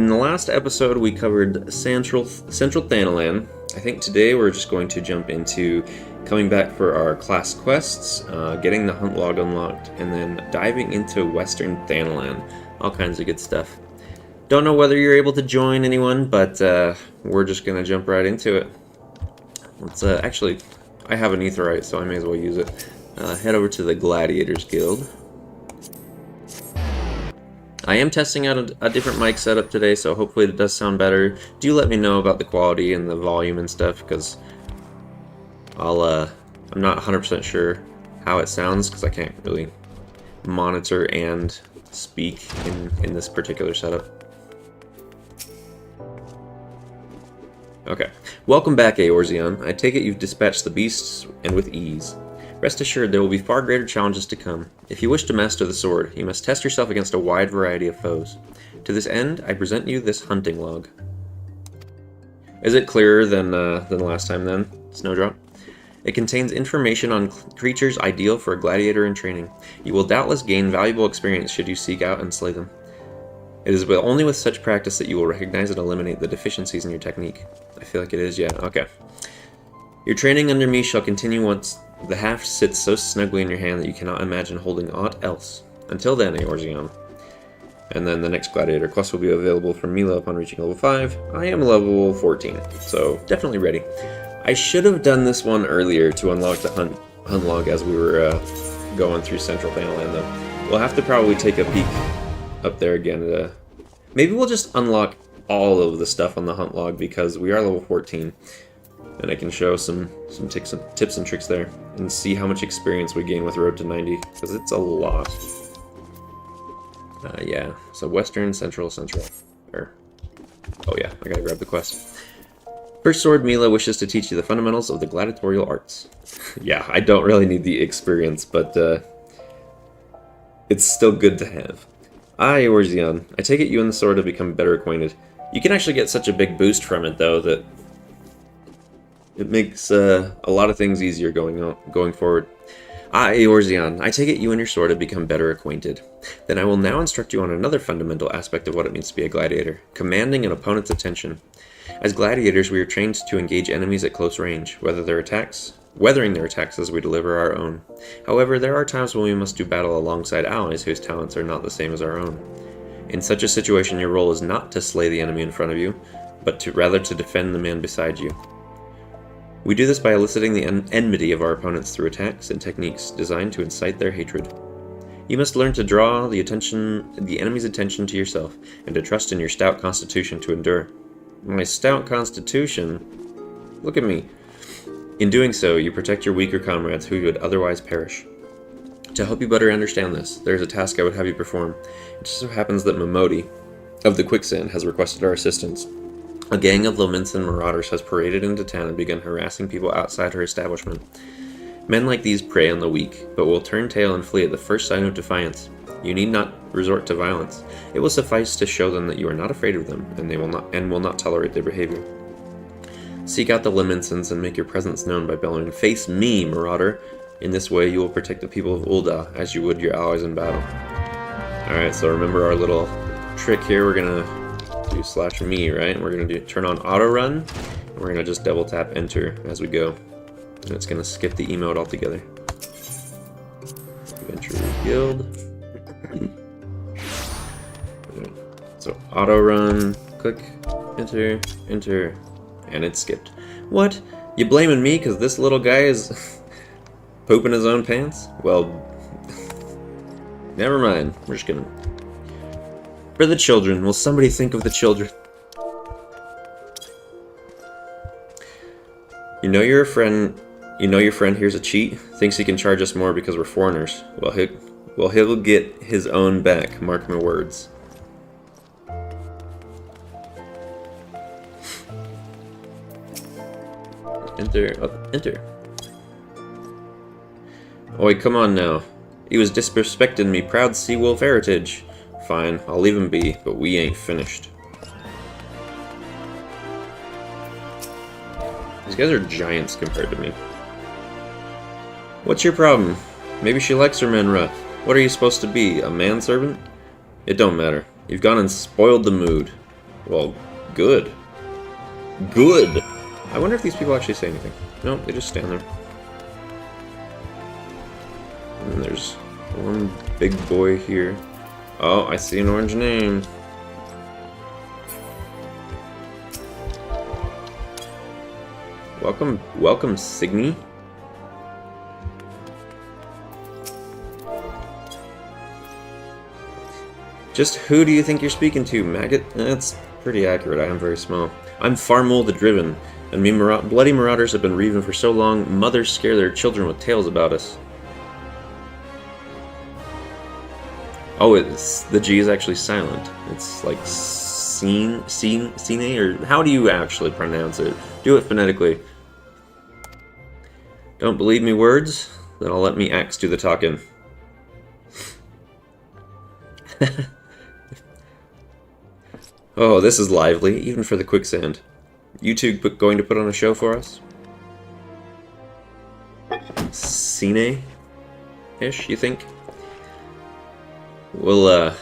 In the last episode, we covered Central Thanalan. I think today we're just going to jump into coming back for our class quests, getting the hunt log unlocked, and then diving into Western Thanalan. All kinds of good stuff. Don't know whether you're able to join anyone, but we're just going to jump right into it. Let's actually, I have an aetheryte, so I may as well use it. Head over to the Gladiators Guild. I am testing out a different mic setup today, so hopefully it does sound better. Do let me know about the quality and the volume and stuff, because I'm not 100% sure how it sounds, because I can't really monitor and speak in this particular setup. Okay, welcome back, Eorzeon. I take it you've dispatched the beasts, and with ease. Rest assured there will be far greater challenges to come. If you wish to master the sword, you must test yourself against a wide variety of foes. To this end, I present you this hunting log. Is it clearer than last time then, Snowdrop? It contains information on creatures ideal for a gladiator in training. You will doubtless gain valuable experience should you seek out and slay them. It is only with such practice that you will recognize and eliminate the deficiencies in your technique. I feel like it is, yeah, okay. Your training under me shall continue once the haft sits so snugly in your hand that you cannot imagine holding aught else. Until then, Eorzeon. And then the next gladiator quest will be available from Mila upon reaching level 5. I am level 14, so definitely ready. I should have done this one earlier to unlock the hunt log as we were going through Central Thanalan, though. We'll have to probably take a peek up there again. Maybe we'll just unlock all of the stuff on the hunt log because we are level 14. And I can show some tips and tricks there, and see how much experience we gain with Road to 90, because it's a lot. Yeah, so Western, Central. Oh yeah, I gotta grab the quest. First Sword, Mila wishes to teach you the fundamentals of the gladiatorial arts. Yeah, I don't really need the experience, but it's still good to have. Eorzeon, I take it you and the sword have become better acquainted. You can actually get such a big boost from it, though, that it makes a lot of things easier going forward. Eorzeon, I take it you and your sword have become better acquainted. Then I will now instruct you on another fundamental aspect of what it means to be a gladiator, commanding an opponent's attention. As gladiators, we are trained to engage enemies at close range, weathering their attacks as we deliver our own. However, there are times when we must do battle alongside allies whose talents are not the same as our own. In such a situation, your role is not to slay the enemy in front of you, but rather to defend the man beside you. We do this by eliciting the enmity of our opponents through attacks and techniques designed to incite their hatred. You must learn to draw the enemy's attention to yourself, and to trust in your stout constitution to endure. My stout constitution? Look at me. In doing so, you protect your weaker comrades who would otherwise perish. To help you better understand this, there is a task I would have you perform. It just so happens that Momodi of the Quicksand has requested our assistance. A gang of Lominson marauders has paraded into town and begun harassing people outside her establishment. Men like these prey on the weak, but will turn tail and flee at the first sign of defiance. You need not resort to violence. It will suffice to show them that you are not afraid of them, and will not tolerate their behavior. Seek out the Liminsons and make your presence known by bellowing, "Face me, marauder!" In this way, you will protect the people of Ul'dah as you would your allies in battle. Alright, so remember our little trick here. We're gonna do /me, right? We're gonna turn on auto run, and we're gonna just double tap enter as we go, and it's gonna skip the emote altogether. Enter guild. So auto run, click enter, and it's skipped. What? You blaming me because this little guy is pooping his own pants? Well, never mind. We're just gonna. For the children, will somebody think of the children? You know your friend here's a cheat, thinks he can charge us more because we're foreigners. Well, he'll get his own back, mark my words. Enter. Oi, come on now. He was disrespecting me proud sea wolf heritage. Fine, I'll leave him be, but we ain't finished. These guys are giants compared to me. What's your problem? Maybe she likes her men rough. What are you supposed to be, a manservant? It don't matter. You've gone and spoiled the mood. Well, good. Good! I wonder if these people actually say anything. Nope, they just stand there. And then there's one big boy here. Oh, I see an orange name. Welcome, Signy. Just who do you think you're speaking to, maggot? That's pretty accurate, I am very small. I'm Farmole the Driven, and me bloody marauders have been reaving for so long, mothers scare their children with tales about us. Oh, the G is actually silent. It's like seen, or how do you actually pronounce it? Do it phonetically. Don't believe me words? Then I'll let me axe do the talking. Oh, this is lively, even for the quicksand. You two going to put on a show for us? Cine-ish, you think? We'll let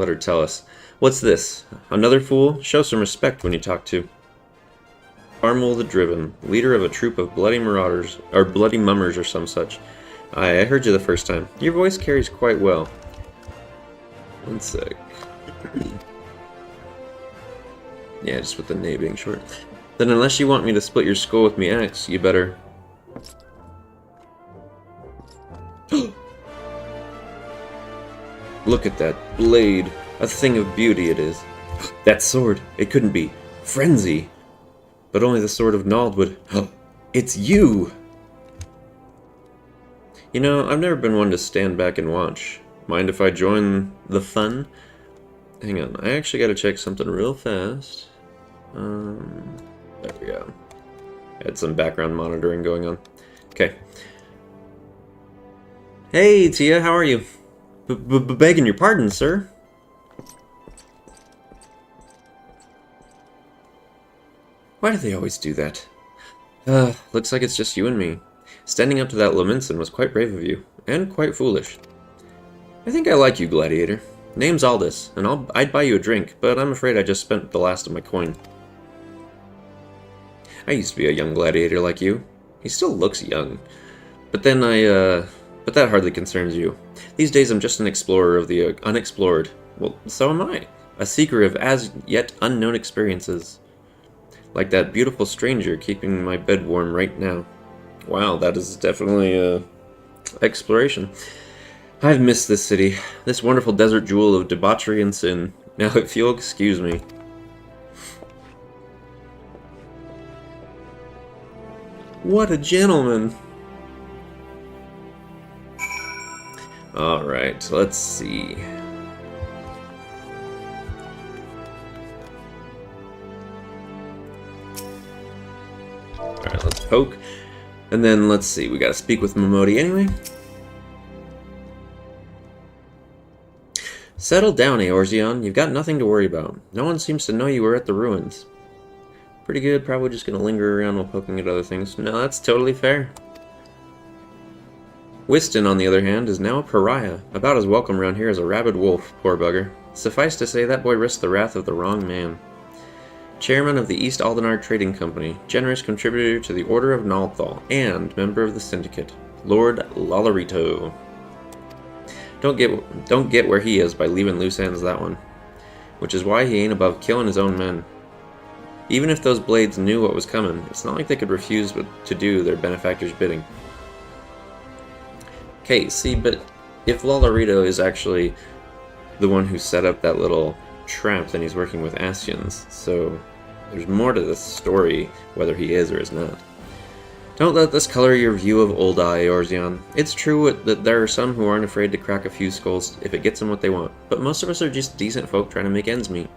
her tell us. What's this? Another fool? Show some respect when you talk to. Farmole the Driven, leader of a troop of bloody marauders, or bloody mummers or some such. I heard you the first time. Your voice carries quite well. One sec. Yeah, just with the nay being short. Then unless you want me to split your skull with me axe, you better... Look at that blade. A thing of beauty it is. That sword. It couldn't be. Frenzy. But only the sword of Nald would... It's you! You know, I've never been one to stand back and watch. Mind if I join the fun? Hang on, I actually gotta check something real fast. There we go. Had some background monitoring going on. Okay. Hey, Tia, how are you? Begging your pardon, sir. Why do they always do that? Looks like it's just you and me. Standing up to that Laminson was quite brave of you, and quite foolish. I think I like you, Gladiator. Name's Aldous, and I'd buy you a drink, but I'm afraid I just spent the last of my coin. I used to be a young gladiator like you. He still looks young. But then but that hardly concerns you. These days I'm just an explorer of the unexplored. Well, so am I. A seeker of as yet unknown experiences. Like that beautiful stranger keeping my bed warm right now. Wow, that is definitely exploration. I've missed this city, this wonderful desert jewel of debauchery and sin. Now, if you'll excuse me. What a gentleman! Alright, let's see. Alright, let's poke. And then, let's see, we gotta speak with Momodi anyway. Settle down, Eorzeon. You've got nothing to worry about. No one seems to know you were at the ruins. Pretty good, probably just gonna linger around while poking at other things. No, that's totally fair. Wystan, on the other hand, is now a pariah. About as welcome around here as a rabid wolf, poor bugger. Suffice to say, that boy risked the wrath of the wrong man. Chairman of the East Aldenar Trading Company, generous contributor to the Order of Nalthal, and member of the Syndicate, Lord Lolorito. Don't get where he is by leaving loose ends, that one. Which is why he ain't above killing his own men. Even if those blades knew what was coming, it's not like they could refuse to do their benefactor's bidding. Okay, see, but if Lolorito is actually the one who set up that little trap, then he's working with Ascians, so there's more to this story, whether he is or is not. Don't let this color your view of Old Eye, Eorzeon. It's true that there are some who aren't afraid to crack a few skulls if it gets them what they want, but most of us are just decent folk trying to make ends meet.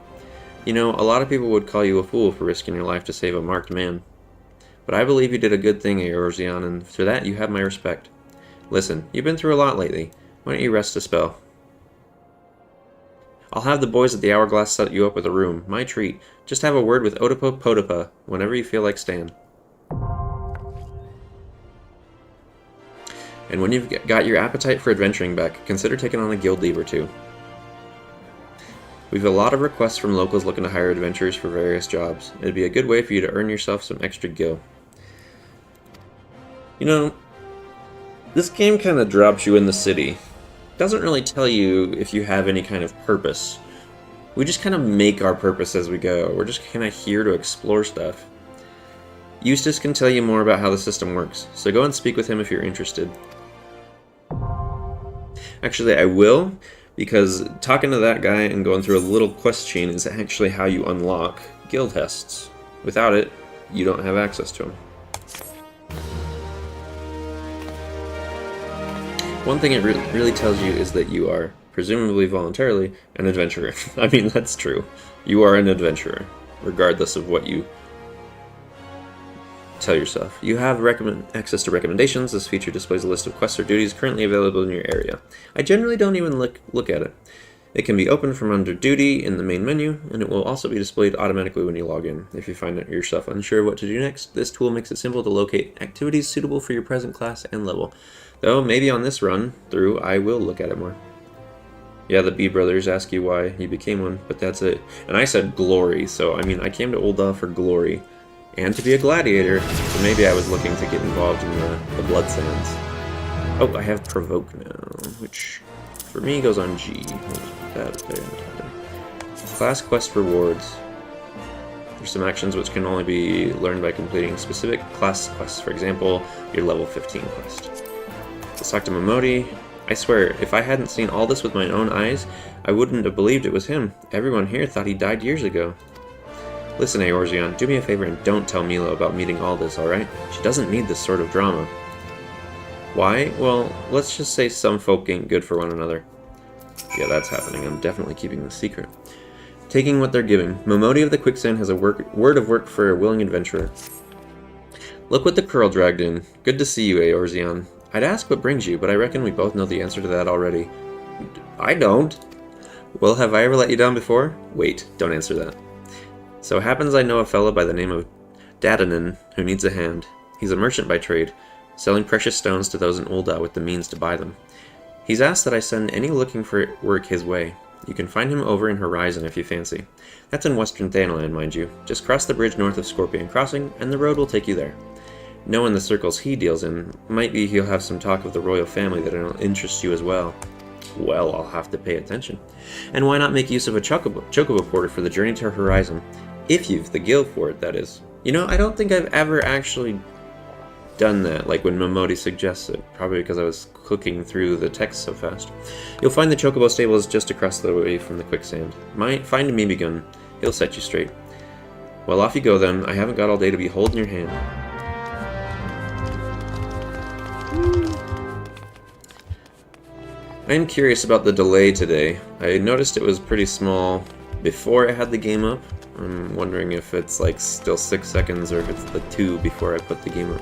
You know, a lot of people would call you a fool for risking your life to save a marked man. But I believe you did a good thing, Eorzeon, and for that you have my respect. Listen, you've been through a lot lately. Why don't you rest a spell? I'll have the boys at the Hourglass set you up with a room. My treat. Just have a word with Otopo Potopa whenever you feel like staying. And when you've got your appetite for adventuring back, consider taking on a guild leave or two. We've a lot of requests from locals looking to hire adventurers for various jobs. It'd be a good way for you to earn yourself some extra gil. You know, this game kind of drops you in the city. Doesn't really tell you if you have any kind of purpose. We just kind of make our purpose as we go. We're just kind of here to explore stuff. Eustace can tell you more about how the system works, so go and speak with him if you're interested. Actually, I will, because talking to that guy and going through a little quest chain is actually how you unlock guild tests. Without it, you don't have access to them. One thing it really tells you is that you are, presumably voluntarily, an adventurer. I mean, that's true. You are an adventurer, regardless of what you tell yourself. You have access to recommendations. This feature displays a list of quests or duties currently available in your area. I generally don't even look at it. It can be opened from under Duty in the main menu, and it will also be displayed automatically when you log in. If you find yourself unsure what to do next, this tool makes it simple to locate activities suitable for your present class and level. Though maybe on this run through, I will look at it more. Yeah, the B brothers ask you why you became one, but that's it. And I said glory, so I mean, I came to Ul'dah for glory. And to be a gladiator, so maybe I was looking to get involved in the Blood Sands. Oh, I have Provoke now, which for me goes on G. Class quest rewards. There's some actions which can only be learned by completing specific class quests. For example, your level 15 quest. Let's talk to Momodi. I swear, if I hadn't seen all this with my own eyes, I wouldn't have believed it was him. Everyone here thought he died years ago. Listen, Eorzeon, do me a favor and don't tell Milo about meeting Aldous, alright? She doesn't need this sort of drama. Why? Well, let's just say some folk ain't good for one another. Yeah, that's happening. I'm definitely keeping the secret. Taking what they're giving. Momodi of the Quicksand has a word of work for a willing adventurer. Look what the Curl dragged in. Good to see you, Eorzeon. I'd ask what brings you, but I reckon we both know the answer to that already. I don't. Well, have I ever let you down before? Wait, don't answer that. So it happens I know a fellow by the name of Dadanan who needs a hand. He's a merchant by trade, selling precious stones to those in Ul'dah with the means to buy them. He's asked that I send any looking for work his way. You can find him over in Horizon if you fancy. That's in Western Thanalan, mind you. Just cross the bridge north of Scorpion Crossing, and the road will take you there. Knowing the circles he deals in, might be he'll have some talk of the royal family that'll interest you as well. Well, I'll have to pay attention. And why not make use of a chocobo porter for the journey to Horizon? If you've the gil for it, that is. You know, I don't think I've ever actually done that, like when Momodi suggests it, probably because I was clicking through the text so fast. You'll find the chocobo stables just across the way from the quicksand. Find Mimigun. He'll set you straight. Well, off you go then. I haven't got all day to be holding your hand. I'm curious about the delay today. I noticed it was pretty small before I had the game up. I'm wondering if it's like still 6 seconds or if it's the 2 before I put the game up.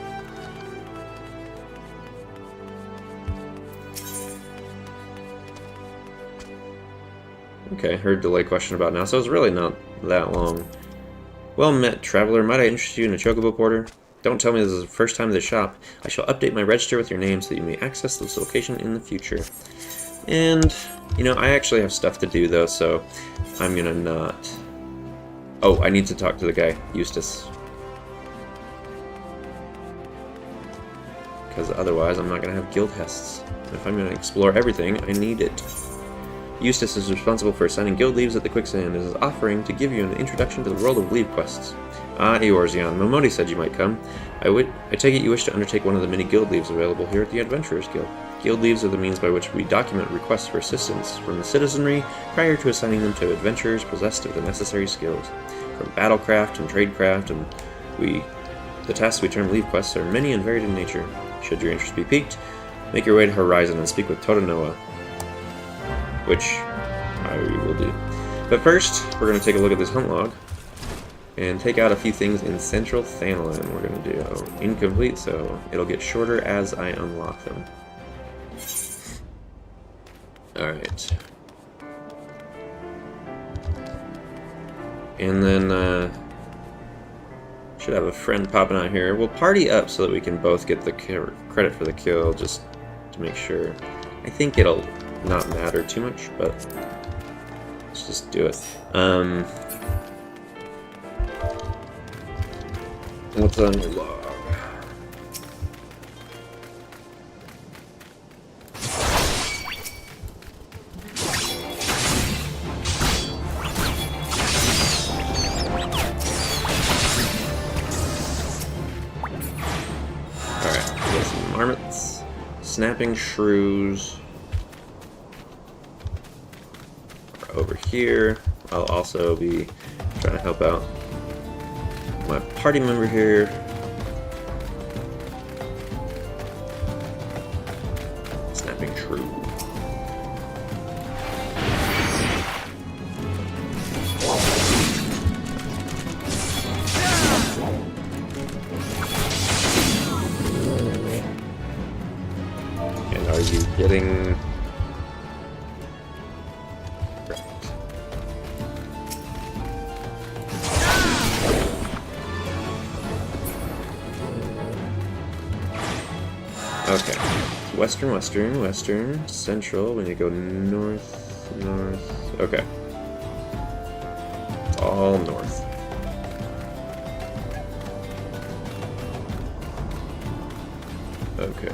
Okay, heard delay question about now, so it's really not that long. Well met, traveler. Might I interest you in a chocobo porter? Don't tell me this is the first time at the shop. I shall update my register with your name so that you may access this location in the future. And, you know, I actually have stuff to do though, so I'm gonna not... Oh, I need to talk to the guy, Eustace. Because otherwise I'm not gonna have guild tests. If I'm gonna explore everything, I need it. Eustace is responsible for assigning guild leaves at the Quicksand and is offering to give you an introduction to the world of leave quests. Ah, Eorzeon, Momodi said you might come. I take it you wish to undertake one of the many guild leaves available here at the Adventurers Guild. Guild leaves are the means by which we document requests for assistance from the citizenry prior to assigning them to adventurers possessed of the necessary skills. From battlecraft and tradecraft, and the tasks we term leave quests are many and varied in nature. Should your interest be piqued, make your way to Horizon and speak with Totanoa, which I will do. But first, we're going to take a look at this hunt log and take out a few things in Central Thanalan. We're going to do incomplete, so it'll get shorter as I unlock them. Alright. And then, should have a friend popping out here. We'll party up so that we can both get the credit for the kill, just to make sure. I think it'll not matter too much, but Let's just do it. What's on your log? Alright, we got some marmots, snapping shrews. Over here, I'll also be trying to help out my party member here. Snapping shrew. And are you getting... Okay, western, central, when you go north, okay. It's all north. Okay.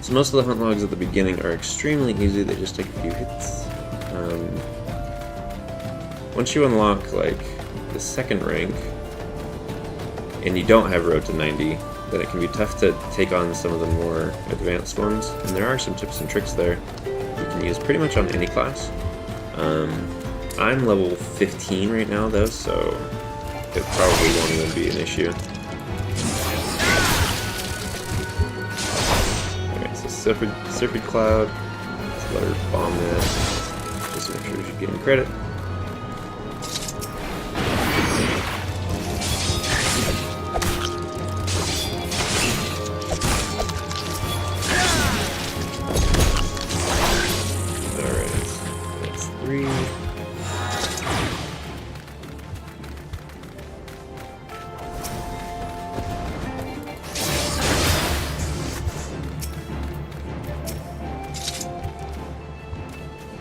So most of the hunt logs at the beginning are extremely easy, they just take a few hits. Once you unlock, like, the second rank, and you don't have Road to 90, then it can be tough to take on some of the more advanced ones, and there are some tips and tricks there you can use pretty much on any class. I'm level 15 right now though, so it probably won't even be an issue. Alright, so Syrphid Cloud, let's let her bomb that, just to make sure she's getting credit.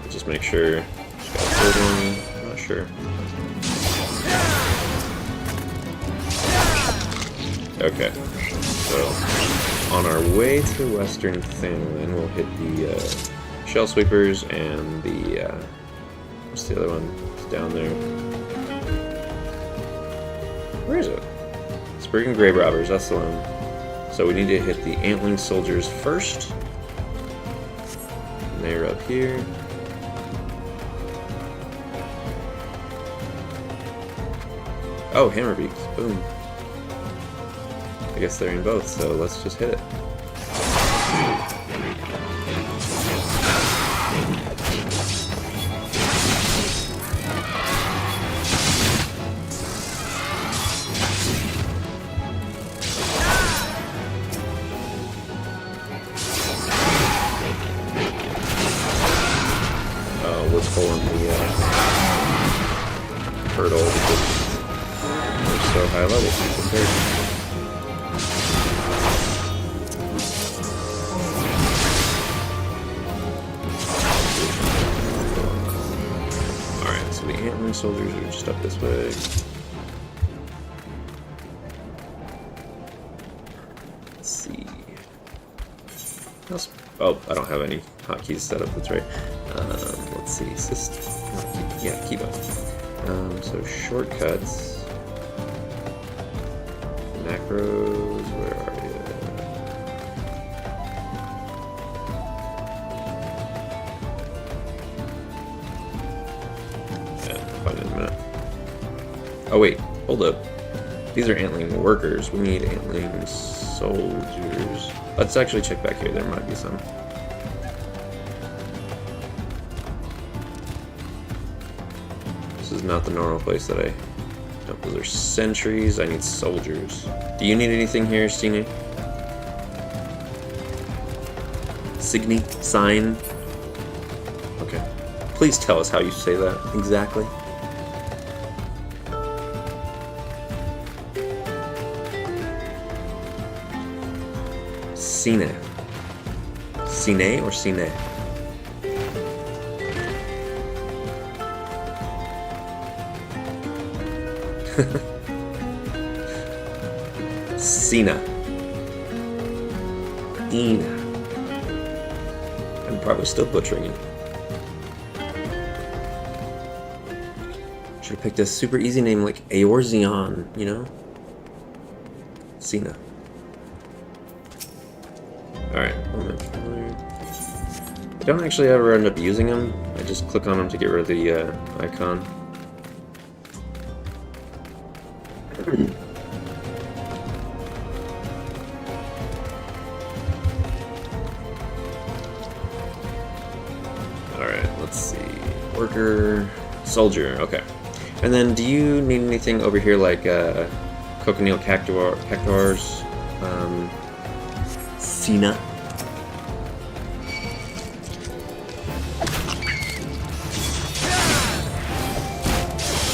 Just make sure she's got a good one. I'm not sure. Okay, so on our way to Western Thanalan, we'll hit the Shell Sweepers and the what's the other one? It's down there. Where is it? Spriggan Grave Robbers, that's the one. So we need to hit the Antling Soldiers first. And they're up here. Oh, Hammerbeaks. Boom. I guess they're in both, so let's just hit it. Oh, we're pulling the hurdle because we're so high level compared. Alright, so the Antling Soldiers are just up this way. Let's see. Oh, I don't have any hotkeys set up, that's right. Let's see, keyboard. So shortcuts. Macros, where are you? Yeah, I'll find it in a minute. Oh wait, hold up. These are Antling Workers. We need Antling Soldiers. Let's actually check back here, there might be some. This is not the normal place that I... Nope, those are sentries. I need soldiers. Do you need anything here, Stine? Signy? Sign? Okay. Please tell us how you say that exactly. Cine. Cine or Cine? Cena. Dina. I'm probably still butchering it. Should have picked a super easy name like Eorzeon, you know? Cena. Alright, I don't actually ever end up using them. I just click on them to get rid of the icon. Alright, let's see. Worker, soldier, okay. And then do you need anything over here like cochineal cactuars? Cena.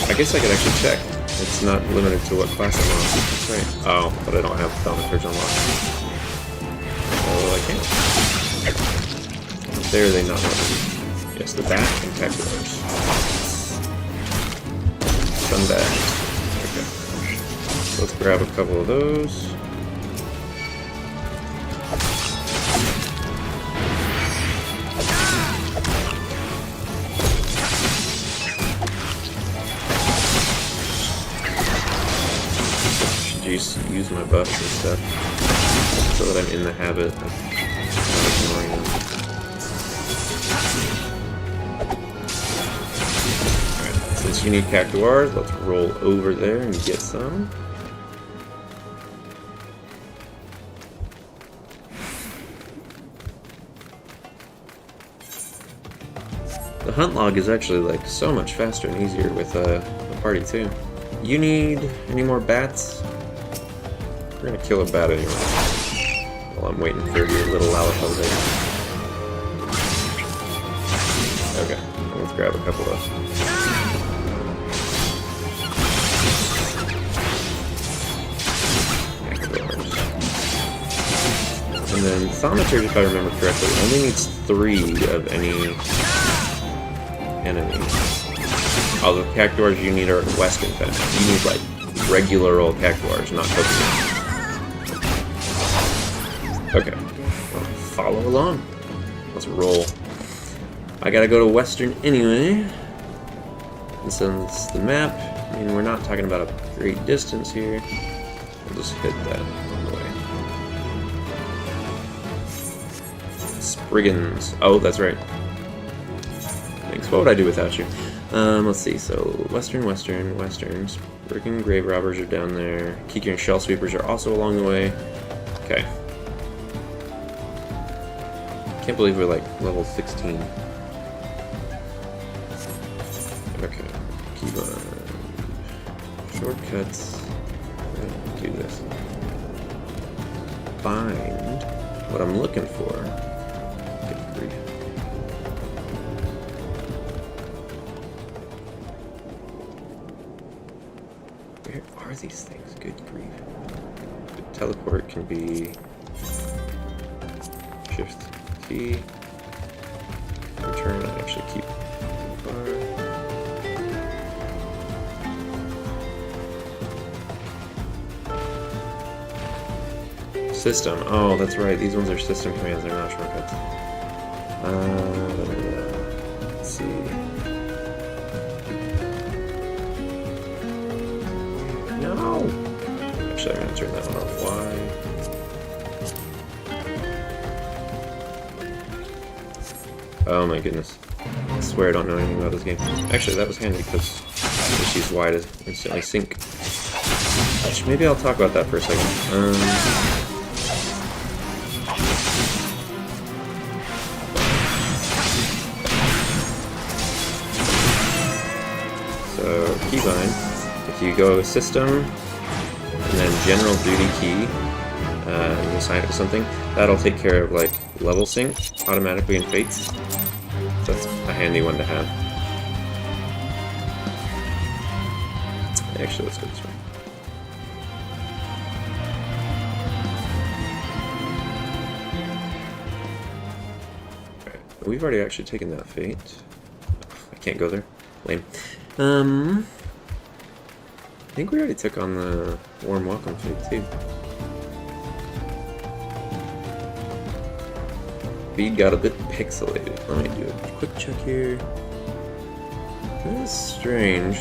I guess I could actually check. It's not limited to what class I'm on. That's right. Oh, but I don't have thaumaturge unlocked. Oh, I can't. There they not limited. Yes, the bat and cactuars. Sunbat. Okay. Let's grab a couple of those. Use my buffs and stuff so that I'm in the habit of not ignoring them. Alright, since you need cactuars, let's roll over there and get some. The hunt log is actually like so much faster and easier with a party too. You need any more bats? We're gonna kill a bat anyway, while I'm waiting for your little lalapel there. Okay, let's grab a couple of... And then Thaumaturge, if I remember correctly, only needs 3 of any enemy. All the cactuars you need are Western Thanalan. You need, like, regular old cactuars, not Pokemon. Okay, well, follow along. Let's roll. I gotta go to Western anyway. And since the map, I mean, we're not talking about a great distance here. We'll just hit that on the way. Spriggans. Oh, that's right. Thanks. What would I do without you? Let's see. So, Western. Spriggan Grave Robbers are down there. Kiki and Shell Sweepers are also along the way. Okay. Can't believe we're like level 16. Okay, keep on. Shortcuts. Do this. Find what I'm looking for. Good grief. Where are these things? Good grief. The teleport can be shift. Return and actually keep system. Oh, that's right. These ones are system commands. They're not shortcuts. Let's see. No. Actually, I'm gonna turn that one off. Why? Oh my goodness. I swear I don't know anything about this game. Actually, that was handy because she's wide as instantly sync. Which maybe I'll talk about that for a second. So, keybind. If you go system, and then general duty key, you assign it to something, that'll take care of like level sync automatically in Fates. So that's a handy one to have. Actually, let's go this way. Alright, we've already actually taken that Fate. I can't go there. Lame. I think we already took on the warm welcome fee too. Feed got a bit pixelated. Let me do a quick check here. This is strange.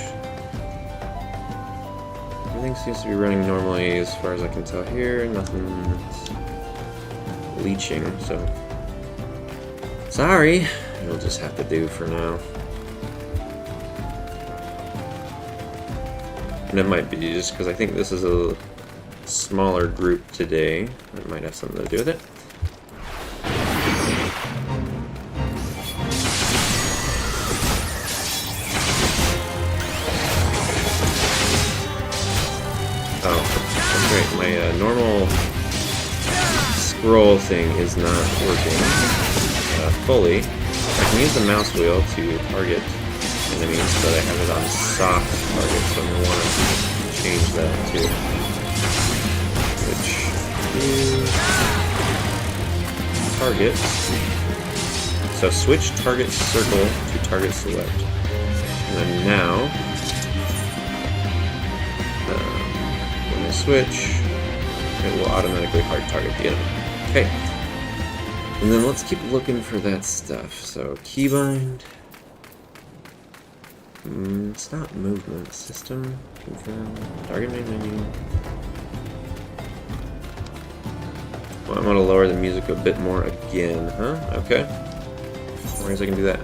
Everything seems to be running normally as far as I can tell here. Nothing's leaching, so sorry. It'll just have to do for now. And it might be just because I think this is a smaller group today. That might have something to do with it. Oh, that's right. My normal scroll thing is not working fully. I can use the mouse wheel to target enemies, but I have it on soft target, so I want to change that too. Which is target. So switch target circle to target select. And then now, when I switch, it will automatically hard target the enemy. Okay. And then let's keep looking for that stuff. So keybind. It's not movement. System. Confirm. Target main menu. Well, I'm gonna lower the music a bit more again, huh? Okay. Whereas I can do that.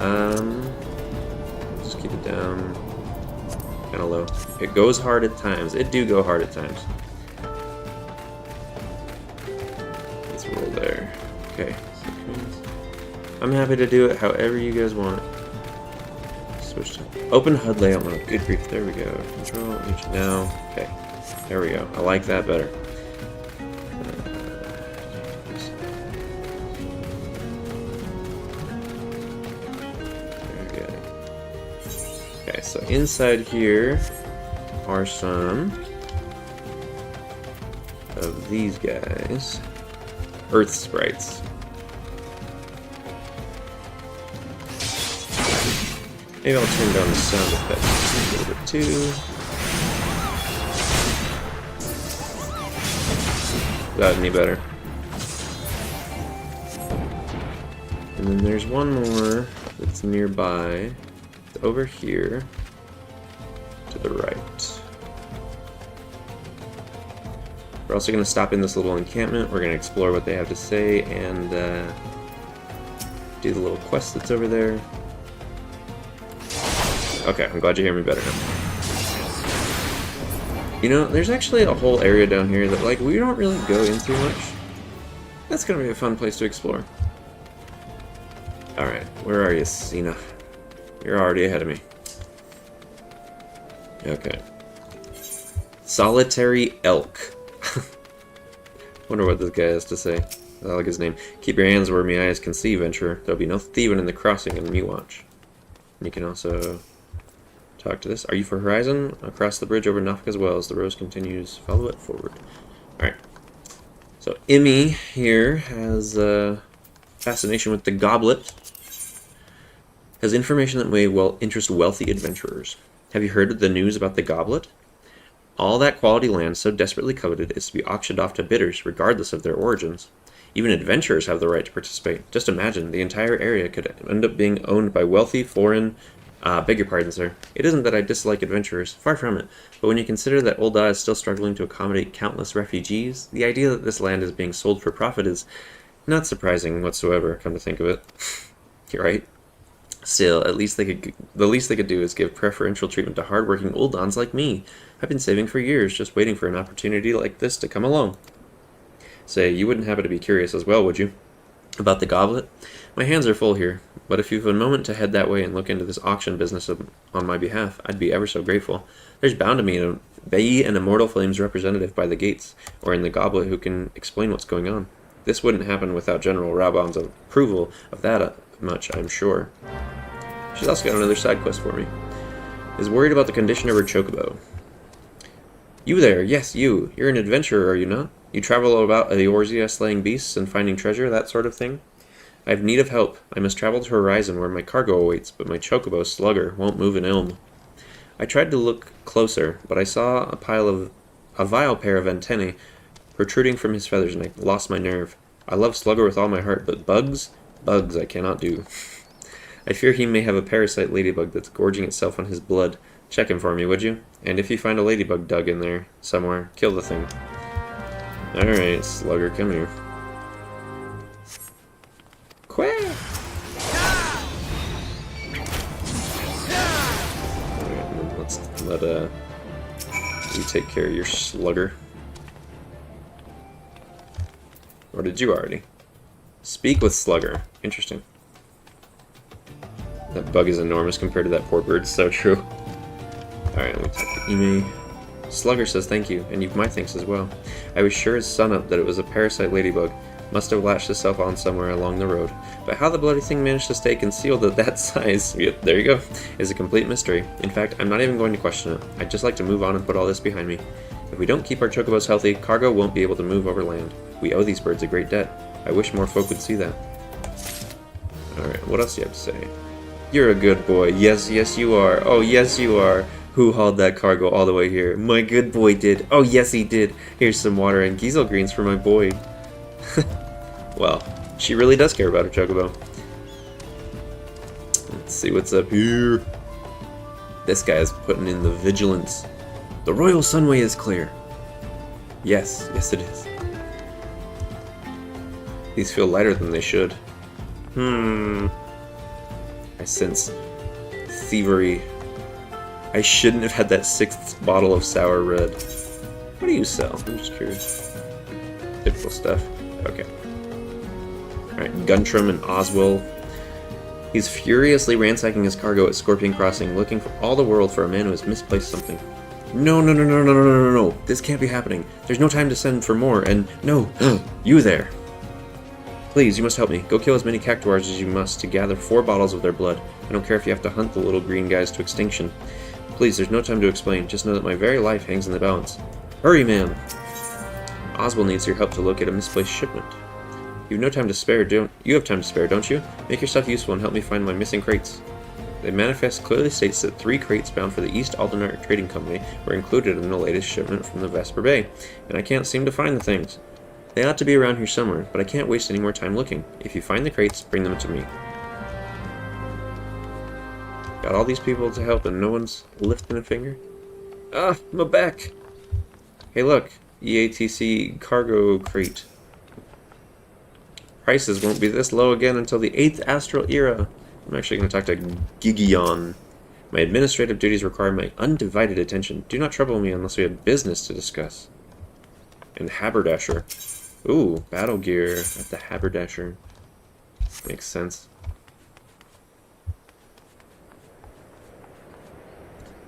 Just keep it down. Kinda low. It goes hard at times. It do go hard at times. Let's roll there. Okay. I'm happy to do it however you guys want it. Switch to open HUD layout mode. Good grief, there we go. Control, reach it now. Okay, there we go. I like that better. There we go. Okay, so inside here are some of these guys. Earth sprites. Maybe I'll turn down the sound effects a little bit too. Is that any better? And then there's one more that's nearby. It's over here to the right. We're also going to stop in this little encampment. We're going to explore what they have to say and do the little quest that's over there. Okay, I'm glad you hear me better now. You know, there's actually a whole area down here that, like, we don't really go into much. That's gonna be a fun place to explore. Alright, where are you, Cena? You're already ahead of me. Okay. Solitary elk. Wonder what this guy has to say. I like his name. Keep your hands where my eyes can see, venturer. There'll be no thieving in the crossing in Mewatch. And you can also talk to this. Are you for Horizon? Across the bridge over Nafka's Wells. The rose continues. Follow it forward. Alright. So, Emmy here has a fascination with the goblet. Has information that may interest wealthy adventurers. Have you heard the news about the goblet? All that quality land so desperately coveted is to be auctioned off to bidders, regardless of their origins. Even adventurers have the right to participate. Just imagine, the entire area could end up being owned by wealthy foreign... beg your pardon, sir. It isn't that I dislike adventurers, far from it. But when you consider that Ul'dah is still struggling to accommodate countless refugees, the idea that this land is being sold for profit is not surprising whatsoever, come to think of it. You're right. Still, the least they could do is give preferential treatment to hardworking Uldans like me. I've been saving for years, just waiting for an opportunity like this to come along. Say, you wouldn't happen to be curious as well, would you? About the goblet? My hands are full here, but if you've a moment to head that way and look into this auction business on my behalf, I'd be ever so grateful. There's bound to be an Immortal Flames representative by the gates, or in the goblet who can explain what's going on. This wouldn't happen without General Rabon's approval of that much, I'm sure. She's also got another side quest for me. Is worried about the condition of her chocobo. You there, yes, you. You're an adventurer, are you not? You travel about Eorzea slaying beasts and finding treasure, that sort of thing? I have need of help. I must travel to Horizon where my cargo awaits, but my chocobo, Slugger, won't move an elm. I tried to look closer, but I saw a vile pair of antennae protruding from his feathers, and I lost my nerve. I love Slugger with all my heart, but bugs? Bugs I cannot do. I fear he may have a parasite ladybug that's gorging itself on his blood. Check him for me, would you? And if you find a ladybug dug in there somewhere, kill the thing. Alright, Slugger, come here. Quack! Alright, let's let you take care of your Slugger. Or did you already? Speak with Slugger. Interesting. That bug is enormous compared to that poor bird. So true. Alright, let me talk to Ime. Slugger says thank you, and you've my thanks as well. I was sure as sunup that it was a parasite ladybug. Must have latched itself on somewhere along the road. But how the bloody thing managed to stay concealed at that size, yep, there you go, is a complete mystery. In fact, I'm not even going to question it. I'd just like to move on and put all this behind me. If we don't keep our chocobos healthy, cargo won't be able to move over land. We owe these birds a great debt. I wish more folk would see that. Alright, what else do you have to say? You're a good boy. Yes, yes you are. Oh, yes you are. Who hauled that cargo all the way here? My good boy did. Oh, yes he did. Here's some water and Giesel greens for my boy. Well, she really does care about her chocobo. Let's see what's up here. This guy's putting in the vigilance. The Royal Sunway is clear. Yes, yes it is. These feel lighter than they should. I sense thievery. I shouldn't have had that 6th bottle of sour red. What do you sell? I'm just curious. Typical stuff. Okay. Alright, Guntram and Oswell. He's furiously ransacking his cargo at Scorpion Crossing, looking for all the world for a man who has misplaced something. No, no, no, no, no, no, no, no, no. This can't be happening. There's no time to send for more, and no, you there. Please, you must help me. Go kill as many cactuars as you must to gather 4 bottles of their blood. I don't care if you have to hunt the little green guys to extinction. Please, there's no time to explain. Just know that my very life hangs in the balance. Hurry, man! Oswald needs your help to locate a misplaced shipment. You have no time to spare, don't you? Have time to spare, don't you? Make your stuff useful and help me find my missing crates. The manifest clearly states that 3 crates bound for the East Aldenar Trading Company were included in the latest shipment from the Vesper Bay, and I can't seem to find the things. They ought to be around here somewhere, but I can't waste any more time looking. If you find the crates, bring them to me. Got all these people to help and no one's lifting a finger? Ah, my back! Hey look, EATC cargo crate. Prices won't be this low again until the 8th Astral Era. I'm actually going to talk to Gigion. My administrative duties require my undivided attention. Do not trouble me unless we have business to discuss. And Haberdasher. Ooh, battle gear at the Haberdasher. Makes sense.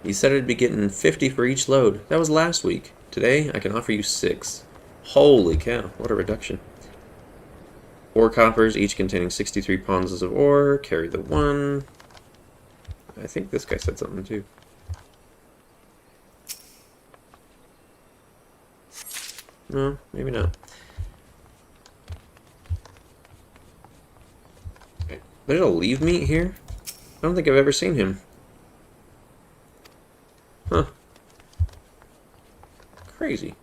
You said I'd be getting 50 for each load. That was last week. Today, I can offer you 6. Holy cow, what a reduction. 4 coppers, each containing 63 pounds of ore. Carry the 1. I think this guy said something too. No, maybe not. There's a leave meat here? I don't think I've ever seen him. Huh. Crazy.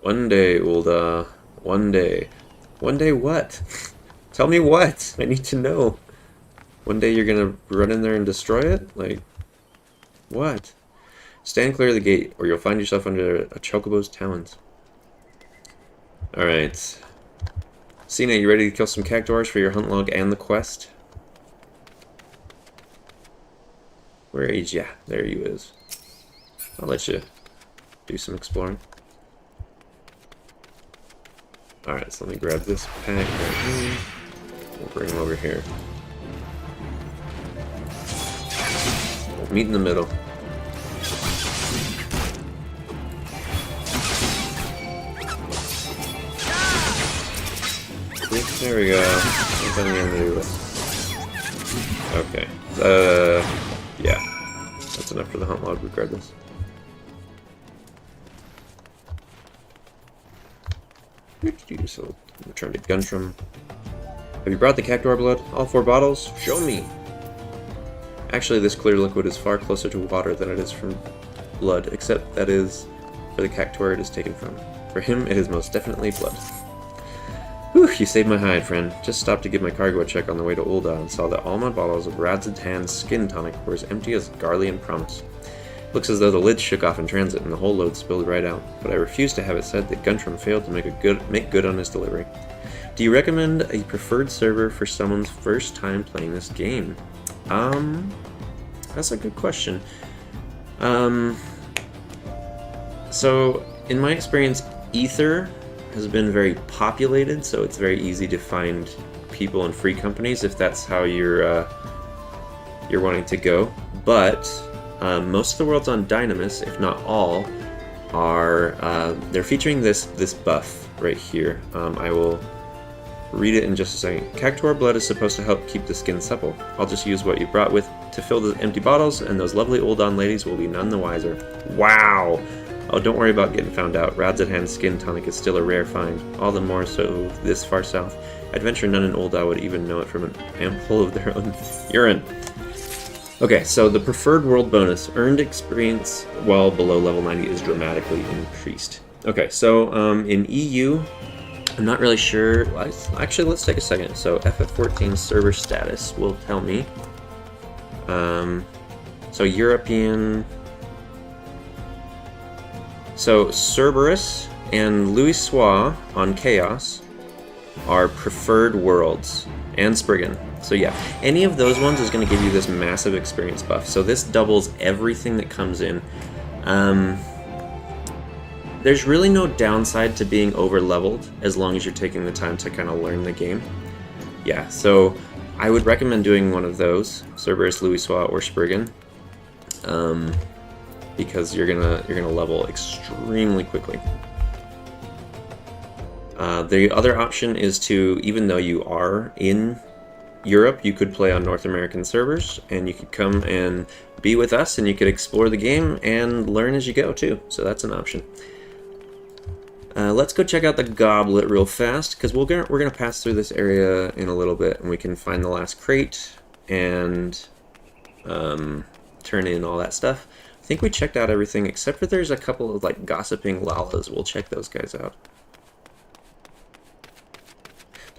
One day, Ulda. One day. One day what? Tell me what? I need to know. One day you're gonna run in there and destroy it? Like, what? Stand clear of the gate, or you'll find yourself under a chocobo's talons. Alright. Cena, you ready to kill some cactuars for your hunt log and the quest? Where is ya? There you is. I'll let you do some exploring. Alright, so let me grab this pack right here. We'll bring him over here. We'll meet in the middle. There we go. What's on the end of the list? Okay. Yeah. That's enough for the hunt log regardless. So, return to Guntram. Have you brought the cactuar blood? All 4 bottles? Show me! Actually, this clear liquid is far closer to water than it is from blood, except that is for the cactuar it is taken from. For him, it is most definitely blood. Whew, you saved my hide, friend. Just stopped to give my cargo a check on the way to Ul'dah and saw that all my bottles of Radz-at-Hand's skin tonic were as empty as Garlean promised. Looks as though the lids shook off in transit and the whole load spilled right out, but I refuse to have it said that Guntram failed to make good on his delivery. Do you recommend a preferred server for someone's first time playing this game? That's a good question. So, in my experience, Ether has been very populated, so it's very easy to find people in free companies if that's how you're wanting to go. But most of the worlds on Dynamis, if not all, are they're featuring this buff right here. I will read it in just a second. Cactuar blood is supposed to help keep the skin supple. I'll just use what you brought with to fill the empty bottles, and those lovely Ul'dah ladies will be none the wiser. Wow! Oh, don't worry about getting found out. Radz-at-Hand's skin tonic is still a rare find, all the more so this far south. I'd venture none in Ul'dah would even know it from an ample of their own urine. Okay, so the preferred world bonus, earned experience while below level 90 is dramatically increased. Okay, so in EU, I'm not really sure. Actually, let's take a second. So FF14 server status will tell me. So European. So Cerberus and Louisoix on Chaos are preferred worlds, and Spriggan. So yeah, any of those ones is going to give you this massive experience buff. So this doubles everything that comes in. There's really no downside to being over-leveled as long as you're taking the time to kind of learn the game. Yeah, so I would recommend doing one of those, Cerberus, Louisoix, or Spriggan, because you're gonna level extremely quickly. The other option is to, even though you are in Europe, you could play on North American servers, and you could come and be with us, and you could explore the game and learn as you go too. So that's an option. Let's go check out the goblet real fast, because we're gonna pass through this area in a little bit, and we can find the last crate and turn in all that stuff. I think we checked out everything except for there's a couple of like gossiping Lalas. We'll check those guys out.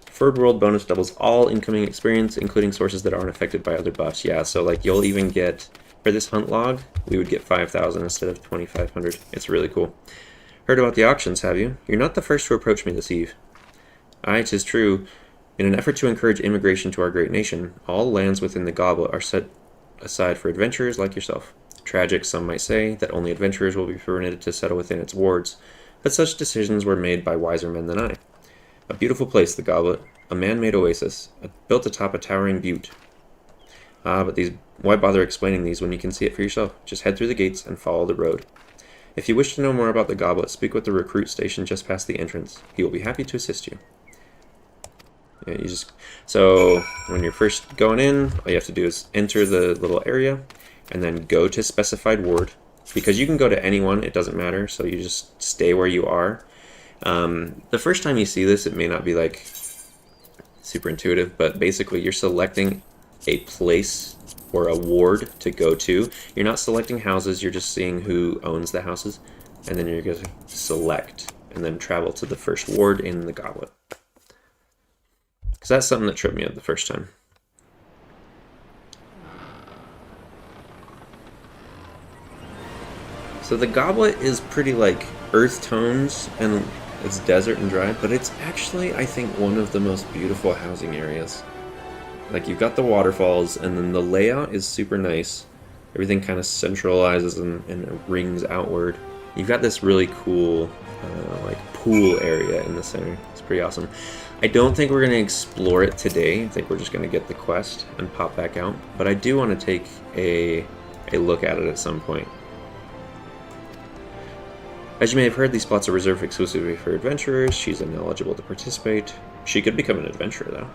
Preferred world bonus doubles all incoming experience, including sources that aren't affected by other buffs. Yeah, so like you'll even get, for this hunt log, we would get 5,000 instead of 2,500. It's really cool. Heard about the auctions, have you? You're not the first to approach me this eve. Aye, 'tis true. In an effort to encourage immigration to our great nation, all lands within the goblet are set aside for adventurers like yourself. Tragic, some might say, that only adventurers will be permitted to settle within its wards, but such decisions were made by wiser men than I. A beautiful place, the goblet, a man-made oasis, built atop a towering butte. Ah, but why bother explaining these when you can see it for yourself? Just head through the gates and follow the road. If you wish to know more about the goblet, speak with the recruit station just past the entrance. He will be happy to assist you. Yeah, so when you're first going in, all you have to do is enter the little area and then go to specified ward. Because you can go to anyone, it doesn't matter, so you just stay where you are. The first time you see this, it may not be like super intuitive, but basically you're selecting a place or a ward to go to. You're not selecting houses, you're just seeing who owns the houses, and then you're going to select and then travel to the first ward in the goblet. Because that's something that tripped me up the first time. So the goblet is pretty like earth tones and it's desert and dry, but it's actually, I think, one of the most beautiful housing areas. Like, you've got the waterfalls, and then the layout is super nice. Everything kind of centralizes and rings outward. You've got this really cool, like, pool area in the center. It's pretty awesome. I don't think we're going to explore it today. I think we're just going to get the quest and pop back out. But I do want to take a look at it at some point. As you may have heard, these spots are reserved exclusively for adventurers. She's ineligible to participate. She could become an adventurer, though.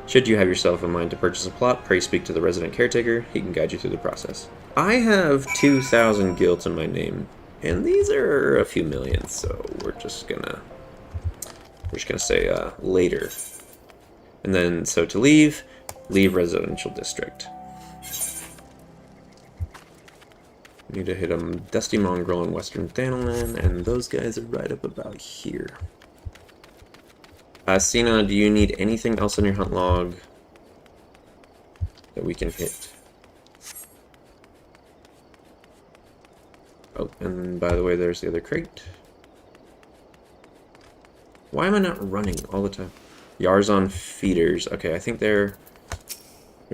Should you have yourself in mind to purchase a plot, pray speak to the resident caretaker. He can guide you through the process. I have 2,000 gil to my name, and these are a few million, so we're just gonna say later. And then, so to leave residential district. Need to hit a Dusty Mongrel in Western Thanalan, and those guys are right up about here. Sina, do you need anything else on your hunt log that we can hit? Oh, and by the way, there's the other crate. Why am I not running all the time? Eorzeon feeders. Okay, I think they're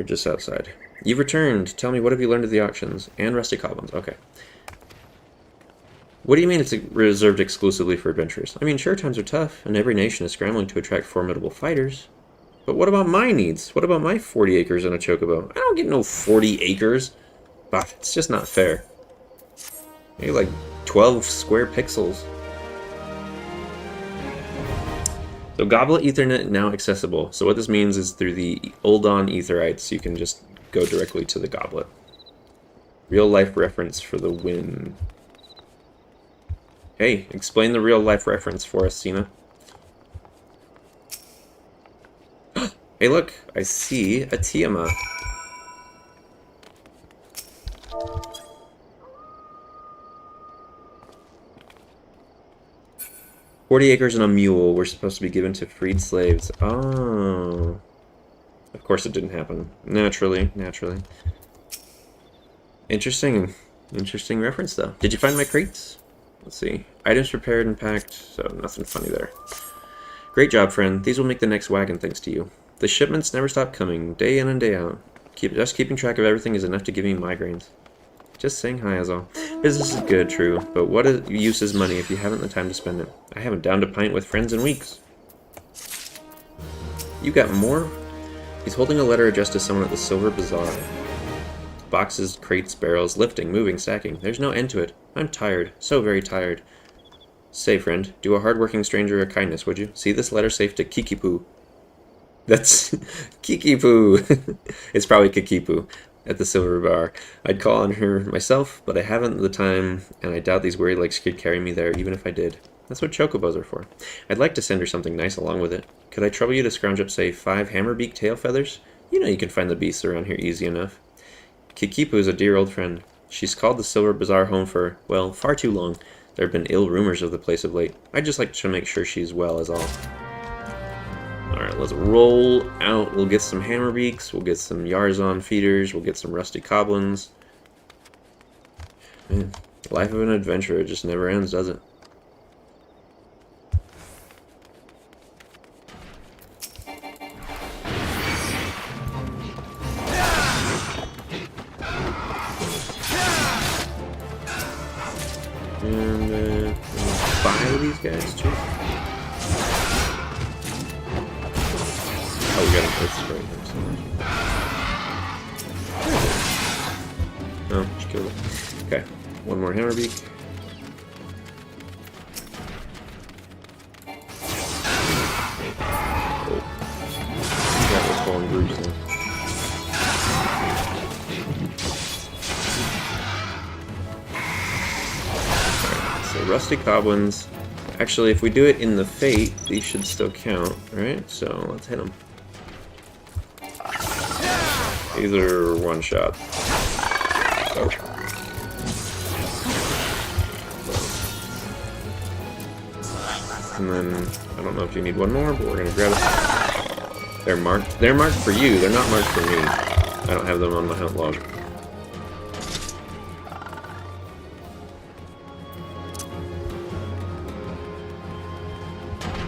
just outside. You've returned. Tell me, what have you learned of the auctions? And rusty goblins. Okay. What do you mean it's reserved exclusively for adventurers? I mean, sure, times are tough, and every nation is scrambling to attract formidable fighters. But what about my needs? What about my 40 acres and a chocobo? I don't get no 40 acres. Bah, it's just not fair. Maybe like 12 square pixels. So Goblet Ethernet now accessible. So what this means is through the Uldon Etherites, you can just go directly to the goblet. Real life reference for the win. Hey, explain the real life reference for us, Sina. Hey look, I see a Tiamat. "40 acres and a mule were supposed to be given to freed slaves." Oh. Of course it didn't happen. Naturally. Interesting reference, though. Did you find my crates? Let's see. Items prepared and packed, so nothing funny there. Great job, friend. These will make the next wagon thanks to you. The shipments never stop coming, day in and day out. Just keeping track of everything is enough to give me migraines. Just saying hi is all. Business is good, true, but what use is money if you haven't the time to spend it? I haven't downed a pint with friends in weeks. You got more? He's holding a letter addressed to someone at the Silver Bazaar. Boxes, crates, barrels, lifting, moving, stacking. There's no end to it. I'm tired. So very tired. Say, friend, do a hard-working stranger a kindness, would you? See this letter safe to Kikipu. That's Kikipu. It's probably Kikipu at the Silver Bar. I'd call on her myself, but I haven't the time, and I doubt these weary legs could carry me there, even if I did. That's what chocobos are for. I'd like to send her something nice along with it. Could I trouble you to scrounge up, say, 5 hammerbeak tail feathers? You know you can find the beasts around here easy enough. Kikipu is a dear old friend. She's called the Silver Bazaar home for, well, far too long. There have been ill rumors of the place of late. I'd just like to make sure she's well is all. Alright, let's roll out. We'll get some hammerbeaks, we'll get some Eorzeon feeders, we'll get some rusty goblins. Man, life of an adventurer just never ends, does it? And buy these guys too. Oh, we got a place right here somewhere. Oh, just killed it. Okay, one more hammerbeak. Oh, that was falling bruised then. So rusty goblins. Actually, if we do it in the fate, these should still count, right? So let's hit them. These are one shot. Oh. And then I don't know if you need one more, but we're gonna grab it. They're marked. They're marked for you. They're not marked for me. I don't have them on my hunt log.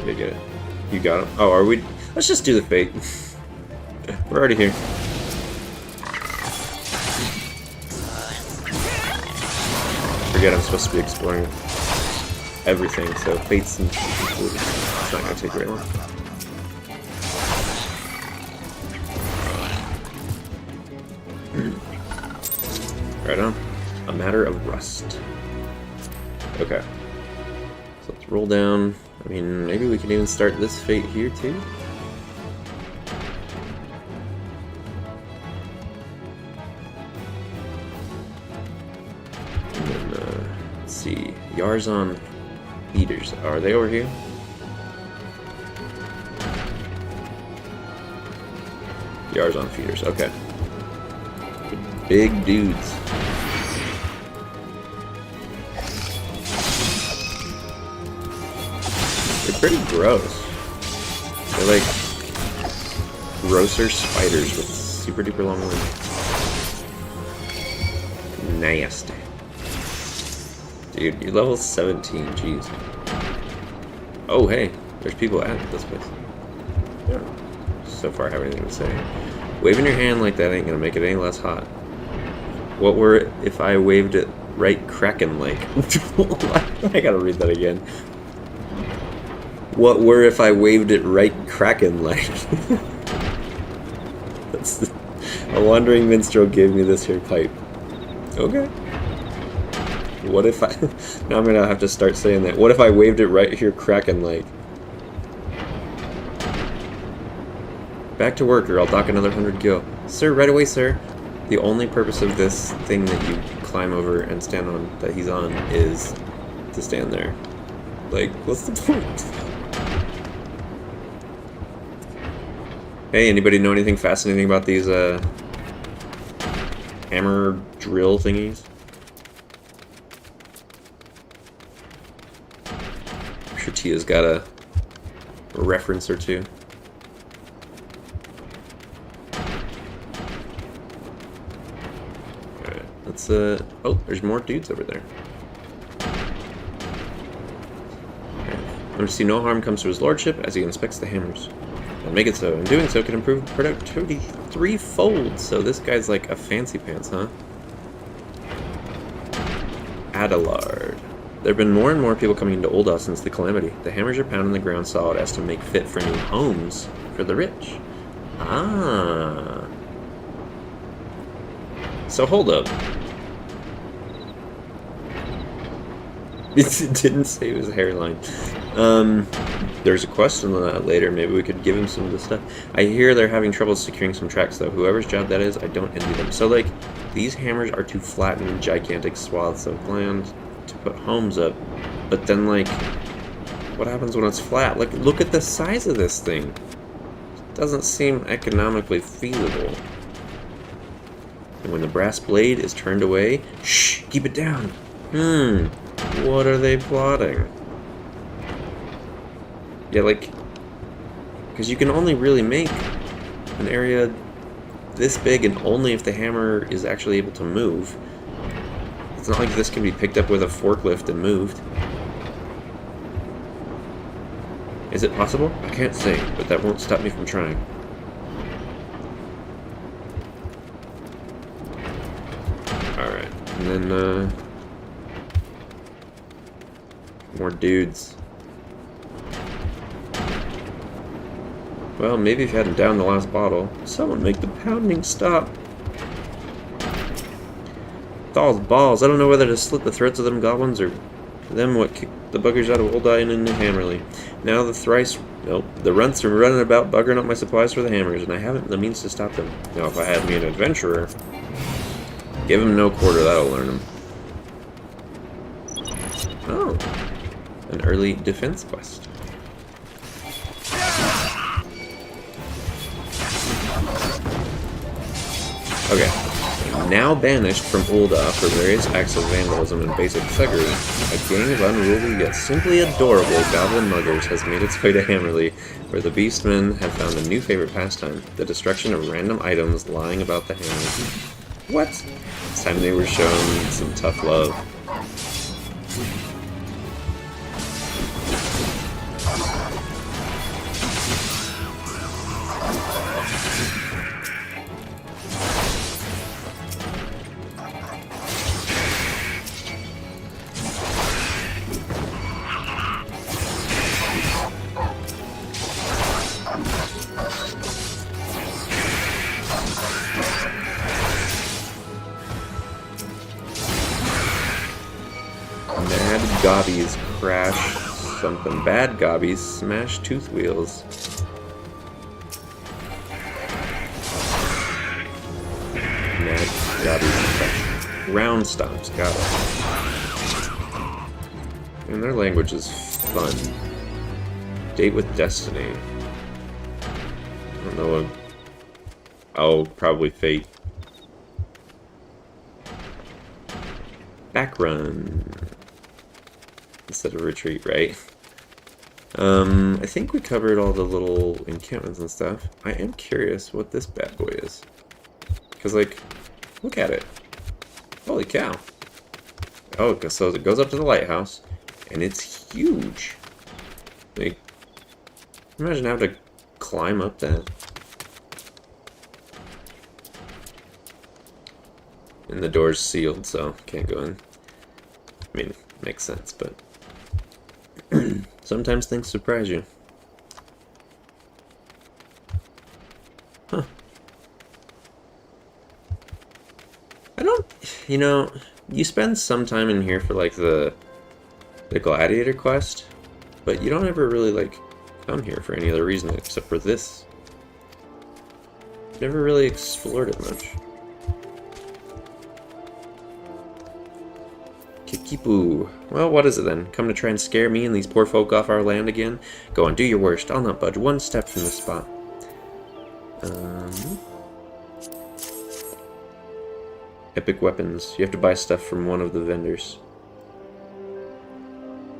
You get it. You got it. Oh, are we? Let's just do the fate. We're already here. Forget I'm supposed to be exploring everything, so fate's included. It's not gonna take very long. Right on. A matter of rust. Okay. So let's roll down. I mean, maybe we can even start this fate here too. And then, let's see. Eorzeon feeders. Are they over here? Eorzeon feeders. Okay. Big dudes. pretty gross. They're like grosser spiders with super duper long wings. Nasty. Dude, you're level 17, jeez. Oh, hey, there's people at this place. Yeah. So far, I have anything to say. Waving your hand like that ain't gonna make it any less hot. What were it if I waved it right Kraken-like? I gotta read that again. What were if I waved it right Kraken-like? That's a wandering minstrel gave me this here pipe. Okay. What if I... Now I'm gonna have to start saying that. What if I waved it right here Kraken-like? Back to work or I'll dock another 100 gil. Sir, right away, sir. The only purpose of this thing that you climb over and stand on, that he's on, is to stand there. Like, what's the point? Hey, anybody know anything fascinating about these, hammer drill thingies? I'm sure Tia's got a reference or two. Let's, oh, there's more dudes over there. Notice no harm comes to his lordship as he inspects the hammers. And make it so. In doing so, can improve productivity threefold. So this guy's like a fancy pants, huh? Adelard. There have been more and more people coming into Ul'dah since the calamity. The hammers are pounding the ground solid as to make fit for new homes for the rich. Ah. So hold up. It didn't save his hairline. There's a question on that later. Maybe we could give him some of the stuff. I hear they're having trouble securing some tracks, though. Whoever's job that is, I don't envy them. So, like, these hammers are to flatten gigantic swaths of land to put homes up. But then, like, what happens when it's flat? Like, look at the size of this thing. It doesn't seem economically feasible. And when the brass blade is turned away, shh, keep it down. What are they plotting? Yeah, like, because you can only really make an area this big and only if the hammer is actually able to move. It's not like this can be picked up with a forklift and moved. Is it possible? I can't say, but that won't stop me from trying. Alright, and then, more dudes. Well, maybe if you hadn't downed the last bottle. Someone make the pounding stop. Thall's balls. I don't know whether to slit the throats of them goblins or them what kicked the buggers out of Ul'dah and into Hammerly. Now the runts are running about buggering up my supplies for the hammers, and I haven't the means to stop them. Now, if I had me an adventurer, give him no quarter, that'll learn him. Oh. An early defense quest. Okay. Now banished from Ul'dah for various acts of vandalism and basic thuggery, a gang of unruly yet simply adorable goblin muggers has made its way to Hammerly, where the beastmen have found a new favorite pastime, the destruction of random items lying about the hammer. What? This time they were shown some tough love. Gobbies crash something. Bad gobbies smash tooth wheels. Mad gobbies crash round stomps. Got it. And their language is fun. Date with Destiny. I don't know what. Oh, probably Fate. Back run. Instead of retreat, right? I think we covered all the little encampments and stuff. I am curious what this bad boy is. Because, like, look at it. Holy cow. Oh, so it goes up to the lighthouse, and it's huge. Like, imagine having to climb up that. And the door's sealed, so can't go in. I mean, makes sense, but sometimes things surprise you. Huh. I don't, you know, you spend some time in here for like the gladiator quest, but you don't ever really like come here for any other reason except for this. Never really explored it much. Kikipu. Well, what is it then? Come to try and scare me and these poor folk off our land again? Go on, do your worst. I'll not budge one step from this spot. Epic weapons. You have to buy stuff from one of the vendors.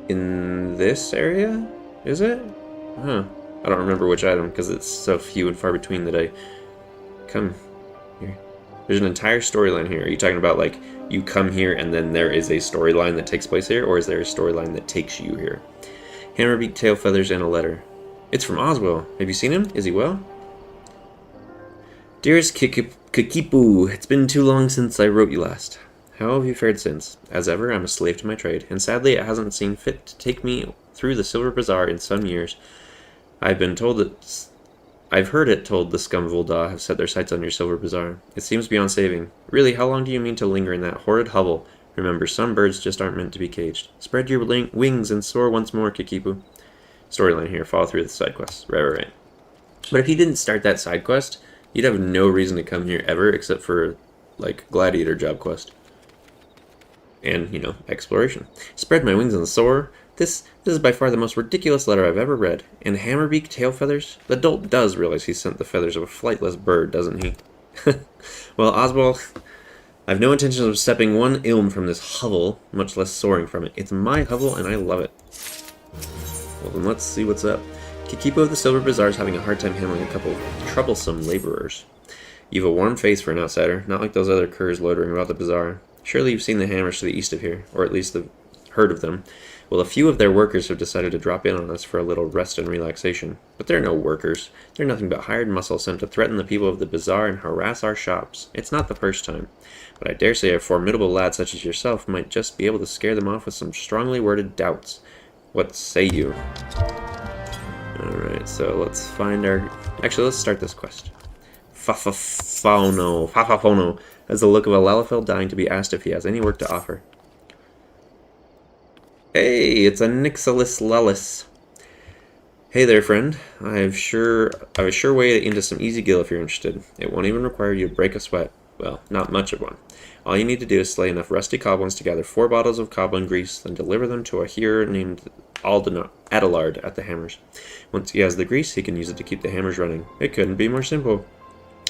In this area? Is it? Huh. I don't remember which item because it's so few and far between that I come here. There's an entire storyline here. Are you talking about like you come here and then there is a storyline that takes place here, or is there a storyline that takes you here? Hammerbeak, tail feathers, and a letter. It's from Oswell. Have you seen him? Is he well? Dearest Kikipu, it's been too long since I wrote you last. How have you fared since? As ever, I'm a slave to my trade, and sadly it hasn't seen fit to take me through the Silver Bazaar in some years. I've heard it told the scum of Ul'dah have set their sights on your Silver Bazaar. It seems beyond saving. Really, how long do you mean to linger in that horrid hovel? Remember, some birds just aren't meant to be caged. Spread your wings and soar once more, Kikipu. Storyline here, follow through the side quests. Right. But if you didn't start that side quest, you'd have no reason to come here ever except for, like, gladiator job quest. And, you know, exploration. Spread my wings and soar. This is by far the most ridiculous letter I've ever read. And Hammerbeak tail feathers? The dolt does realize he sent the feathers of a flightless bird, doesn't he? Well, Oswald, I've no intention of stepping one ilm from this hovel, much less soaring from it. It's my hovel, and I love it. Well, then let's see what's up. Kikipu of the Silver Bazaar is having a hard time handling a couple of troublesome laborers. You've a warm face for an outsider, not like those other curs loitering about the bazaar. Surely you've seen the hammers to the east of here, or at least heard of them. Well, a few of their workers have decided to drop in on us for a little rest and relaxation. But they're no workers. They're nothing but hired muscle sent to threaten the people of the bazaar and harass our shops. It's not the first time. But I dare say a formidable lad such as yourself might just be able to scare them off with some strongly worded doubts. What say you? Alright, so let's find our... Actually, let's start this quest. Fafafono has the look of a Lalafell dying to be asked if he has any work to offer. Hey, it's a Nixalis Lellis. Hey there, friend. I have a sure way into some easy gill if you're interested. It won't even require you to break a sweat. Well, not much of one. All you need to do is slay enough rusty goblins to gather 4 bottles of goblin grease, then deliver them to a hearer named Adelard at the hammers. Once he has the grease, he can use it to keep the hammers running. It couldn't be more simple.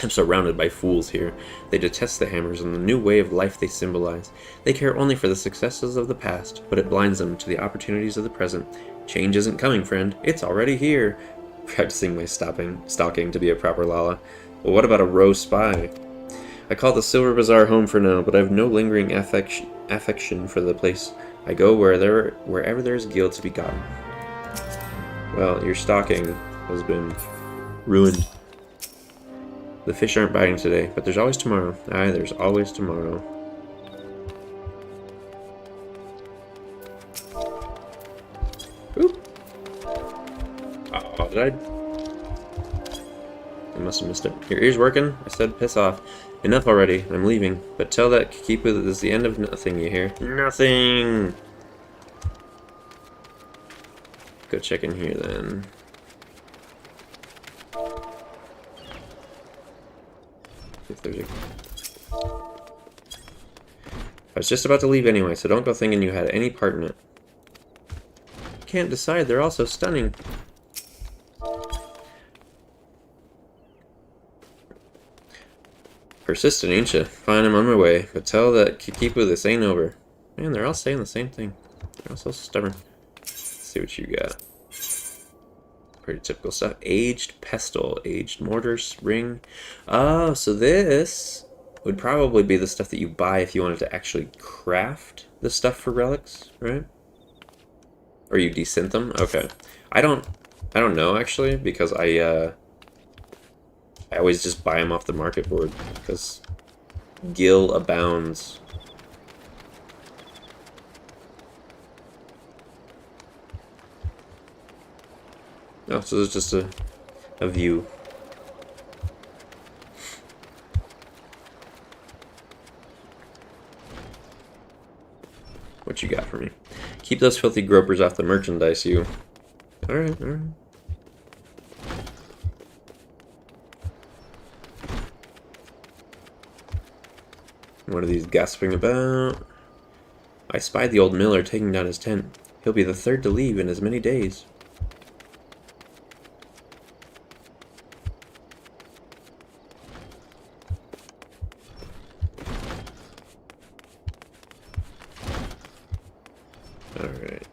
I'm surrounded by fools here. They detest the hammers and the new way of life they symbolize. They care only for the successes of the past, but it blinds them to the opportunities of the present. Change isn't coming, friend. It's already here. Practicing my stalking to be a proper Lala. Well, what about a row spy? I call the Silver Bazaar home for now, but I have no lingering affection for the place. I go wherever there's gil to be gotten. Well, your stalking has been ruined. The fish aren't biting today, but there's always tomorrow. Aye, there's always tomorrow. Oop. Oh, did I must have missed it. Your ears working? I said piss off. Enough already. I'm leaving. But tell that Kikipu that this is the end of nothing, you hear? Nothing! Go check in here then. If there's a... I was just about to leave anyway, so don't go thinking you had any part in it. Can't decide, they're all so stunning. Persistent, ain't ya? Fine, I'm on my way, but tell that Kikipu this ain't over. Man, they're all saying the same thing. They're all so stubborn. Let's see what you got. Pretty typical stuff. Aged pestle, aged mortar, ring. Oh, so this would probably be the stuff that you buy if you wanted to actually craft the stuff for relics, right? Or you desynth them? Okay. I don't know actually, because I always just buy them off the market board because gil abounds. Oh, so there's just a view. What you got for me? Keep those filthy gropers off the merchandise, you. Alright, alright. What are these gasping about? I spied the old miller taking down his tent. He'll be the third to leave in as many days. Alright.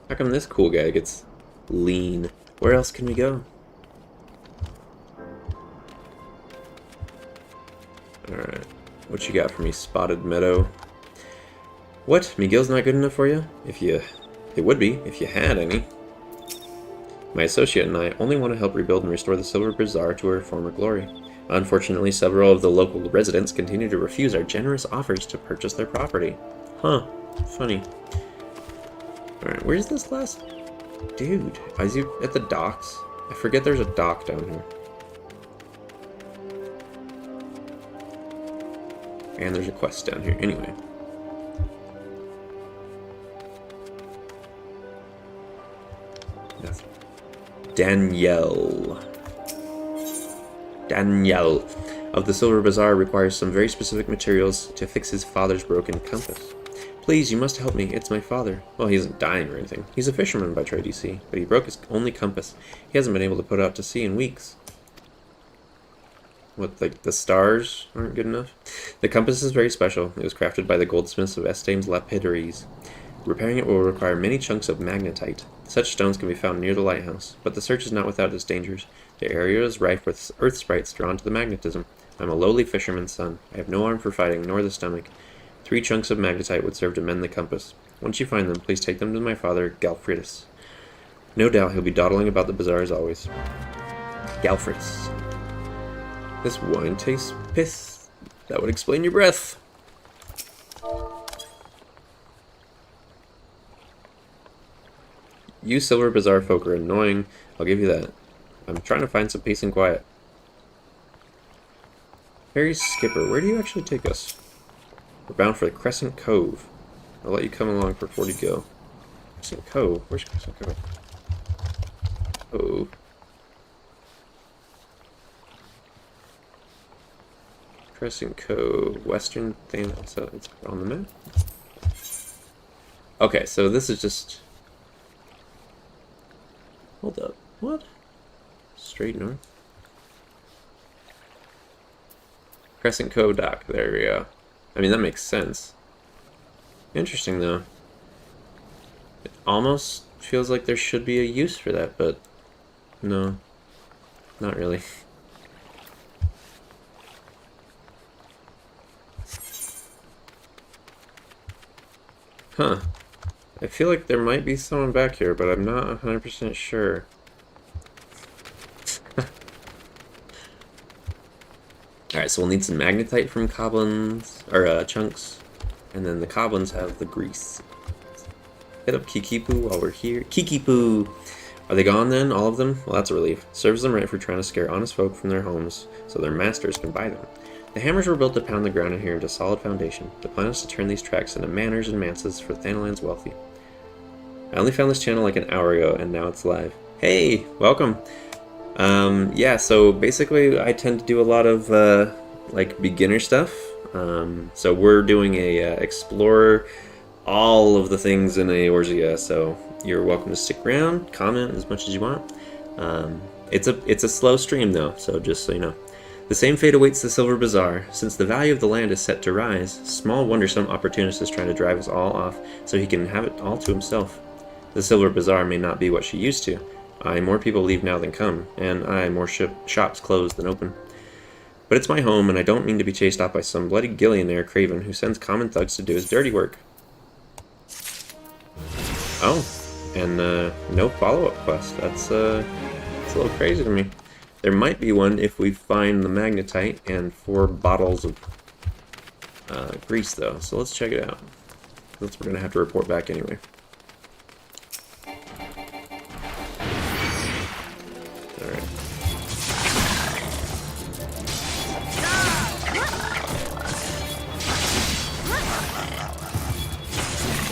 How come this cool guy gets lean? Where else can we go? Alright. What you got for me, Spotted Meadow? What? McGill's not good enough for you? It would be, if you had any. My associate and I only want to help rebuild and restore the Silver Bazaar to her former glory. Unfortunately, several of the local residents continue to refuse our generous offers to purchase their property. Huh. Funny. Alright, where's this last dude? Is he at the docks? I forget there's a dock down here. And there's a quest down here. Anyway. That's Danielle of the Silver Bazaar requires some very specific materials to fix his father's broken compass. Please, you must help me. It's my father. Well, he isn't dying or anything. He's a fisherman by trade, you see, but he broke his only compass. He hasn't been able to put out to sea in weeks. What, like the stars aren't good enough? The compass is very special. It was crafted by the goldsmiths of Estame's lapidaries. Repairing it will require many chunks of magnetite. Such stones can be found near the lighthouse, but the search is not without its dangers. The area is rife with earth sprites drawn to the magnetism. I'm a lowly fisherman's son. I have no arm for fighting, nor the stomach. 3 chunks of magnetite would serve to mend the compass. Once you find them, please take them to my father, Galfridus. No doubt he'll be dawdling about the bazaar as always. Galfridus. This wine tastes piss. That would explain your breath. You Silver Bazaar folk are annoying. I'll give you that. I'm trying to find some peace and quiet. Harry Skipper, where do you actually take us? We're bound for the Crescent Cove. I'll let you come along for 40 go. Crescent Cove? Where's Crescent Cove? Oh. Crescent Cove, Western Thanalan, so it's on the map. Okay, so this is just... Hold up, what? Straight north? Crescent Cove dock, there we go. I mean, that makes sense. Interesting, though. It almost feels like there should be a use for that, but no, not really. Huh. I feel like there might be someone back here, but I'm not 100% sure. Alright, so we'll need some magnetite from Coblins, or chunks, and then the Coblins have the grease. Hit up Kikipu while we're here. Kikipu! Are they gone then, all of them? Well, that's a relief. Serves them right for trying to scare honest folk from their homes, so their masters can buy them. The hammers were built to pound the ground in here into solid foundation. The plan is to turn these tracks into manors and manses for Thanalan's wealthy. I only found this channel like an hour ago, and now it's live. Hey! Welcome! Yeah, so basically I tend to do a lot of, like, beginner stuff. So we're doing a explore all of the things in Eorzea, so you're welcome to stick around, comment as much as you want. It's a slow stream, though, so just so you know. The same fate awaits the Silver Bazaar. Since the value of the land is set to rise, small wonder some opportunist is trying to drive us all off so he can have it all to himself. The Silver Bazaar may not be what she used to. Aye, more people leave now than come, and aye, more shops close than open. But it's my home, and I don't mean to be chased off by some bloody gillionaire craven who sends common thugs to do his dirty work. Oh, and no follow-up quest. That's it's a little crazy to me. There might be one if we find the magnetite and 4 bottles of grease, though. So let's check it out. We're going to have to report back anyway. Alright.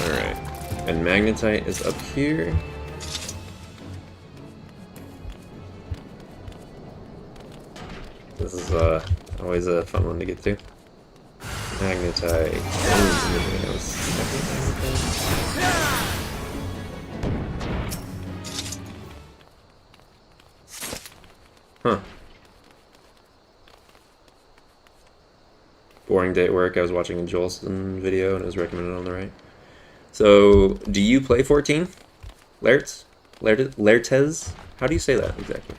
Alright. And magnetite is up here. This is always a fun one to get to. Magnetite. Huh. Boring day at work. I was watching a Jolson video and it was recommended on the right. So, do you play 14? Laertes? Laertes? How do you say that exactly?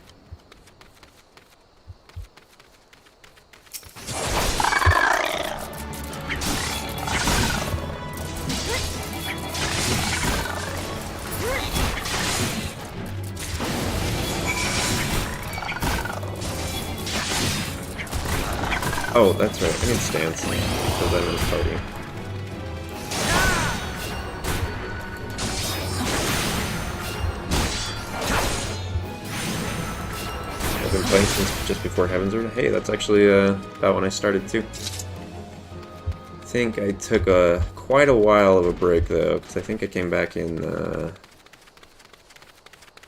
Oh, that's right. I need stance because I'm in a party. I've been playing since just before Heavensward. Hey, that's actually about when I started too. I think I took quite a while of a break though, because I think I came back in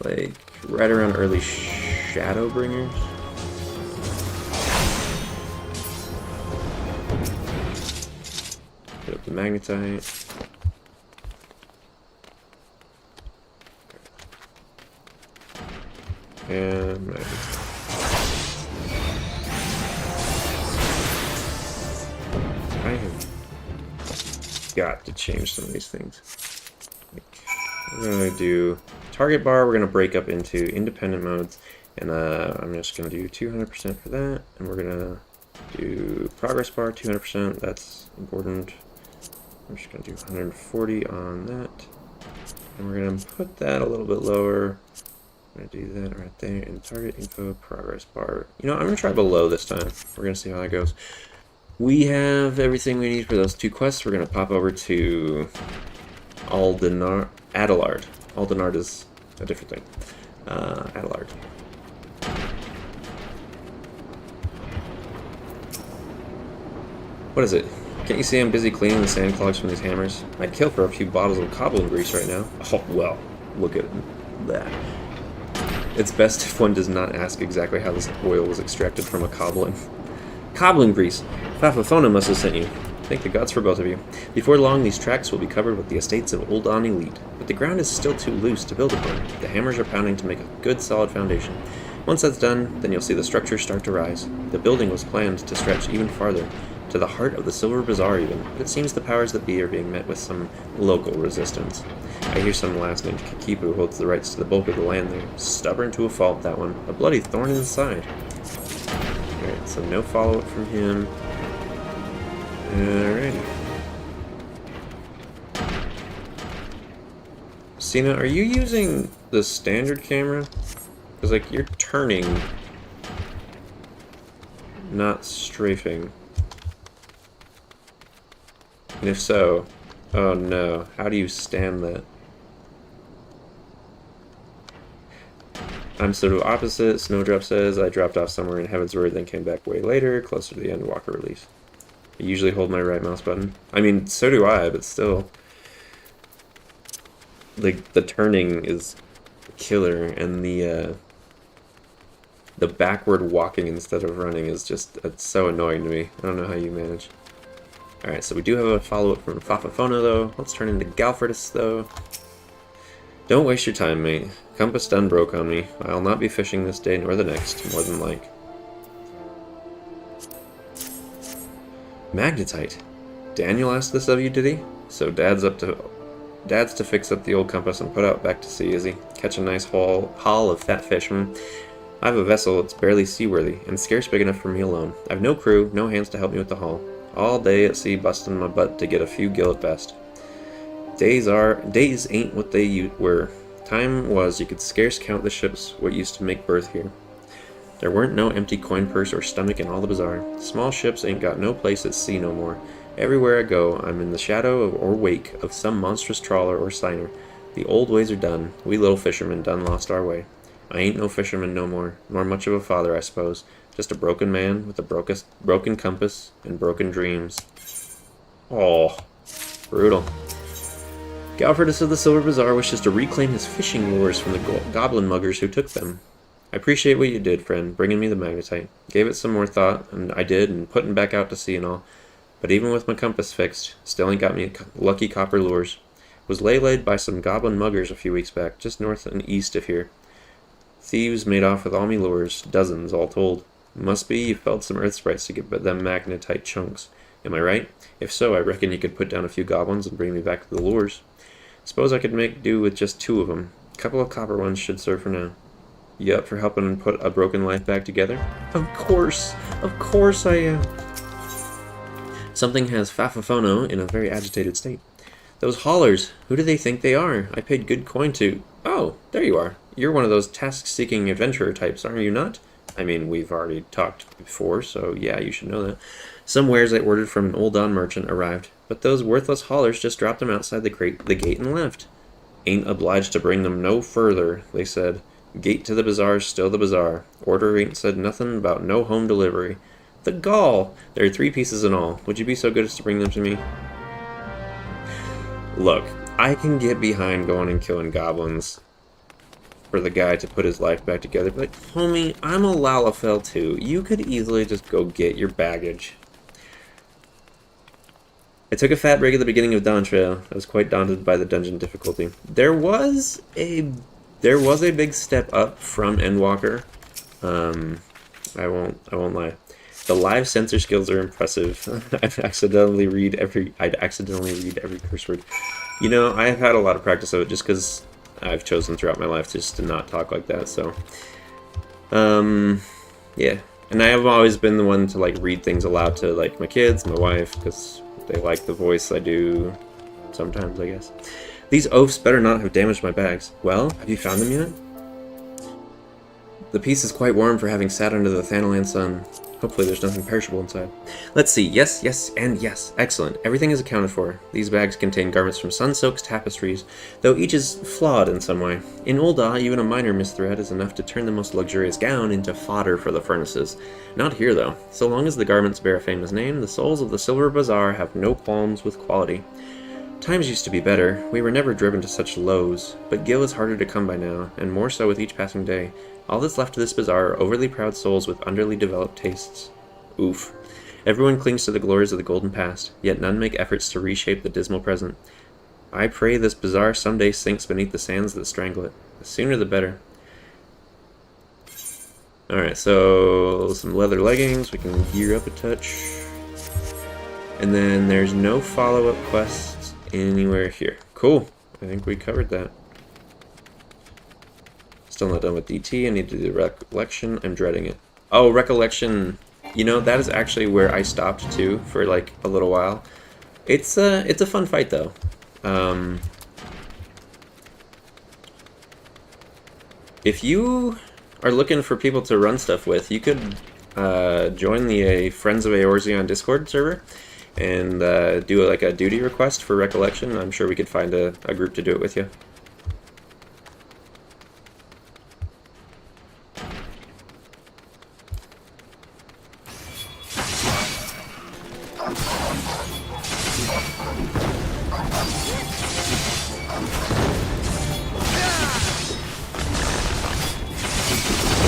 like right around early Shadowbringers. Hit up the magnetite. And magnetite. I have got to change some of these things. We're going to do target bar, we're going to break up into independent modes, and I'm just going to do 200% for that, and we're going to do progress bar, 200%, that's important. I'm just going to do 140 on that, and we're going to put that a little bit lower. I'm going to do that right there, and target info, progress bar. You know, I'm going to try below this time. We're going to see how that goes. We have everything we need for those 2 quests. We're going to pop over to Adelard. Adelard is a different thing. Adelard. What is it? Can't you see I'm busy cleaning the sand clogs from these hammers? I'd kill for a few bottles of cobbling grease right now. Oh, well, look at that. It's best if one does not ask exactly how this oil was extracted from a cobbling. Cobbling grease! Fafafona must have sent you. Thank the gods for both of you. Before long, these tracks will be covered with the estates of Old On Elite, but the ground is still too loose to build upon. The hammers are pounding to make a good, solid foundation. Once that's done, then you'll see the structure start to rise. The building was planned to stretch even farther, to the heart of the Silver Bazaar even, but it seems the powers that be are being met with some local resistance. I hear some lass named Kikipu holds the rights to the bulk of the land there. Stubborn to a fault, that one. A bloody thorn in the side. Alright, so no follow-up from him. Alrighty. Sina, are you using the standard camera? Because, like, you're turning, not strafing. And if so, oh no, how do you stand that? I'm sort of opposite. Snowdrop says I dropped off somewhere in Heavensward, then came back way later, closer to the end Walker release. I usually hold my right mouse button. I mean, so do I, but still. Like, the turning is killer, and the backward walking instead of running is just, it's so annoying to me. I don't know how you manage. Alright, so we do have a follow-up from Fafafona, though. Let's turn into Galfordus, though. Don't waste your time, mate. Compass done broke on me. I'll not be fishing this day nor the next, more than like. Magnetite. Daniel asked this of you, did he? So Dad's to fix up the old compass and put out back to sea, is he? Catch a nice haul of fat fish, I have a vessel that's barely seaworthy, and scarce big enough for me alone. I've no crew, no hands to help me with the haul. All day at sea busting my butt to get a few gill at best. Days ain't what they were. Time was you could scarce count the ships what used to make berth here. There weren't no empty coin purse or stomach in all the bazaar. Small ships ain't got no place at sea no more. Everywhere I go, I'm in the shadow or wake of some monstrous trawler or signer. The old ways are done. We little fishermen done lost our way. I ain't no fisherman no more, nor much of a father, I suppose. Just a broken man with a broken compass and broken dreams. Oh, brutal. Galfredus of the Silver Bazaar wishes to reclaim his fishing lures from the goblin muggers who took them. I appreciate what you did, friend, bringing me the magnetite. Gave it some more thought, and I did, and putting back out to sea and all. But even with my compass fixed, still ain't got me lucky copper lures. Was waylaid by some goblin muggers a few weeks back, just north and east of here. Thieves made off with all me lures, dozens all told. Must be you felled some earth sprites to get them magnetite chunks. Am I right? If so, I reckon you could put down a few goblins and bring me back the lures. Suppose I could make do with just 2 of them. A couple of copper ones should serve for now. You up for helping put a broken life back together? Of course I am. Something has Fafafono in a very agitated state. Those haulers, who do they think they are? I paid good coin to... Oh, there you are. You're one of those task-seeking adventurer types, are you not? I mean, we've already talked before, so yeah, you should know that. Some wares I ordered from an Old Don merchant arrived, but those worthless haulers just dropped them outside the gate and left. Ain't obliged to bring them no further, they said. Gate to the bazaar's still the bazaar. Order ain't said nothing about no home delivery. The gall! There are 3 pieces in all. Would you be so good as to bring them to me? Look, I can get behind going and killing goblins for the guy to put his life back together, but homie, I'm a Lalafell too. You could easily just go get your baggage. I took a fat break at the beginning of Dawn Trail. I was quite daunted by the dungeon difficulty. There was a big step up from Endwalker. I won't lie. The live censor skills are impressive. I'd accidentally read every curse word. You know, I've had a lot of practice of it just because I've chosen throughout my life just to not talk like that, so... yeah. And I have always been the one to, like, read things aloud to, like, my kids, my wife, because they like the voice I do sometimes, I guess. These oafs better not have damaged my bags. Well, have you found them yet? The piece is quite warm for having sat under the Thanalan sun. Hopefully there's nothing perishable inside. Let's see. Yes, yes, and yes. Excellent. Everything is accounted for. These bags contain garments from sun-soaked tapestries, though each is flawed in some way. In Ul'dah, even a minor misthread is enough to turn the most luxurious gown into fodder for the furnaces. Not here, though. So long as the garments bear a famous name, the souls of the Silver Bazaar have no qualms with quality. Times used to be better. We were never driven to such lows, but gil is harder to come by now, and more so with each passing day. All that's left of this bazaar are overly proud souls with underly developed tastes. Oof. Everyone clings to the glories of the golden past, yet none make efforts to reshape the dismal present. I pray this bazaar someday sinks beneath the sands that strangle it. The sooner the better. Alright, so some leather leggings, we can gear up a touch. And then there's no follow-up quests anywhere here. Cool. I think we covered that. Still not done with DT. I need to do Recollection. I'm dreading it. Oh, Recollection. You know, that is actually where I stopped too for like a little while. It's a fun fight though. If you are looking for people to run stuff with, you could join the Friends of Eorzeon Discord server and do like a duty request for Recollection. I'm sure we could find a group to do it with you.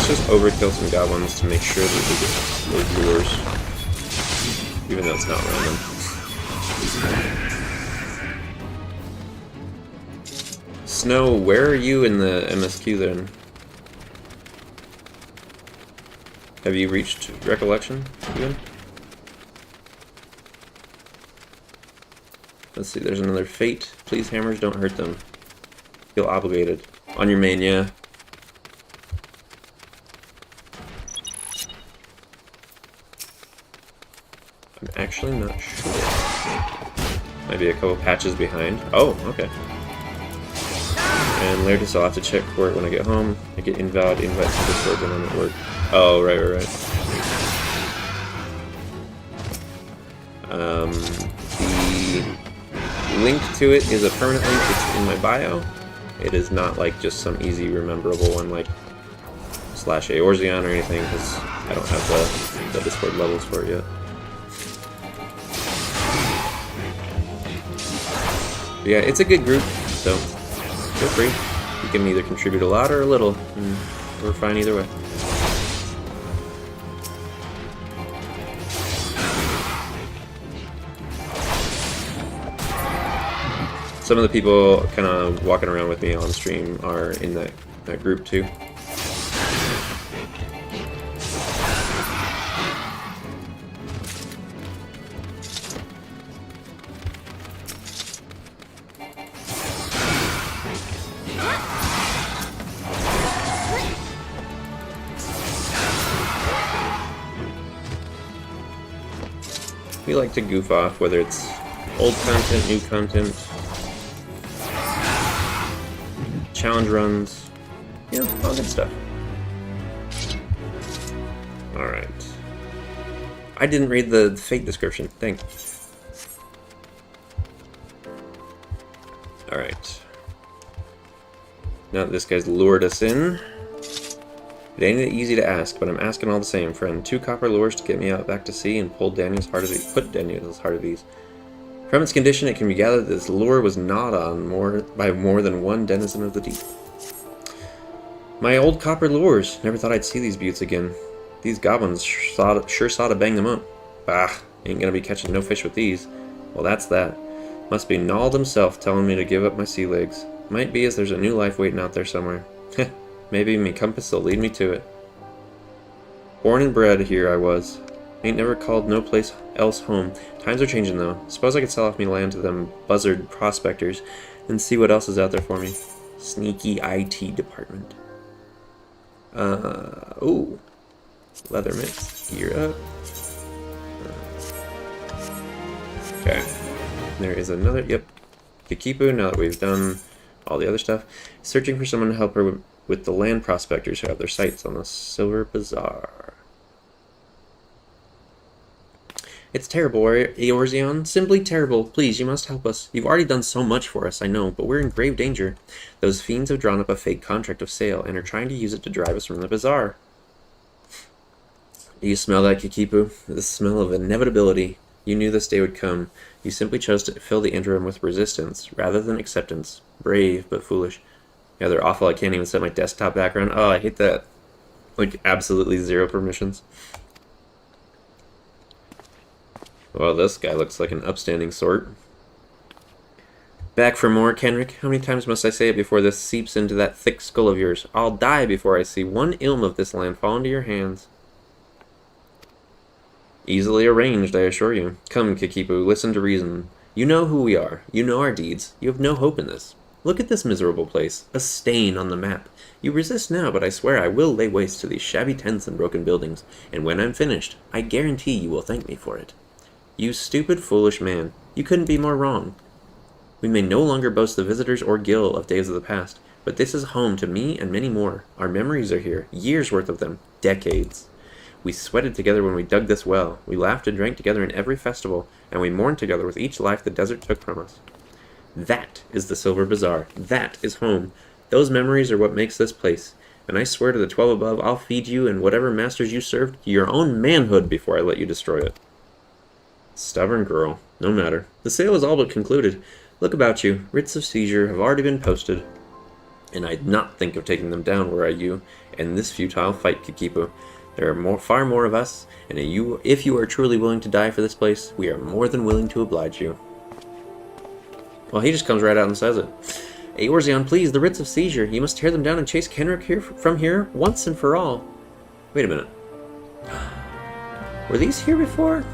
Just overkill some goblins to make sure that we get those lures, even though it's not random. Snow, where are you in the MSQ then? Have you reached Recollection even? Let's see, there's another fate. Please, hammers, don't hurt them. Feel obligated. On your main, yeah. I'm actually not sure. Might be a couple patches behind. Oh, okay. And Laird, I'll have to check for it when I get home. I get invite from Discord when I'm at work. Oh, right. The link to it is a permanent link. It's in my bio. It is not like just some easy rememberable one like /Eorzeon or anything, because I don't have the Discord levels for it yet. But yeah, it's a good group, so feel free. You can either contribute a lot or a little, and we're fine either way. Some of the people kind of walking around with me on stream are in that group too. We like to goof off, whether it's old content, new content, challenge runs, you know, all good stuff. Alright. I didn't read the fate description. Dang. Alright. Now that this guy's lured us in, it ain't easy to ask, but I'm asking all the same, friend. 2 copper lures to get me out back to sea and put Daniel's heart of ease. From its condition, it can be gathered that this lure was gnawed on by more than one denizen of the deep. My old copper lures. Never thought I'd see these buttes again. These goblins sure saw to bang them up. Bah, ain't gonna be catching no fish with these. Well, that's that. Must be Nald himself telling me to give up my sea legs. Might be as there's a new life waiting out there somewhere. Heh. Maybe me compass will lead me to it. Born and bred here I was. Ain't never called no place else home. Times are changing though. Suppose I could sell off me land to them buzzard prospectors and see what else is out there for me. Sneaky IT department. Ooh. Leather mitts. Gear up. Okay. There is another, yep. Kikipu, now that we've done all the other stuff. Searching for someone to help her with the land prospectors who have their sights on the Silver Bazaar. It's terrible, Eorzeon. Simply terrible. Please, you must help us. You've already done so much for us, I know, but we're in grave danger. Those fiends have drawn up a fake contract of sale and are trying to use it to drive us from the bazaar. Do you smell that, Kikipu? The smell of inevitability. You knew this day would come. You simply chose to fill the interim with resistance, rather than acceptance. Brave, but foolish. Yeah, they're awful. I can't even set my desktop background. Oh, I hate that. Like, absolutely 0 permissions. Well, this guy looks like an upstanding sort. Back for more, Kenrick. How many times must I say it before this seeps into that thick skull of yours? I'll die before I see one ilm of this land fall into your hands. Easily arranged, I assure you. Come, Kikipu, listen to reason. You know who we are. You know our deeds. You have no hope in this. Look at this miserable place. A stain on the map. You resist now, but I swear I will lay waste to these shabby tents and broken buildings, and when I'm finished, I guarantee you will thank me for it. You stupid, foolish man. You couldn't be more wrong. We may no longer boast the visitors or gil of days of the past, but this is home to me and many more. Our memories are here, years worth of them, decades. We sweated together when we dug this well. We laughed and drank together in every festival, and we mourned together with each life the desert took from us. That is the Silver Bazaar. That is home. Those memories are what makes this place. And I swear to the 12 above, I'll feed you and whatever masters you served your own manhood before I let you destroy it. Stubborn girl. No matter. The sale is all but concluded. Look about you. Writs of seizure have already been posted. And I'd not think of taking them down were I you, and this futile fight, Kikipu. There are far more of us, and if you are truly willing to die for this place, we are more than willing to oblige you. Well, he just comes right out and says it. Eorzeon, please, the writs of seizure. You must tear them down and chase Kenrick from here once and for all. Wait a minute. Were these here before?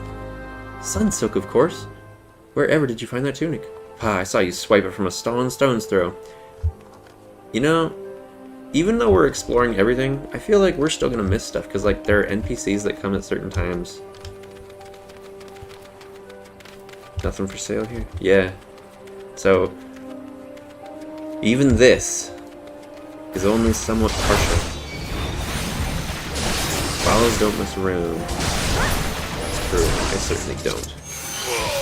Sunsilk, of course. Wherever did you find that tunic? Ah, I saw you swipe it from a stone's throw. You know, even though we're exploring everything, I feel like we're still gonna miss stuff, because, like, there are NPCs that come at certain times. Nothing for sale here? Yeah. So, even this is only somewhat partial. Follows don't mess around. That's true. I certainly don't.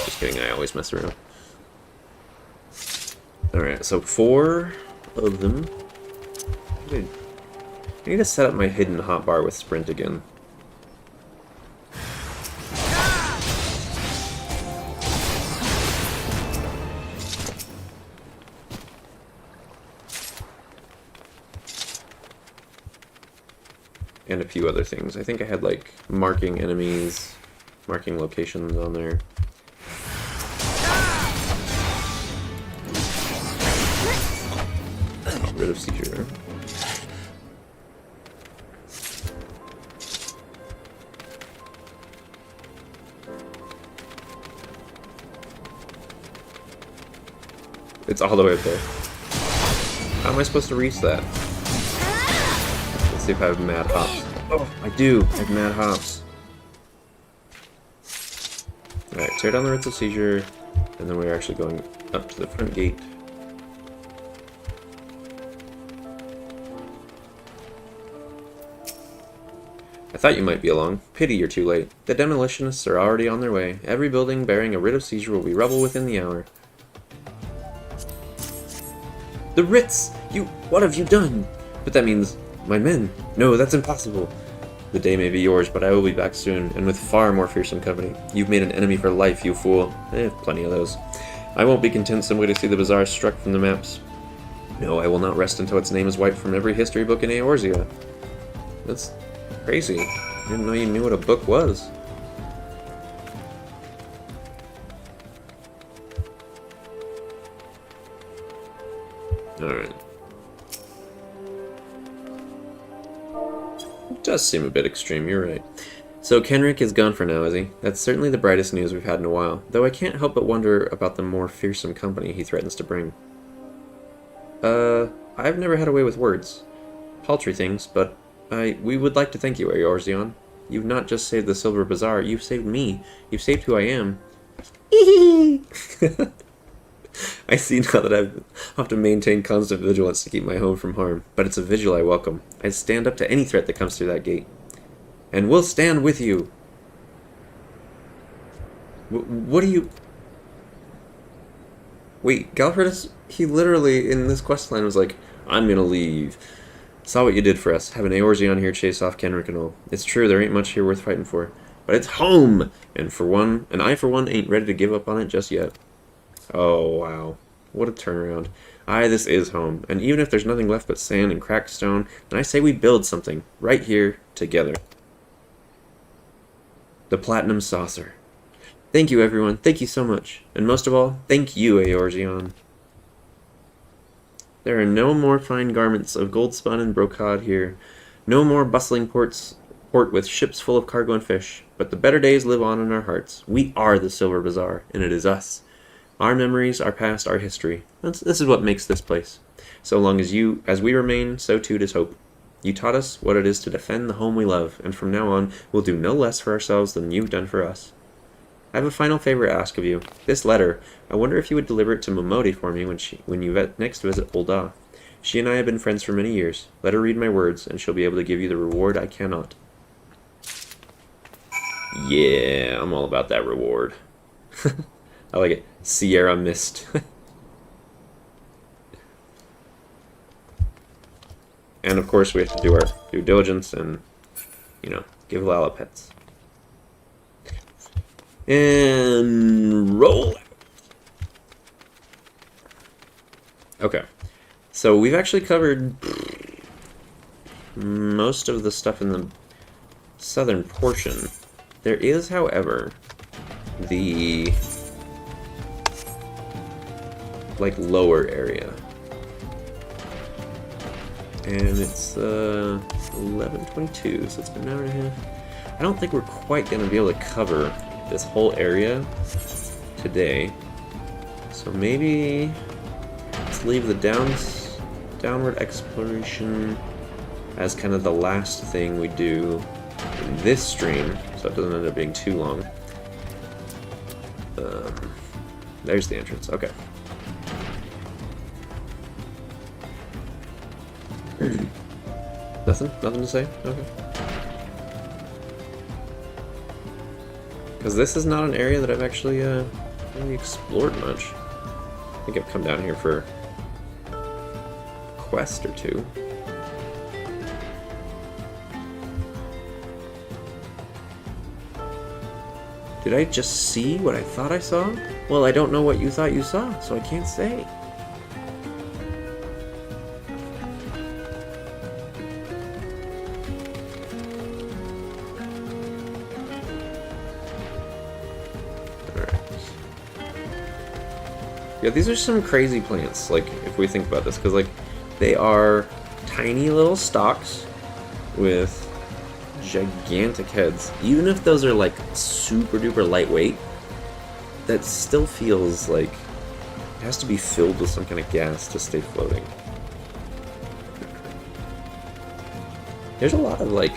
Just kidding, I always mess around. Alright, so 4 of them. I need to set up my hidden hotbar with sprint again. And a few other things. I think I had, like, marking enemies, marking locations on there. Rid of seizure. It's all the way up there. How am I supposed to reach that? Let's see if I have mad hops. Oh, I do! I have mad hops. Alright, tear down the Ritz of Seizure, and then we're actually going up to the front gate. I thought you might be along. Pity you're too late. The demolitionists are already on their way. Every building bearing a writ of seizure will be rubble within the hour. The Ritz! What have you done? But that means my men. No, that's impossible. The day may be yours, but I will be back soon, and with far more fearsome company. You've made an enemy for life, you fool. I have plenty of those. I won't be content simply to see the bazaar struck from the maps. No, I will not rest until its name is wiped from every history book in Eorzea. That's crazy. I didn't know you knew what a book was. Alright. It does seem a bit extreme, you're right. So Kenric is gone for now, is he? That's certainly the brightest news we've had in a while, though I can't help but wonder about the more fearsome company he threatens to bring. I've never had a way with words. Paltry things, but we would like to thank you, Eorzeon. You've not just saved the Silver Bazaar, you've saved me. You've saved who I am. I see now that I have to maintain constant vigilance to keep my home from harm, but it's a vigil I welcome. I stand up to any threat that comes through that gate. And we'll stand with you. What do you... Wait, Galfredus, he literally, in this questline, was like, I'm gonna leave. Saw what you did for us, having Eorzeon here chase off Kenric and all. It's true, there ain't much here worth fighting for. But it's home! And I for one ain't ready to give up on it just yet. Oh, wow. What a turnaround. Aye, this is home. And even if there's nothing left but sand and cracked stone, then I say we build something, right here, together. The Platinum Saucer. Thank you, everyone. Thank you so much. And most of all, thank you, Eorzeon. There are no more fine garments of gold spun and brocade here. No more bustling port with ships full of cargo and fish. But the better days live on in our hearts. We are the Silver Bazaar, and it is us. Our memories, our past, our history. This is what makes this place. So long as we remain, so too does hope. You taught us what it is to defend the home we love, and from now on, we'll do no less for ourselves than you've done for us. I have a final favor to ask of you. This letter, I wonder if you would deliver it to Momodi for me when you next visit Ul'dah. She and I have been friends for many years. Let her read my words, and she'll be able to give you the reward I cannot. Yeah, I'm all about that reward. I like it. Sierra Mist. And of course we have to do our due diligence and, give Lala pets. And roll out. Okay. So we've actually covered most of the stuff in the southern portion. There is, however, the lower area. And it's 11:22, so it's been an hour and a half. I don't think we're quite going to be able to cover this whole area today. So maybe let's leave the downward exploration as kind of the last thing we do in this stream, so it doesn't end up being too long. There's the entrance. Okay. Nothing to say? Okay. Because this is not an area that I've actually really explored much. I think I've come down here for a quest or two. Did I just see what I thought I saw? Well, I don't know what you thought you saw, so I can't say. Yeah, these are some crazy plants, like, if we think about this, because, like, they are tiny little stalks with gigantic heads. Even if those are, like, super duper lightweight, that still feels like it has to be filled with some kind of gas to stay floating. There's a lot of, like,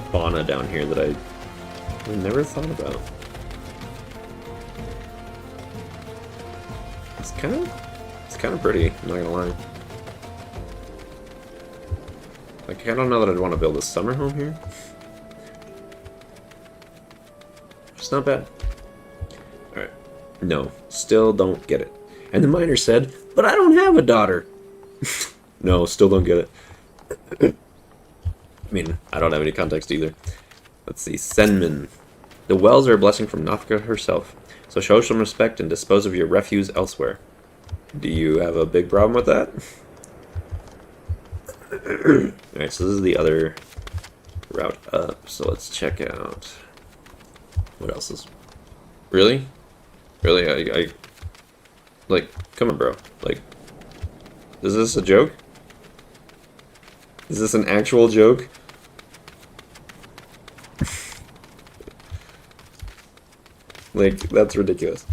fauna down here that I never thought about. It's kind of pretty, I'm not gonna lie. Like, I don't know that I'd want to build a summer home here. It's not bad. Alright. No, still don't get it. And the miner said, but I don't have a daughter. No, still don't get it. I mean, I don't have any context either. Let's see, Senmin. The wells are a blessing from Nafka herself. So show some respect and dispose of your refuse elsewhere. Do you have a big problem with that? Alright, so this is the other route up. So let's check out... What else is... Really? Really? I like, come on, bro. Like, is this a joke? Is this an actual joke? Like, that's ridiculous.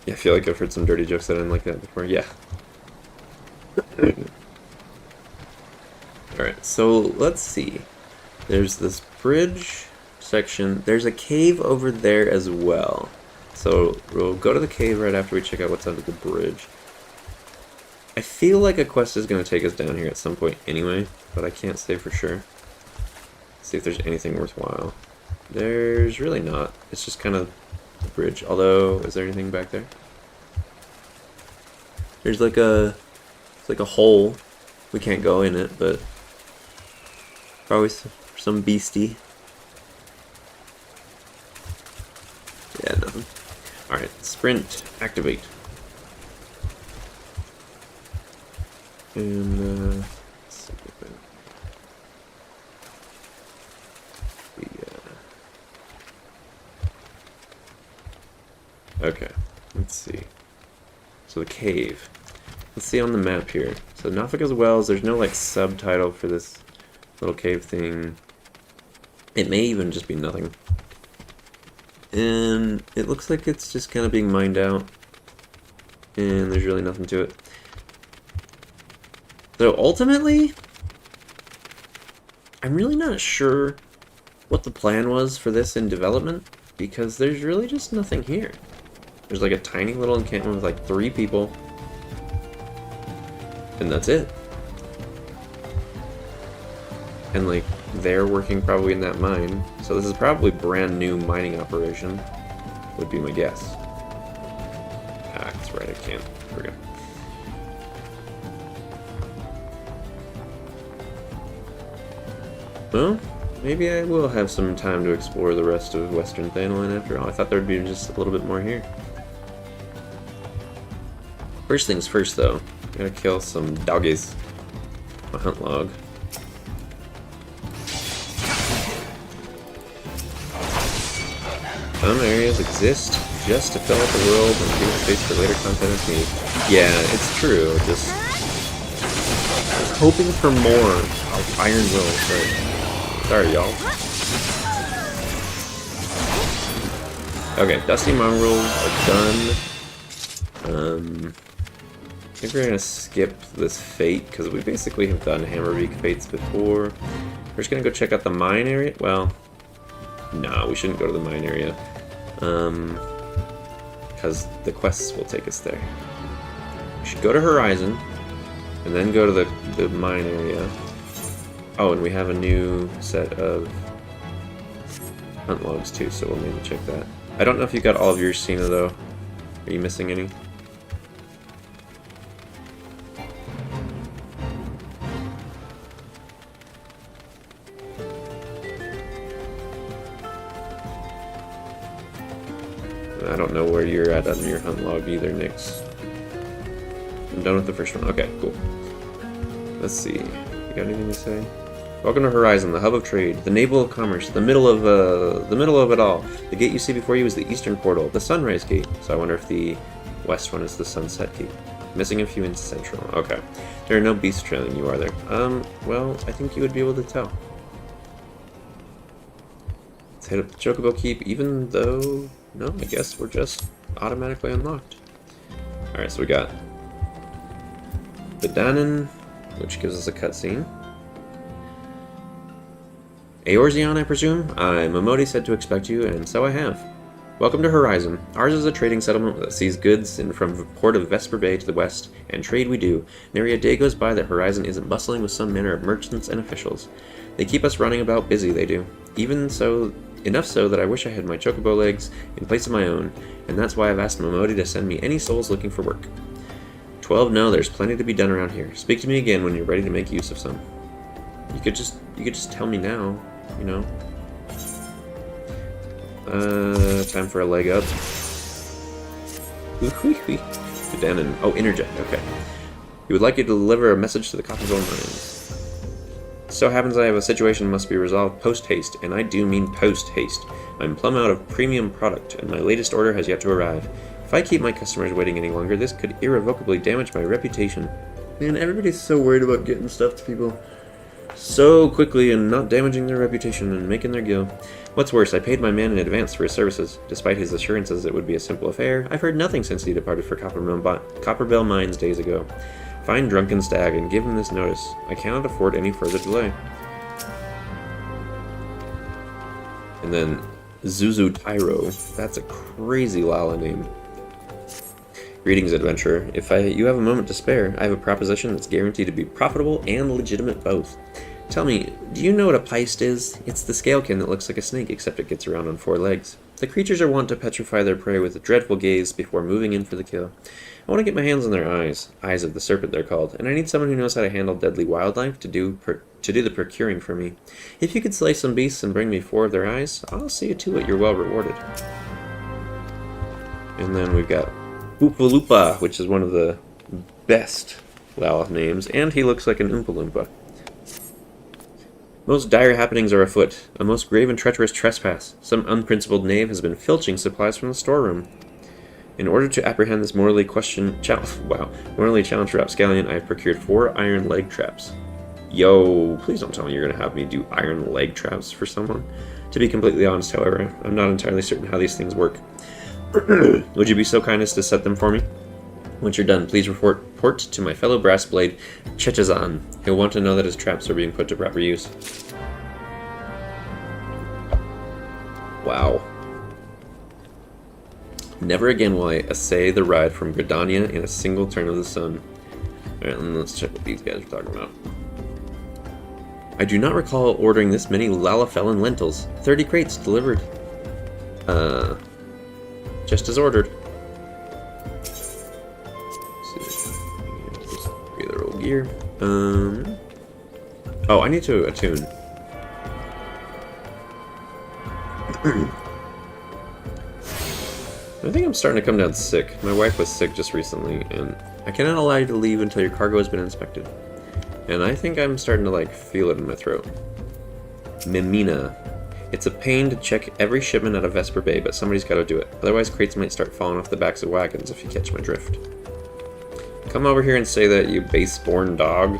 Yeah, I feel like I've heard some dirty jokes that I didn't like that before. Yeah. Alright, so let's see. There's this bridge section. There's a cave over there as well. So we'll go to the cave right after we check out what's under the bridge. I feel like a quest is going to take us down here at some point anyway, but I can't say for sure. See if there's anything worthwhile. There's really not. It's just kind of a bridge. Although, is there anything back there? There's like a... It's like a hole. We can't go in it, but... Probably some beastie. Yeah, nothing. Alright, sprint, activate. And, let's see if okay, let's see. So the cave. Let's see on the map here. So Nafika's Wells, there's no like subtitle for this little cave thing. It may even just be nothing. And it looks like it's just kind of being mined out. And there's really nothing to it. So ultimately, I'm really not sure what the plan was for this in development, because there's really just nothing here. There's like a tiny little encampment with like 3 people, and that's it. And like, they're working probably in that mine, so this is probably brand new mining operation, would be my guess. Ah, that's right, I can't. There we go. Well, maybe I will have some time to explore the rest of Western Thanalan after all. I thought there would be just a little bit more here. First things first, though. Gotta kill some doggies. A hunt log. Some areas exist just to fill out the world and give space for later content as needed. Yeah, it's true. Just hoping for more Iron Will, but sorry, y'all. Okay, Dusty Mongrels are done. I think we're gonna skip this fate because we basically have done Hammerbeak fates before. We're just gonna go check out the mine area. Well, no, we shouldn't go to the mine area. Because the quests will take us there. We should go to Horizon, and then go to the mine area. Oh, and we have a new set of hunt logs too, so we'll maybe check that. I don't know if you got all of yours, Cena, though. Are you missing any? I don't know where you're at on your hunt log either, Nix. I'm done with the first one. Okay, cool. Let's see. You got anything to say? Welcome to Horizon, the hub of trade, the navel of commerce, the middle of it all. The gate you see before you is the eastern portal, the sunrise gate. So I wonder if the west one is the sunset gate. Missing a few in central. Okay. There are no beasts trailing you, are there? Well, I think you would be able to tell. Let's hit up the Chocobo Keep, even though... No, I guess we're just automatically unlocked. Alright, so we got the Danon, which gives us a cutscene. Eorzeon, I presume? Momodi said to expect you, and so I have. Welcome to Horizon. Ours is a trading settlement that sees goods in from the port of Vesper Bay to the west, and trade we do. Nary a day goes by that Horizon isn't bustling with some manner of merchants and officials. They keep us running about busy, they do. Even so, enough so that I wish I had my chocobo legs in place of my own, and that's why I've asked Momodi to send me any souls looking for work. 12 know there's plenty to be done around here. Speak to me again when you're ready to make use of some. You could just tell me now, you know. Time for a leg up. The Danon. Oh, interject. Okay. He would like you to deliver a message to the Copperville Mines. So happens I have a situation that must be resolved post-haste, and I do mean post-haste. I'm plumb out of premium product, and my latest order has yet to arrive. If I keep my customers waiting any longer, this could irrevocably damage my reputation. Man, everybody's so worried about getting stuff to people so quickly and not damaging their reputation and making their go. What's worse, I paid my man in advance for his services. Despite his assurances it would be a simple affair, I've heard nothing since he departed for Copperbell Mines days ago. Find Drunken Stag and give him this notice. I cannot afford any further delay. And then Zuzu Tyro. That's a crazy Lala name. Greetings, adventurer. If you have a moment to spare, I have a proposition that's guaranteed to be profitable and legitimate both. Tell me, do you know what a Peist is? It's the scalekin that looks like a snake, except it gets around on 4 legs. The creatures are wont to petrify their prey with a dreadful gaze before moving in for the kill. I want to get my hands on their eyes of the serpent they're called, and I need someone who knows how to handle deadly wildlife to do the procuring for me. If you could slay some beasts and bring me 4 of their eyes, I'll see to it you're well rewarded. And then we've got Oopaloopa, which is one of the best Lala names, and he looks like an Oompa Loompa. Most dire happenings are afoot. A most grave and treacherous trespass. Some unprincipled knave has been filching supplies from the storeroom. In order to apprehend this morally challenged rapscallion, I have procured 4 iron leg traps. Yo, please don't tell me you're going to have me do iron leg traps for someone. To be completely honest, however, I'm not entirely certain how these things work. Would you be so kind as to set them for me? Once you're done, please report to my fellow brass blade, Chechazan. He'll want to know that his traps are being put to proper use. Wow. Never again will I essay the ride from Gridania in a single turn of the sun. Alright, let's check what these guys are talking about. I do not recall ordering this many Lalafellan lentils. 30 crates delivered. Just as ordered. Regular old gear. Oh, I need to attune. I think I'm starting to come down sick. My wife was sick just recently, and I cannot allow you to leave until your cargo has been inspected. And I think I'm starting to, like, feel it in my throat. Mimina. It's a pain to check every shipment out of Vesper Bay, but somebody's got to do it. Otherwise, crates might start falling off the backs of wagons if you catch my drift. Come over here and say that, you base-born dog.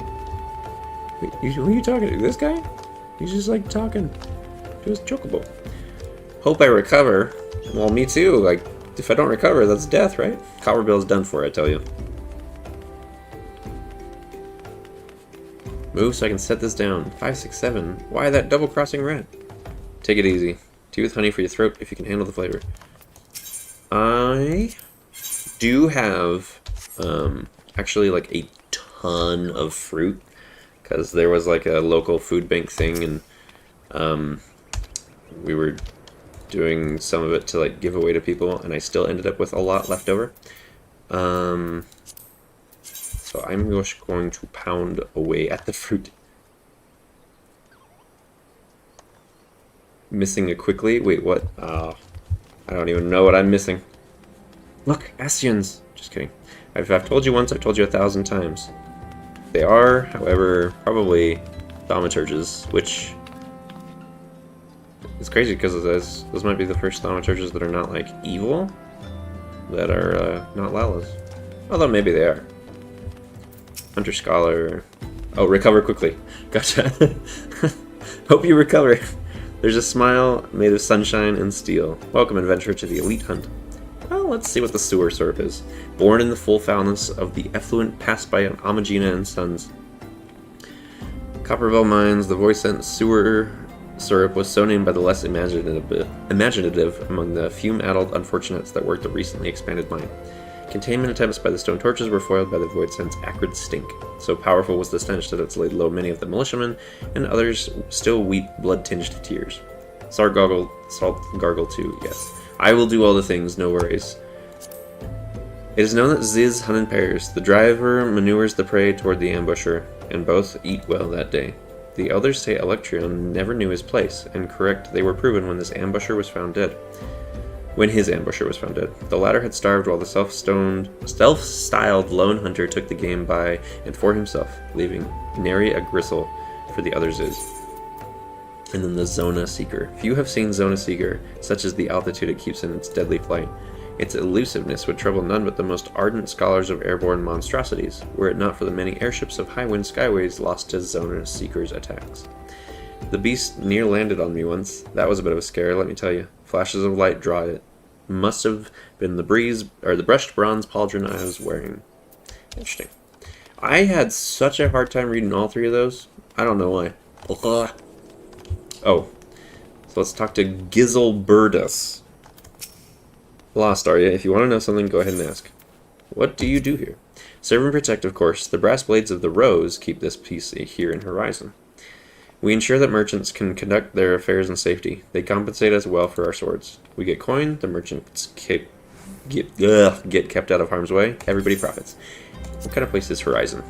Who are you talking to? This guy? He's just, like, talking to his chocobo. Hope I recover. Well, me too. Like, if I don't recover, that's death, right? Copperbill's done for, I tell you. Move so I can set this down. 5, 6, 7. Why that double-crossing rat? Take it easy. Tea with honey for your throat if you can handle the flavor. I do have, actually, like, a ton of fruit. Because there was, like, a local food bank thing, and, we were doing some of it to, like, give away to people, and I still ended up with a lot left over. So I'm just going to pound away at the fruit. Missing it quickly? Wait, what? I don't even know what I'm missing. Look, Astions! Just kidding. If I've told you once, I've told you 1,000 times. They are, however, probably thaumaturges, which is crazy because those might be the first thaumaturges that are not, like, evil, that are not Lalas. Although maybe they are. Hunter Scholar. Oh, recover quickly. Gotcha. Hope you recover. There's a smile made of sunshine and steel. Welcome, adventurer, to the elite hunt. Well, let's see what the sewer syrup is. Born in the full foulness of the effluent passed by Amagina and Sons. Copperville Mines, the voice-sent sewer syrup was so named by the less imaginative among the fume-addled unfortunates that worked the recently expanded mine. Containment attempts by the stone torches were foiled by the void scent's acrid stink. So powerful was the stench that it's laid low many of the militiamen, and others still weep blood-tinged tears. Salt gargle too, yes. I will do all the things, no worries. It is known that Ziz hunt in pairs. The driver manures the prey toward the ambusher, and both eat well that day. The elders say Electreon never knew his place, and correct, they were proven when this ambusher was found dead. When his ambusher was found dead. The latter had starved while the self-styled lone hunter took the game by and for himself, leaving nary a gristle for the others is. And then the Zona Seeker. Few have seen Zona Seeker, such as the altitude it keeps in its deadly flight. Its elusiveness would trouble none but the most ardent scholars of airborne monstrosities, were it not for the many airships of high-wind skyways lost to Zona Seeker's attacks. The beast near landed on me once. That was a bit of a scare, let me tell you. Flashes of light draw it. Must have been the brushed bronze pauldron I was wearing. Interesting. I had such a hard time reading all three of those. I don't know why. Oh, so let's talk to Gizelburdus. Lost, are you? If you want to know something, go ahead and ask. What do you do here? Serve and protect, of course. The brass blades of the Rose keep this piece here in Horizon. We ensure that merchants can conduct their affairs in safety. They compensate us well for our swords. We get coin, the merchants get kept out of harm's way, everybody profits. What kind of place is Horizon?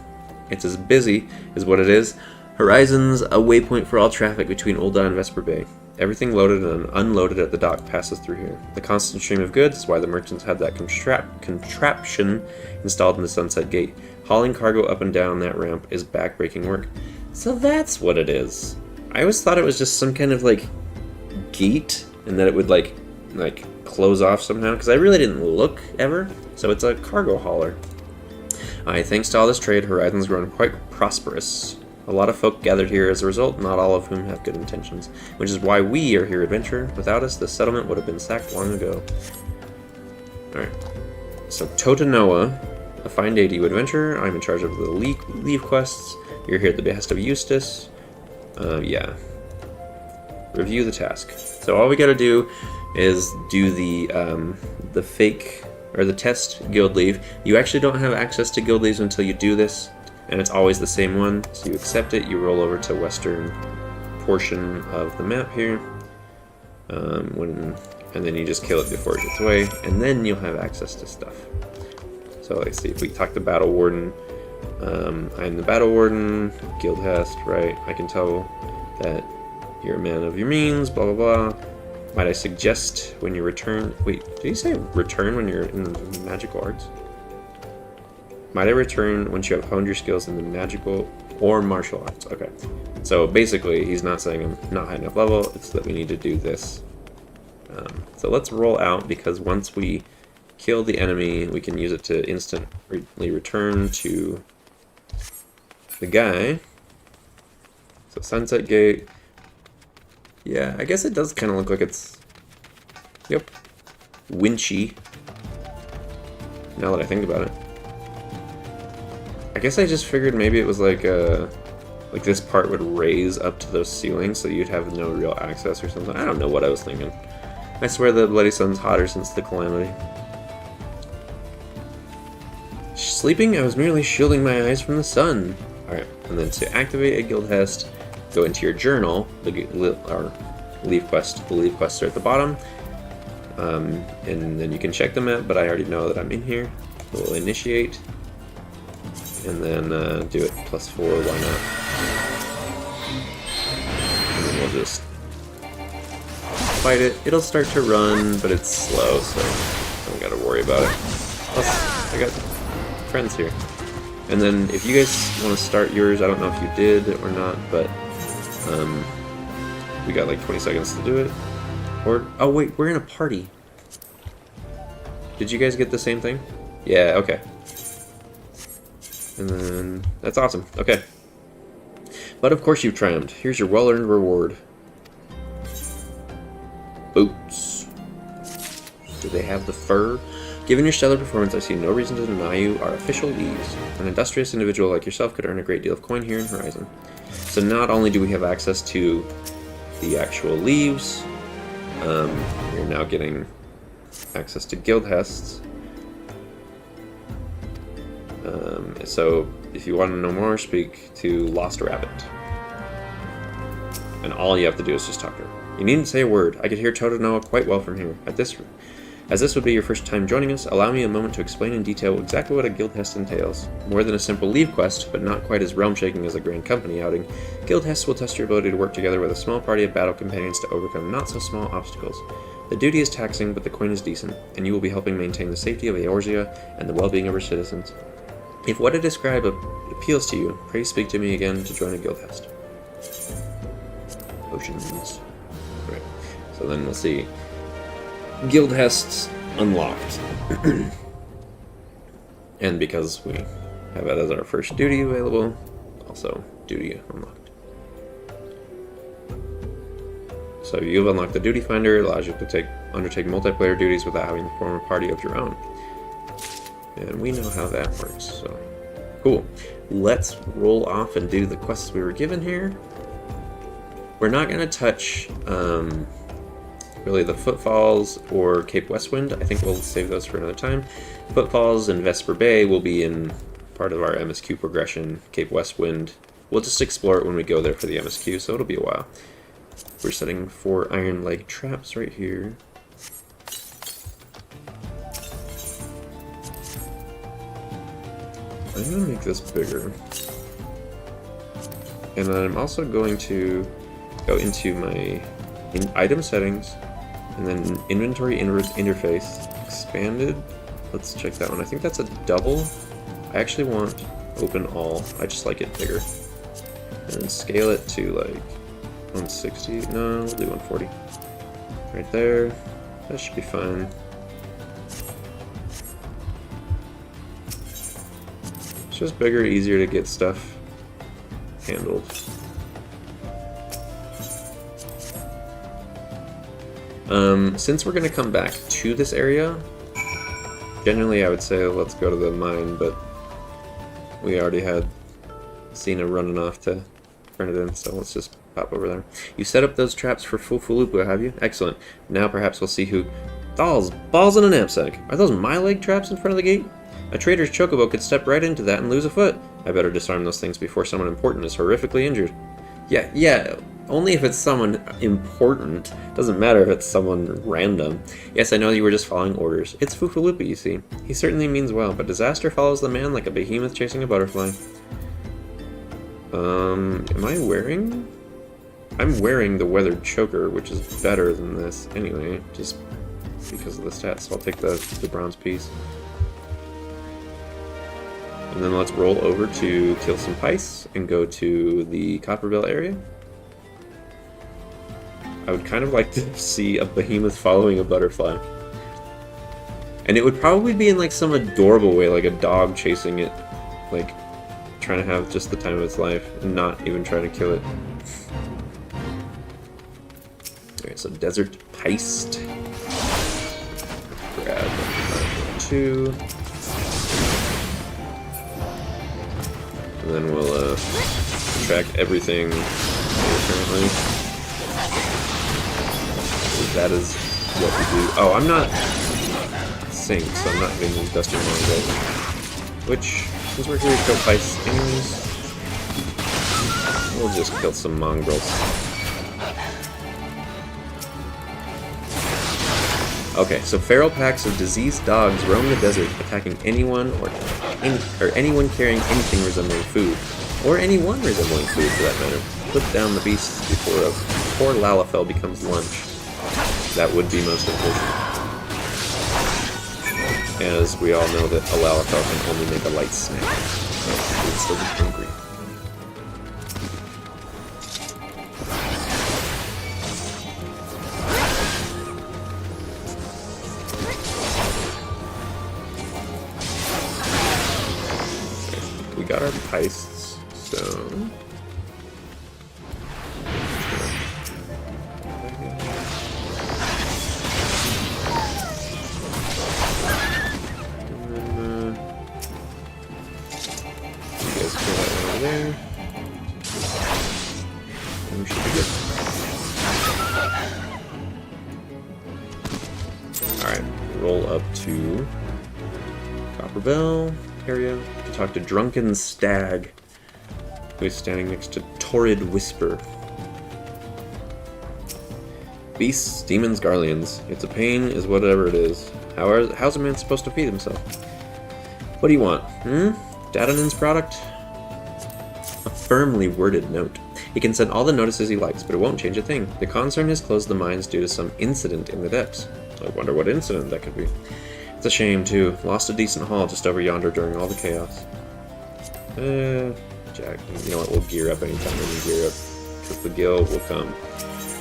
It's as busy as what it is. Horizon's a waypoint for all traffic between Ul'dah and Vesper Bay. Everything loaded and unloaded at the dock passes through here. The constant stream of goods is why the merchants had that contraption installed in the Sunset Gate. Hauling cargo up and down that ramp is back-breaking work. So that's what it is. I always thought it was just some kind of, like, gate, and that it would, like close off somehow, because I really didn't look, ever. So it's a cargo hauler. Thanks to all this trade, Horizon's grown quite prosperous. A lot of folk gathered here as a result, not all of whom have good intentions, which is why we are here, adventurer. Without us, the settlement would have been sacked long ago. Alright. So, Totanoa, a fine day to you, adventurer. I'm in charge of the leave quests. You're here at the behest of Eustace. Yeah. Review the task. So all we gotta do is do the fake, or the test guild leave. You actually don't have access to guild leaves until you do this, and it's always the same one. So you accept it, you roll over to western portion of the map here, and then you just kill it before it gets away, and then you'll have access to stuff. So let's see, if we talk to Battle Warden, I'm the Battle Warden, guild hast, right? I can tell that you're a man of your means, blah blah blah. Might I suggest when you return... Wait, did you say return when you're in the magical arts? Might I return once you have honed your skills in the magical or martial arts? Okay. So basically, he's not saying I'm not high enough level, it's that we need to do this. So let's roll out, because once we kill the enemy, we can use it to instantly return to the guy. So Sunset Gate. Yeah, I guess it does kind of look like it's... Yep. winchy. Now that I think about it. I guess I just figured maybe it was like this part would raise up to those ceilings so you'd have no real access or something. I don't know what I was thinking. I swear the Bloody Sun's hotter since the Calamity. Sleeping? I was merely shielding my eyes from the sun. Alright, and then to activate a guild hest, go into your journal, or leave quest. The leave quests are at the bottom. And then you can check them out, but I already know that I'm in here. We'll initiate. And then do it +4, why not? And then we'll just fight it. It'll start to run, but it's slow, so I don't gotta worry about it. Plus, I got friends here. And then if you guys want to start yours, I don't know if you did or not, but we got like 20 seconds to do it. Or, oh wait, we're in a party. Did you guys get the same thing? Yeah, okay. And then, that's awesome. Okay. But of course you've triumphed. Here's your well-earned reward. Boots. Do they have the fur? Given your stellar performance, I see no reason to deny you our official leaves. An industrious individual like yourself could earn a great deal of coin here in Horizon. So not only do we have access to the actual leaves, we're now getting access to guild hests. So if you want to know more, speak to Lost Rabbit. And all you have to do is just talk to her. You needn't say a word. I could hear Totodanoa quite well from here. As this would be your first time joining us, allow me a moment to explain in detail exactly what a guild hest entails. More than a simple leave quest, but not quite as realm-shaking as a grand company outing, guild hests will test your ability to work together with a small party of battle companions to overcome not-so-small obstacles. The duty is taxing, but the coin is decent, and you will be helping maintain the safety of Eorzea and the well-being of her citizens. If what I describe appeals to you, pray speak to me again to join a guild hest. Potions. Right. So then we'll see. Guild hests unlocked. And because we have it as our first duty available, also duty unlocked. So you've unlocked the duty finder, allows you to undertake multiplayer duties without having to form a party of your own. And we know how that works, so cool. Let's roll off and do the quests we were given here. We're not going to touch really the Footfalls or Cape Westwind. I think we'll save those for another time. Footfalls and Vesper Bay will be in part of our MSQ progression. Cape Westwind, we'll just explore it when we go there for the MSQ, so it'll be a while. We're setting 4 iron leg traps right here. I'm going to make this bigger. And then I'm also going to go into my item settings, and then inventory interface, expanded. Let's check that one. I think that's a double. I actually want open all. I just like it bigger. And then scale it to like 160. No, we'll do 140. Right there. That should be fine. It's just bigger, easier to get stuff handled. Since we're going to come back to this area, generally I would say let's go to the mine, but we already had Cena running off to turn it in, so let's just pop over there. You set up those traps for Fufulupu, have you? Excellent. Now perhaps we'll see who... Balls in a knapsack. Are those my leg traps in front of the gate? A trader's chocobo could step right into that and lose a foot. I better disarm those things before someone important is horrifically injured. Yeah, only if it's someone important. Doesn't matter if it's someone random. Yes, I know you were just following orders. It's Fufulupu, you see. He certainly means well, but disaster follows the man like a behemoth chasing a butterfly. Am I wearing... I'm wearing the weathered choker, which is better than this anyway, just because of the stats, so I'll take the bronze piece. And then let's roll over to kill some pice and go to the Copperbell area. I would kind of like to see a behemoth following a butterfly. And it would probably be in like some adorable way, like a dog chasing it, like trying to have just the time of its life and not even trying to kill it. Alright, so Desert Peist. 2. And then we'll subtract everything, apparently. That is what we do. Oh, I'm not synced, so I'm not getting these Dusty Mongrels. Which, since we're here to kill Pice anyways, we'll just kill some Mongrels. Okay, so feral packs of diseased dogs roam the desert, attacking anyone or anyone carrying anything resembling food, or anyone resembling food for that matter. Put down the beasts before a poor Lalafell becomes lunch. That would be most unfortunate, as we all know that a Lalafell can only make a light snack, so it would still be hungry. We got our Pice Stone. There. And we should be good. Alright, roll up to Copper Bell area to talk to Drunken Stag, who is standing next to Torrid Whisper. Beasts, demons, Garleans. It's a pain is whatever it is. How's a man supposed to feed himself? What do you want? Dadanon's product? A firmly worded note. He can send all the notices he likes, but it won't change a thing. The concern has closed the mines due to some incident in the depths. I wonder what incident that could be. It's a shame, too. Lost a decent haul just over yonder during all the chaos. Jack, you know what? We'll gear up anytime we need gear up, because the guild will come.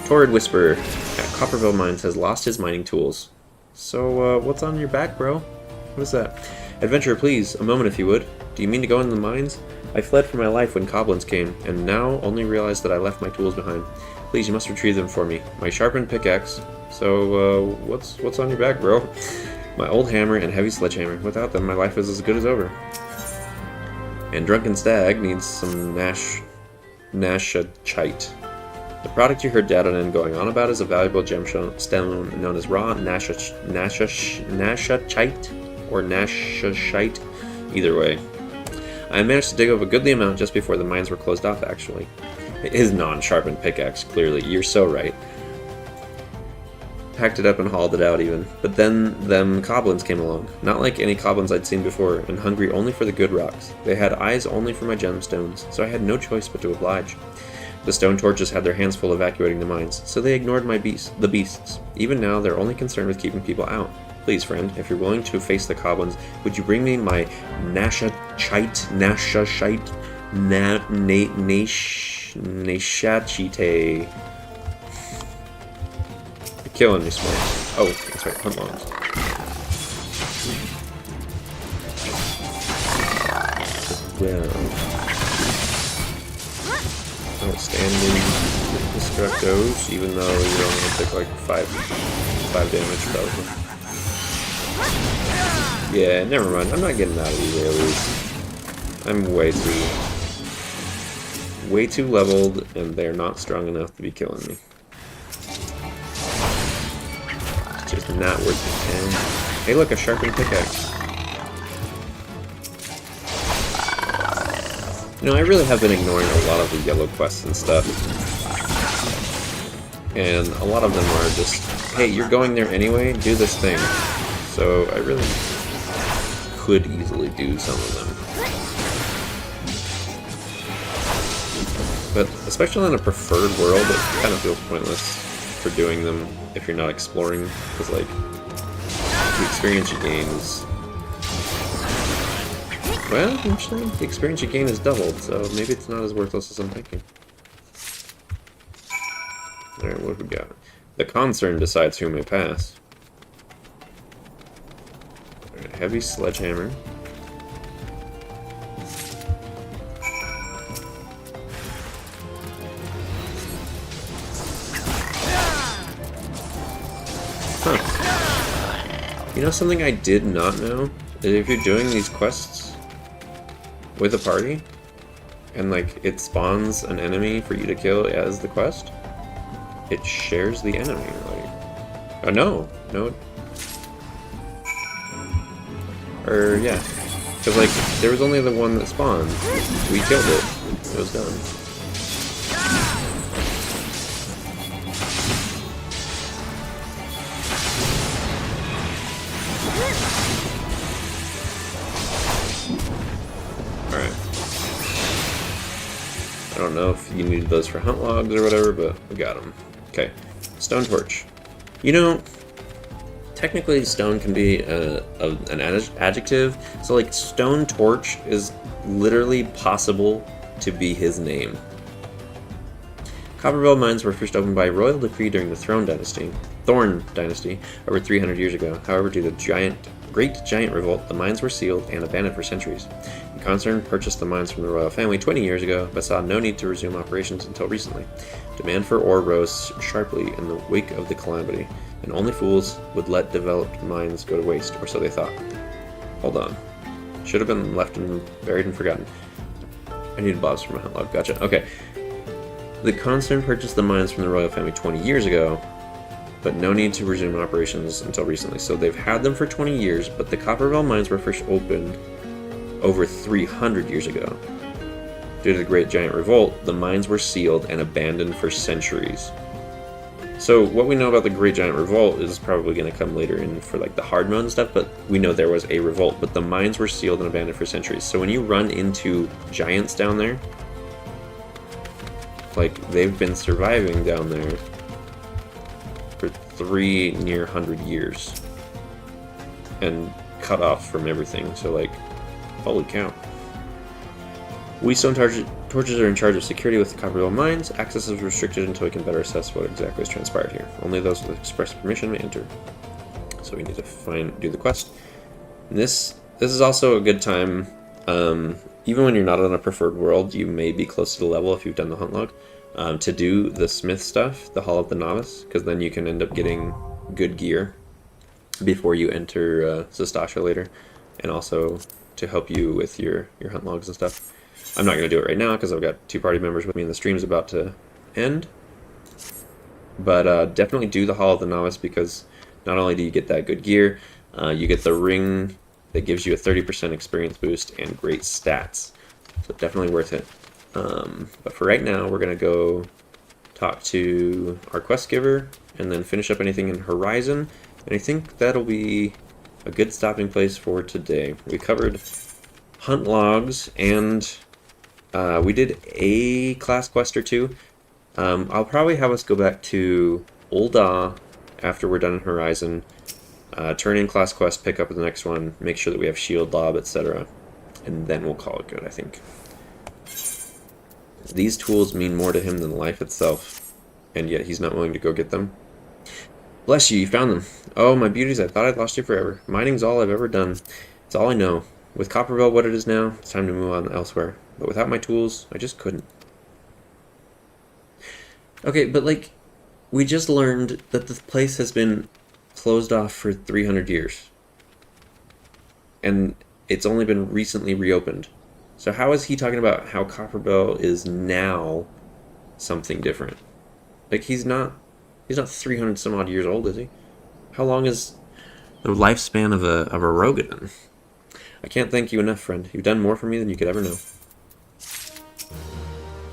Torrid Whisper at Copperville Mines has lost his mining tools. So, what's on your back, bro? What is that? Adventurer, please, a moment if you would. Do you mean to go into the mines? I fled for my life when goblins came, and now only realized that I left my tools behind. Please, you must retrieve them for me. My sharpened pickaxe. So, what's on your back, bro? My old hammer and heavy sledgehammer. Without them, my life is as good as over. And Drunken Stag needs some Nashachite. The product you heard Dadanon going on about is a valuable gemstone known as raw Nashachite, or Nashachite. Either way. I managed to dig up a goodly amount just before the mines were closed off, actually. His non-sharpened pickaxe, clearly. You're so right. Packed it up and hauled it out, even. But then, them goblins came along. Not like any goblins I'd seen before, and hungry only for the good rocks. They had eyes only for my gemstones, so I had no choice but to oblige. The stone torches had their hands full evacuating the mines, so they ignored the beasts. Even now, they're only concerned with keeping people out. Please, friend, if you're willing to face the goblins, would you bring me my Nashachite, Nashachite? You're killing me, Small. Oh, that's right, hunt logs. Well, outstanding Destructos, even though you're only gonna take like 5 damage probably. Yeah, never mind. I'm not getting out of these AoEs. I'm way too leveled, and they're not strong enough to be killing me. It's just not worth the 10. Hey, look, a sharpened pickaxe. You know, I really have been ignoring a lot of the yellow quests and stuff. And a lot of them are just, hey, you're going there anyway, do this thing. So I really could easily do some of them. But especially in a preferred world, it kind of feels pointless for doing them if you're not exploring, because like, the experience you gain is... Well, actually, the experience you gain is doubled, so maybe it's not as worthless as I'm thinking. Alright, what have we got? The concern decides who may pass. Alright, heavy sledgehammer. Huh. You know something I did not know? Is if you're doing these quests with a party, and like it spawns an enemy for you to kill as the quest, it shares the enemy. Like, oh no, or yeah, because like there was only the one that spawned. We killed it. It was done. Alright. I don't know if you needed those for hunt logs or whatever, but we got them. Okay. Stone torch. You know, technically stone can be an adjective, so like stone torch is literally possible to be his name. Copperbell mines were first opened by royal decree during the Thorn Dynasty, over 300 years ago. However, due to the Great Giant Revolt, the mines were sealed and abandoned for centuries. The concern purchased the mines from the royal family 20 years ago, but saw no need to resume operations until recently. Demand for ore rose sharply in the wake of the calamity, and only fools would let developed mines go to waste, or so they thought. Hold on. Should have been left and buried and forgotten. I need blobs for my hunt log. Gotcha. Okay. The concern purchased the mines from the royal family 20 years ago, but no need to resume operations until recently. So they've had them for 20 years, but the Copperbell mines were first opened over 300 years ago. Due to the Great Giant Revolt, the mines were sealed and abandoned for centuries. So what we know about the Great Giant Revolt is probably going to come later in for like the hard mode and stuff, but we know there was a revolt, but the mines were sealed and abandoned for centuries. So when you run into giants down there, like they've been surviving down there for 3 near 100 years and cut off from everything. So like, holy cow. We stone torches are in charge of security with the Copperbell mines. Access is restricted until we can better assess what exactly has transpired here. Only those with express permission may enter. So we need to do the quest. And this is also a good time. Even when you're not on a preferred world, you may be close to the level if you've done the hunt log, to do the smith stuff, the Hall of the Novice, because then you can end up getting good gear before you enter Sastasha later, and also to help you with your hunt logs and stuff. I'm not going to do it right now because I've got 2 party members with me and the stream's about to end, but definitely do the Hall of the Novice, because not only do you get that good gear, you get the ring that gives you a 30% experience boost and great stats. So definitely worth it. But for right now, we're going to go talk to our quest giver and then finish up anything in Horizon. And I think that'll be a good stopping place for today. We covered hunt logs and we did a class quest or 2. I'll probably have us go back to Ul'dah after we're done in Horizon. Turn in class quest, pick up the next one, make sure that we have shield lob, etc. And then we'll call it good, I think. These tools mean more to him than life itself, and yet he's not willing to go get them. Bless you, you found them. Oh, my beauties, I thought I'd lost you forever. Mining's all I've ever done. It's all I know. With Copperbell what it is now, it's time to move on elsewhere. But without my tools, I just couldn't. Okay, but like, we just learned that this place has been closed off for 300 years. And it's only been recently reopened. So how is he talking about how Copperbell is now something different? Like, he's not 300 some odd years old, is he? How long is the lifespan of a Rogadan? I can't thank you enough, friend. You've done more for me than you could ever know.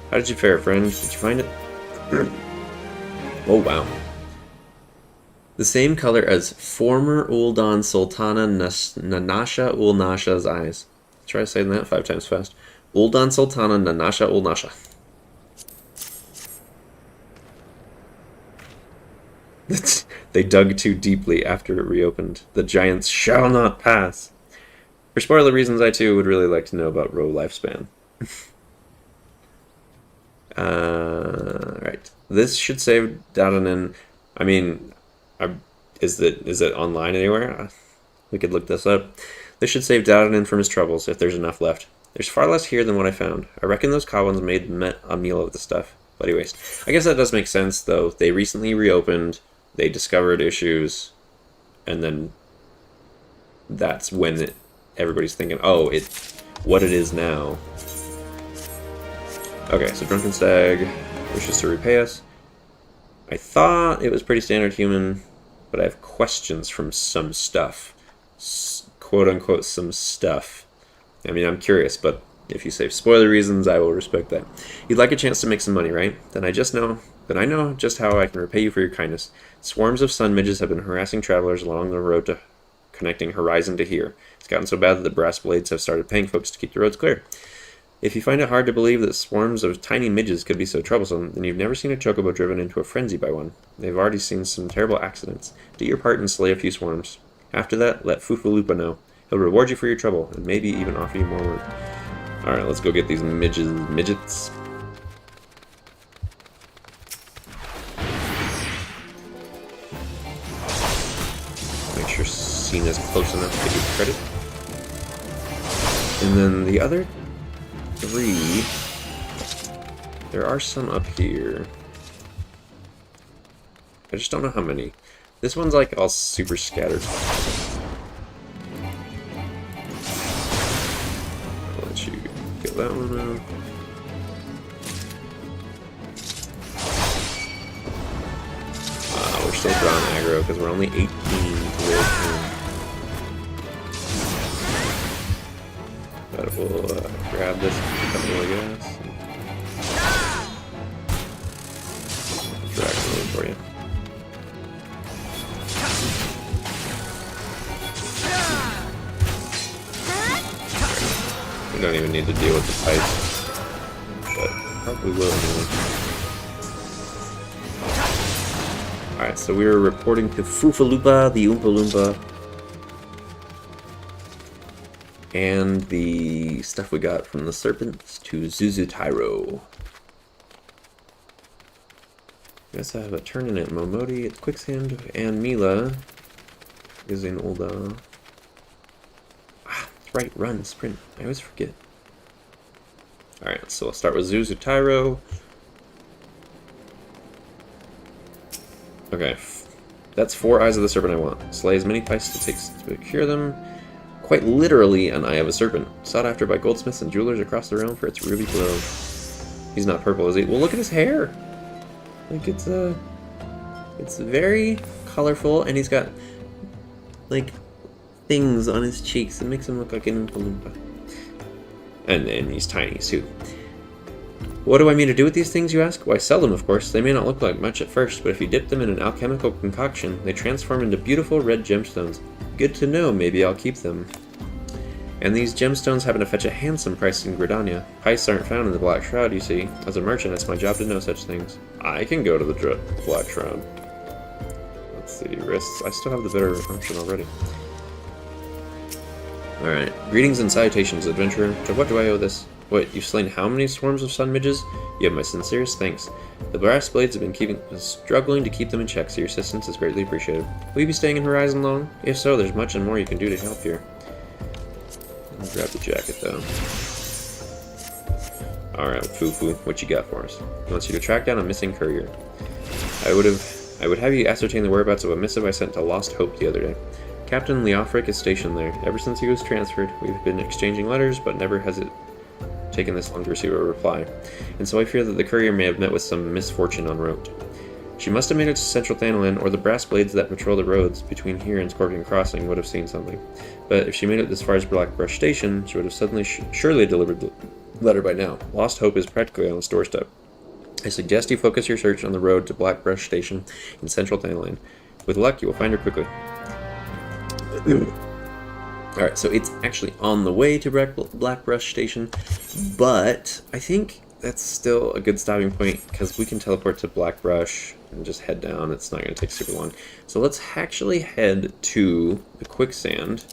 How did you fare, friend? Did you find it? Oh, wow. The same color as former Ul'dah Sultana Nanasha Ulnasha's eyes. Try saying that 5 times fast. Ul'dah Sultana Nanasha Ulnasha. They dug too deeply after it reopened. The giants shall not pass. For spoiler reasons, I too would really like to know about Roe lifespan. Right. This should save Dadanan. I mean, is it online anywhere? We could look this up. This should save Dadanan from his troubles, if there's enough left. There's far less here than what I found. I reckon those Kawans made a meal of the stuff. Bloody waste. I guess that does make sense, though. They recently reopened, they discovered issues, and then that's when everybody's thinking, oh, it's what it is now. Okay, so Drunken Stag wishes to repay us. I thought it was pretty standard human, but I have questions from some stuff. Quote-unquote some stuff. I mean, I'm curious, but if you say spoiler reasons, I will respect that. You'd like a chance to make some money, right? Then I know just how I can repay you for your kindness. Swarms of sun midges have been harassing travelers along the road to connecting Horizon to here. It's gotten so bad that the brass blades have started paying folks to keep the roads clear. If you find it hard to believe that swarms of tiny midges could be so troublesome, then you've never seen a chocobo driven into a frenzy by one. They've already seen some terrible accidents. Do your part and slay a few swarms. After that, let Fufalupa know. He'll reward you for your trouble, and maybe even offer you more work. Alright, let's go get these midgets. Make sure Cena's close enough to give credit. And then the other 3, there are some up here. I just don't know how many. This one's like all super scattered. I'll let you get that one out. We're still drawing aggro because we're only 18 to live. But we'll grab this couple more gas. Drag it over for you. We don't even need to deal with the pipes, but probably will anyway. Alright, so we were reporting to Fufalupa, the Oompa Loompa, and the stuff we got from the serpents to Zuzutairo. Guess I have a turn in at Momodi, at Quicksand, and Mila is in Ulda. That's right, run, sprint. I always forget. Alright, so I'll start with Zuzutairo. Okay, that's 4 Eyes of the Serpent I want. Slay as many pipes as it takes to cure them. Quite literally an Eye of a Serpent, sought after by goldsmiths and jewelers across the realm for its ruby glow. He's not purple, is he? Well, look at his hair! Like, it's very colorful, and he's got, like, things on his cheeks that makes him look like an Oompa Loompa. And he's tiny, too. What do I mean to do with these things, you ask? Why, sell them, of course. They may not look like much at first, but if you dip them in an alchemical concoction, they transform into beautiful red gemstones. Good to know, maybe I'll keep them. And these gemstones happen to fetch a handsome price in Gridania. Price aren't found in the Black Shroud, you see. As a merchant, it's my job to know such things. I can go to the Black Shroud. Let's see, risks. I still have the better option already. Alright, greetings and salutations, adventurer. To what do I owe this? Wait, you've slain how many swarms of sun midges? You have my sincerest thanks. The brass blades have been struggling to keep them in check, so your assistance is greatly appreciated. Will you be staying in Horizon long? If so, there's much and more you can do to help here. I'll grab the jacket, though. Alright, Fufu, what you got for us? He wants you to track down a missing courier. I would have you ascertain the whereabouts of a missive I sent to Lost Hope the other day. Captain Leofric is stationed there. Ever since he was transferred, we've been exchanging letters, but never has it taken this long to receive a reply, and so I fear that the courier may have met with some misfortune en route. She must have made it to Central Thanalan, or the brass blades that patrol the roads between here and Scorpion Crossing would have seen something. But if she made it as far as Blackbrush Station, she would have suddenly surely delivered the letter by now. Lost Hope is practically on its doorstep. I suggest you focus your search on the road to Blackbrush Station in Central Thanalan. With luck, you will find her quickly. Alright, so it's actually on the way to Blackbrush Station, but I think that's still a good stopping point, because we can teleport to Blackbrush and just head down. It's not going to take super long. So let's actually head to the Quicksand,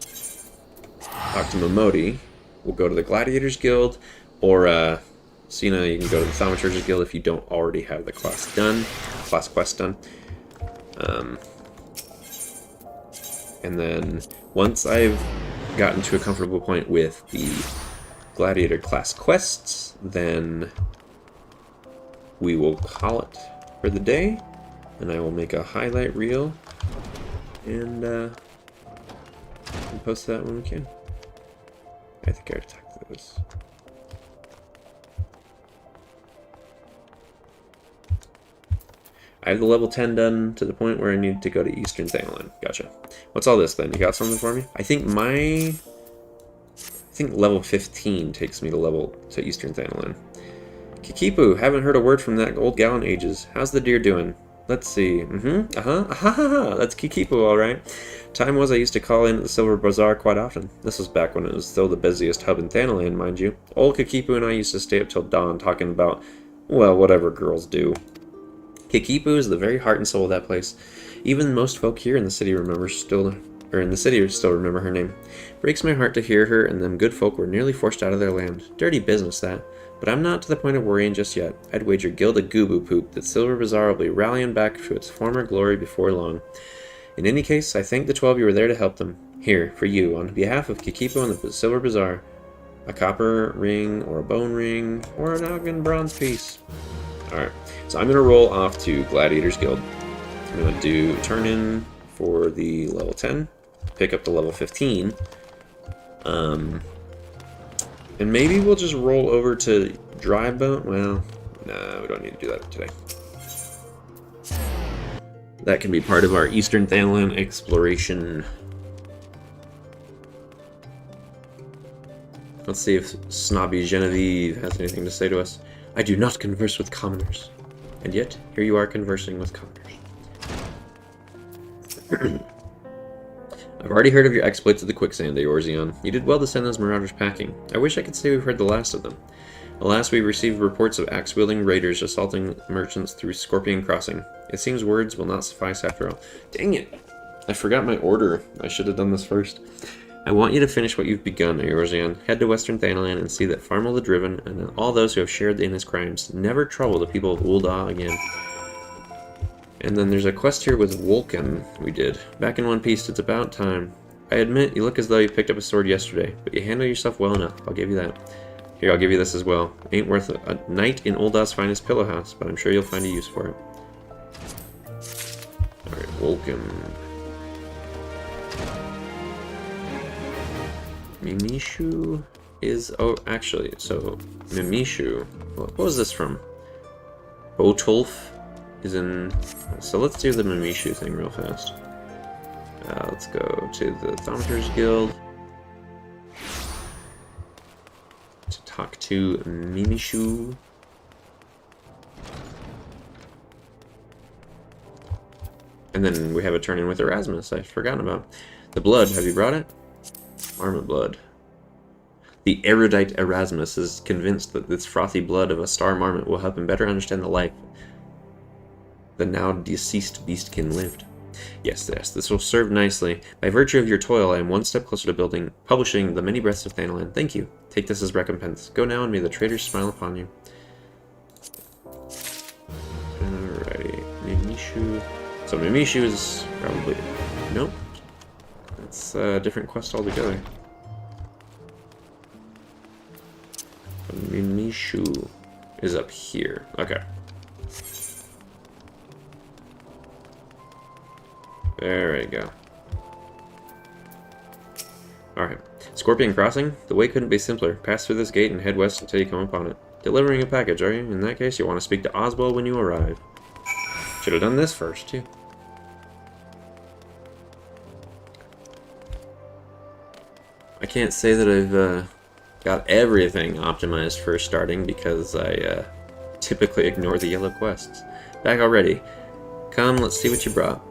talk to Momodi. We'll go to the Gladiators Guild, or Cena, you can go to the Thaumaturge's Guild if you don't already have the class quest done. And then once I've gotten to a comfortable point with the Gladiator class quests, then we will call it for the day, and I will make a highlight reel and And post that when we can. I think I attacked those. I have the level 10 done to the point where I need to go to Eastern Thanalan. Gotcha. What's all this then? You got something for me? I think level 15 takes me to Eastern Thanalan. Kikipu, haven't heard a word from that old gal in ages. How's the deer doing? Let's see. That's Kikipu, alright. Time was I used to call in at the Silver Bazaar quite often. This was back when it was still the busiest hub in Thanalan, mind you. Old Kikipu and I used to stay up till dawn talking about, well, whatever girls do. Kikipu is the very heart and soul of that place. Even most folk here in the city still remember her name. Breaks my heart to hear her and them good folk were nearly forced out of their land. Dirty business, that. But I'm not to the point of worrying just yet. I'd wager Gilda Gubu Poop that Silver Bazaar will be rallying back to its former glory before long. In any case, I thank the 12 you were there to help them. Here, for you, on behalf of Kikipu and the Silver Bazaar, a copper ring, or a bone ring, or an Ogden bronze piece. Alright, so I'm going to roll off to Gladiators Guild. I'm going to do turn in for the level 10, pick up the level 15, and maybe we'll just roll over to Dry Bone. Well, no, we don't need to do that today. That can be part of our Eastern Thanalan exploration. Let's see if Snobby Genevieve has anything to say to us. I do not converse with commoners. And yet, here you are conversing with commoners. I've already heard of your exploits at the quicksand, Eorzeon. You did well to send those marauders packing. I wish I could say we've heard the last of them. Alas, we received reports of axe-wielding raiders assaulting merchants through Scorpion Crossing. It seems words will not suffice after all. Dang it! I forgot my order. I should have done this first. I want you to finish what you've begun, Eorzeon. Head to Western Thanalan and see that Farmel the Driven and all those who have shared in his crimes never trouble the people of Ul'dah again. And then there's a quest here with Wolken we did. Back in one piece, it's about time. I admit, you look as though you picked up a sword yesterday, but you handle yourself well enough, I'll give you that. Here, I'll give you this as well. Ain't worth a night in Ul'dah's finest pillow house, but I'm sure you'll find a use for it. Alright, Wolken. Mimishu is... oh, actually, so... Mimishu... what was this from? Botulf is in... so let's do the Mimishu thing real fast. Let's go to the Thaumaturge Guild. To talk to Mimishu. And then we have a turn-in with Erasmus I've forgotten about. The blood, have you brought it? Marmot blood. The erudite Erasmus is convinced that this frothy blood of a star marmot will help him better understand the life the now deceased beastkin lived. Yes, this will serve nicely. By virtue of your toil, I am one step closer to publishing The Many Breaths of Thanalan. Thank you. Take this as recompense. Go now and may the traitors smile upon you. Alrighty. Mimishu. So Mimishu is probably... nope. It's a different quest altogether. Mimishu is up here. Okay. There we go. Alright. Scorpion Crossing? The way couldn't be simpler. Pass through this gate and head west until you come upon it. Delivering a package, are you? In that case, you want to speak to Oswald when you arrive. Should have done this first, too. I can't say that I've got everything optimized for starting because I typically ignore the yellow quests. Back already. Come, let's see what you brought.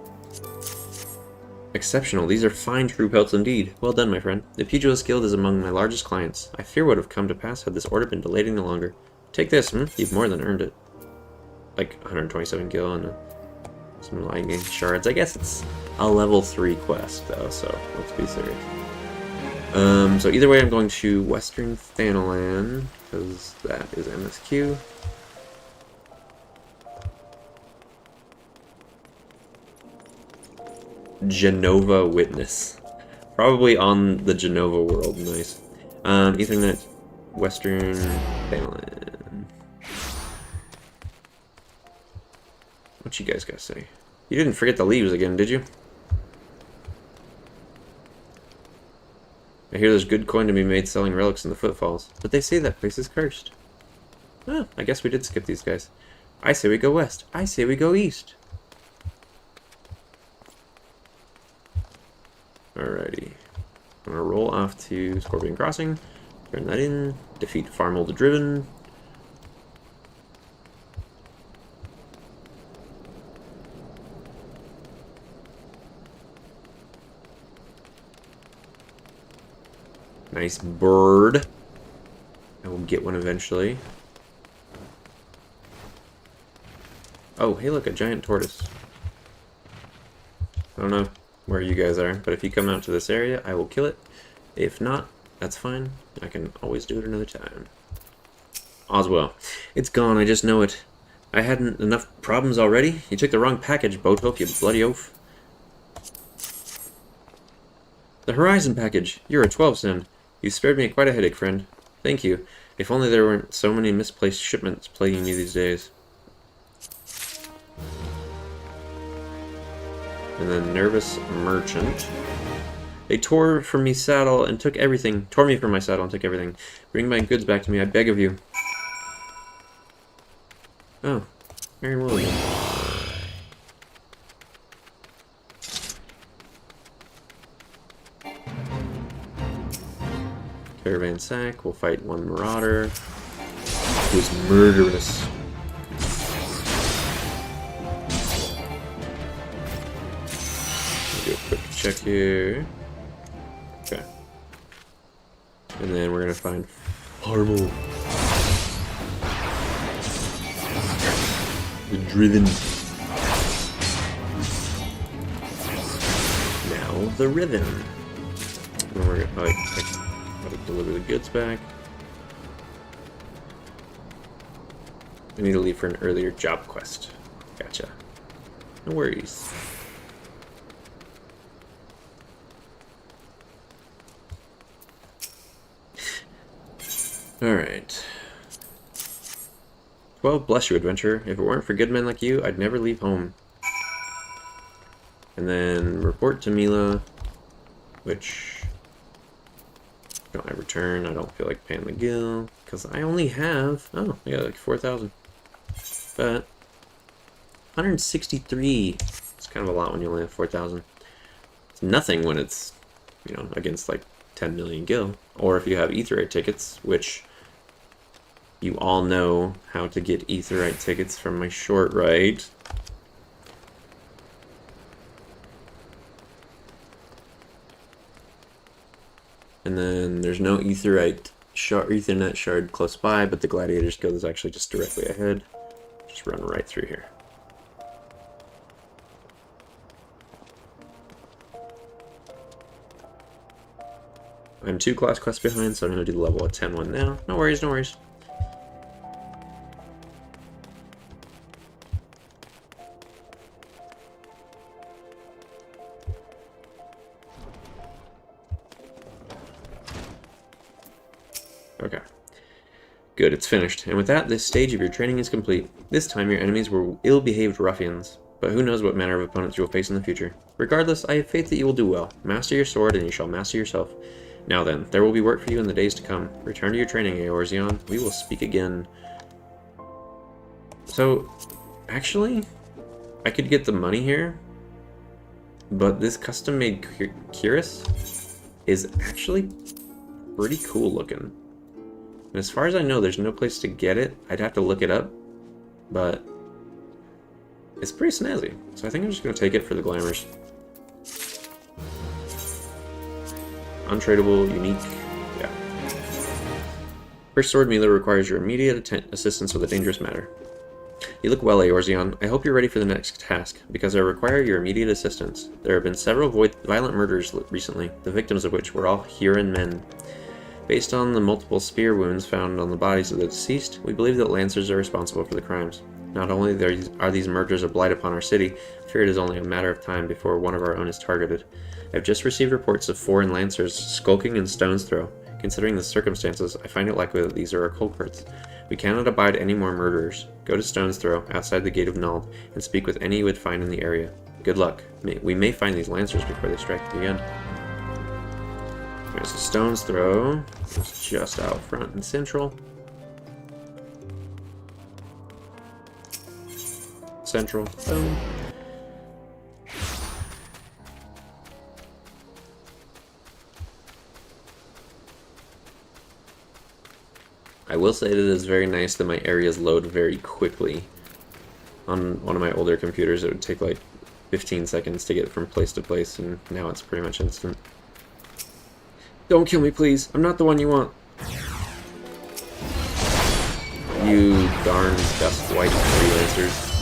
Exceptional. These are fine true pelts indeed. Well done, my friend. The Pugilist Guild is among my largest clients. I fear what would have come to pass had this order been delayed any longer. Take this. You've more than earned it. Like 127 gil and some lightning shards. I guess it's a level 3 quest, though, so let's be serious. So either way, I'm going to Western Thanalan, because that is MSQ. Genova Witness. Probably on the Genova world. Nice. Ethernet, Western Thanalan. What you guys gotta say? You didn't forget the leaves again, did you? I hear there's good coin to be made selling relics in the footfalls, but they say that place is cursed. Oh, I guess we did skip these guys. I say we go west. I say we go east. Alrighty. I'm gonna roll off to Scorpion Crossing, turn that in, defeat Farmold Driven. Nice bird. I will get one eventually. Oh, hey look, a giant tortoise. I don't know where you guys are, but if you come out to this area, I will kill it. If not, that's fine. I can always do it another time. Oswell. It's gone, I just know it. I hadn't enough problems already. You took the wrong package, Boathope, you bloody oaf. The Horizon package. You're a 12 send. You spared me quite a headache, friend. Thank you. If only there weren't so many misplaced shipments plaguing me these days. And then Nervous Merchant. They tore from me saddle and took everything. Tore me from my saddle and took everything. Bring my goods back to me, I beg of you. Oh, Mary William. Caravan sack. We'll fight one marauder who's murderous. Do a quick check here. Okay. And then we're gonna find Harmel. The Driven. Now the Riven. And we're gonna gotta deliver the goods back. I need to leave for an earlier job quest. Gotcha. No worries. Alright. 12, bless you, adventurer. If it weren't for good men like you, I'd never leave home. And then report to Mila, which don't I return? I don't feel like paying the guild because I only have I got like 4,000, but 163. It's kind of a lot when you only have 4,000. It's nothing when it's against like 10 million gil, or if you have Aetheryte tickets, which you all know how to get Aetheryte tickets from my short right. And then there's no Aetherite Ethernet shard close by, but the Gladiators Guild is actually just directly ahead. Just run right through here. I'm 2 class quests behind, so I'm going to do the level at 10 one now. No worries, no worries. Okay. Good, it's finished. And with that, this stage of your training is complete. This time your enemies were ill-behaved ruffians, but who knows what manner of opponents you will face in the future. Regardless, I have faith that you will do well. Master your sword, and you shall master yourself. Now then, there will be work for you in the days to come. Return to your training, Eorzeon. We will speak again. So, actually, I could get the money here, but this custom-made cuirass is actually pretty cool looking. And as far as I know, there's no place to get it. I'd have to look it up, but it's pretty snazzy. So I think I'm just going to take it for the glamours. Untradeable, unique, yeah. First sword Mila requires your immediate assistance with a dangerous matter. You look well, Eorzeon. I hope you're ready for the next task, because I require your immediate assistance. There have been several violent murders recently, the victims of which were all Huron men. Based on the multiple spear wounds found on the bodies of the deceased, we believe that Lancers are responsible for the crimes. Not only are these murders a blight upon our city, I fear it is only a matter of time before one of our own is targeted. I have just received reports of foreign Lancers skulking in Stone's Throw. Considering the circumstances, I find it likely that these are our culprits. We cannot abide any more murderers. Go to Stone's Throw, outside the Gate of Nald, and speak with any you would find in the area. Good luck. We may find these Lancers before they strike again. There's a stone's throw. It's just out front and central. Central. Boom. I will say that it is very nice that my areas load very quickly. On one of my older computers, it would take like 15 seconds to get from place to place, and now it's pretty much instant. Don't kill me, please. I'm not the one you want. You darn dust white freelancers.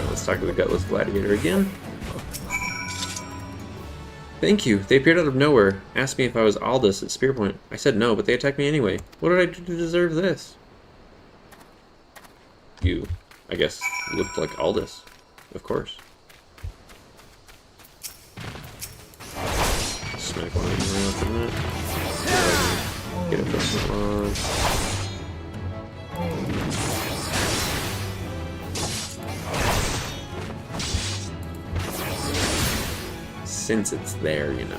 Let's talk to the Gutless Gladiator again. Thank you. They appeared out of nowhere. Asked me if I was Aldous at Spearpoint. I said no, but they attacked me anyway. What did I do to deserve this? You, I guess, looked like Aldous. Of course. Smack one of them around for a minute. Get a first lodge. Since it's there, you know.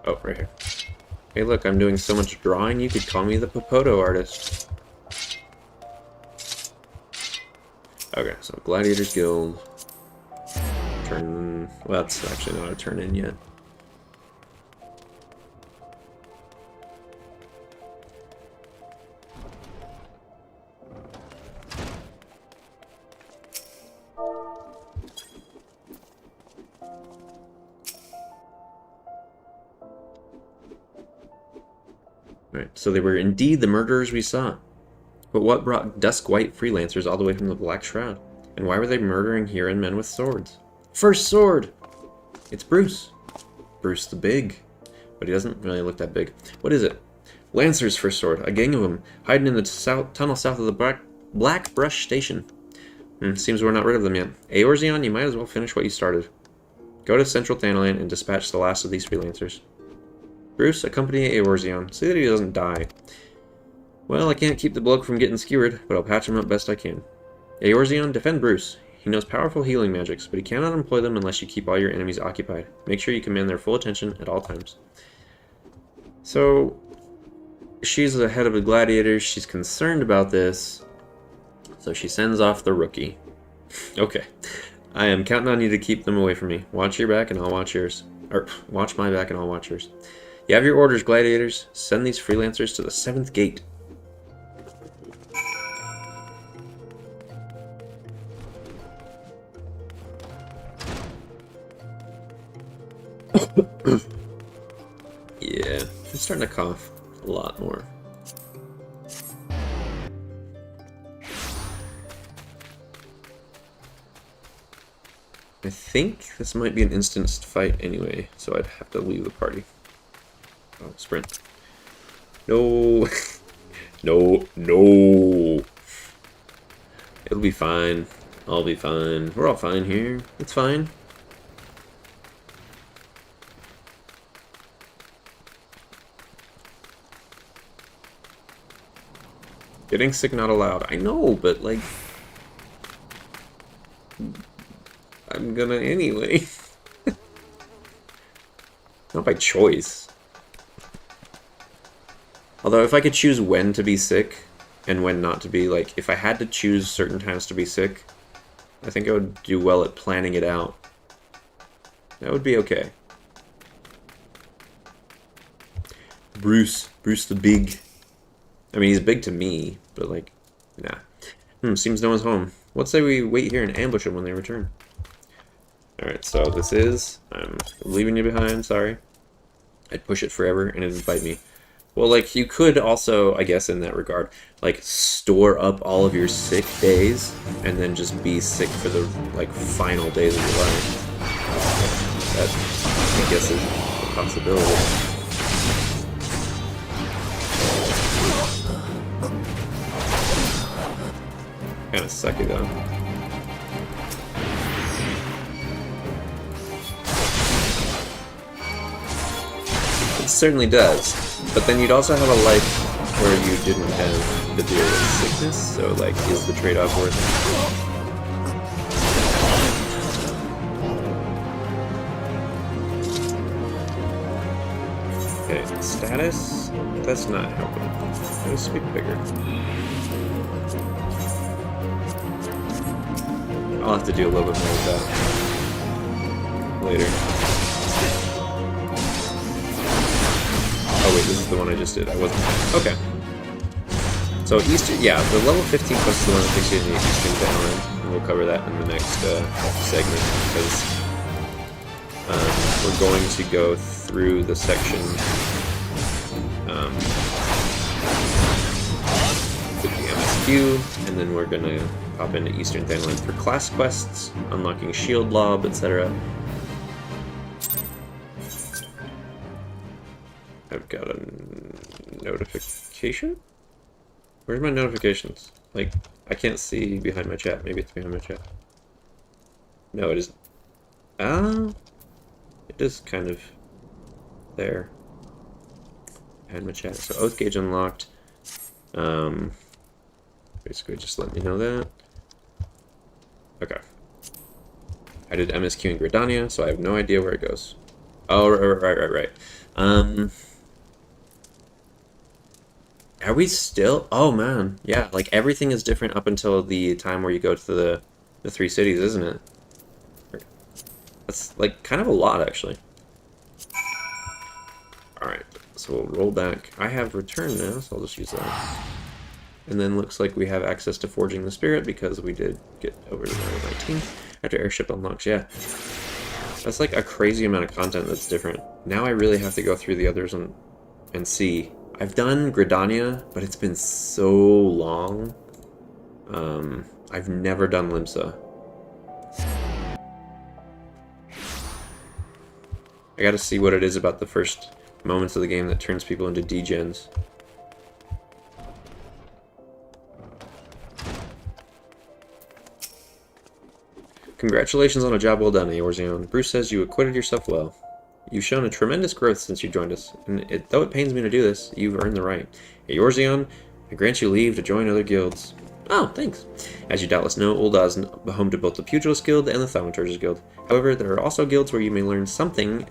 Oh, right here. Hey, look, I'm doing so much drawing, you could call me the Popoto artist. Okay, so Gladiators Guild. Turn... well, that's actually not a turn in yet. Right, so they were indeed the murderers we saw. But what brought dusk white freelancers all the way from the Black Shroud? And why were they murdering Huron men with swords? First sword! It's Bruce. Bruce the Big. But he doesn't really look that big. What is it? Lancer's first sword. A gang of them. Hiding in the tunnel south of the Black Brush Station. Seems we're not rid of them yet. Eorzeon, you might as well finish what you started. Go to Central Thanalan and dispatch the last of these freelancers. Bruce, accompany Eorzeon. See that he doesn't die. Well, I can't keep the bloke from getting skewered, but I'll patch him up best I can. Eorzeon, defend Bruce. He knows powerful healing magics, but he cannot employ them unless you keep all your enemies occupied. Make sure you command their full attention at all times. So, she's the head of the gladiators. She's concerned about this. So she sends off the rookie. Okay. I am counting on you to keep them away from me. Watch your back and I'll watch yours. Or, watch my back and I'll watch yours. You have your orders, gladiators. Send these freelancers to the 7th gate. Yeah, I'm starting to cough a lot more. I think this might be an instanced fight anyway, so I'd have to leave the party. Oh, sprint. No. No, no. It'll be fine. I'll be fine. We're all fine here. It's fine. Getting sick not allowed. I know, but like... I'm gonna anyway. Not by choice. Although if I could choose when to be sick and when not to be, like, if I had to choose certain times to be sick, I think I would do well at planning it out. That would be okay. Bruce the Big. I mean, he's big to me, but like, nah. Seems no one's home. Let's say we wait here and ambush them when they return. Alright, so this is... I'm leaving you behind, sorry. I'd push it forever and it'd bite me. Well, like, you could also, I guess in that regard, like, store up all of your sick days and then just be sick for the, like, final days of your life. That, I guess, is a possibility. Kind of sucky though. It certainly does, but then you'd also have a life where you didn't have to deal with sickness, so like, is the trade-off worth it? Okay, status? That's not helping. Let's speak bigger. I'll have to do a little bit more of that later. Oh wait, this is the one I just did. I wasn't... Okay. So Eastern... Yeah, the level 15 quest is the one that takes you into Eastern Thanalan. And we'll cover that in the next segment, because we're going to go through the section with the MSQ, and then we're going to pop into Eastern Thanalan for class quests, unlocking Shield Lob, etc. I've got a notification? Where's my notifications? Like, I can't see behind my chat. Maybe it's behind my chat. No, it isn't. Ah, it is kind of there. Behind my chat. So Oath Gauge unlocked. Basically just let me know that. Okay. I did MSQ in Gridania, so I have no idea where it goes. Oh, right. Are we still? Oh man, yeah. Like everything is different up until the time where you go to the 3 cities, isn't it? That's like kind of a lot, actually. All right, so we'll roll back. I have return now, so I'll just use that. And then looks like we have access to Forging the Spirit because we did get over to level 19 after Airship unlocks. Yeah, that's like a crazy amount of content that's different. Now I really have to go through the others and see. I've done Gridania, but it's been so long. I've never done Limsa. I gotta see what it is about the first moments of the game that turns people into degens. Congratulations on a job well done, Eorzeon. Bruce says you acquitted yourself well. You've shown a tremendous growth since you joined us, and though it pains me to do this, you've earned the right. Eorzeon, I grant you leave to join other guilds. Oh, thanks. As you doubtless know, Ul'dah is home to both the Pugilist Guild and the Thaumaturge's Guild. However, there are also guilds where you may learn something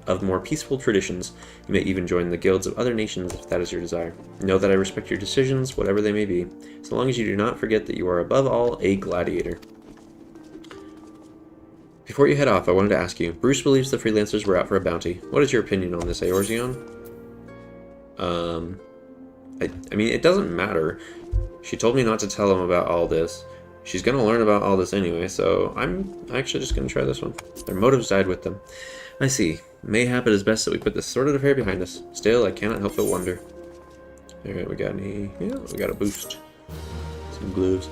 of more peaceful traditions. You may even join the guilds of other nations if that is your desire. Know that I respect your decisions, whatever they may be, so long as you do not forget that you are above all a gladiator. Before you head off, I wanted to ask you, Bruce believes the freelancers were out for a bounty. What is your opinion on this, Eorzeon? I mean, it doesn't matter. She told me not to tell him about all this. She's going to learn about all this anyway, so I'm actually just going to try this one. Their motives died with them. I see. Mayhap it is best that we put this sordid affair behind us. Still, I cannot help but wonder. Alright, we got any... Yeah, we got a boost. Some gloves.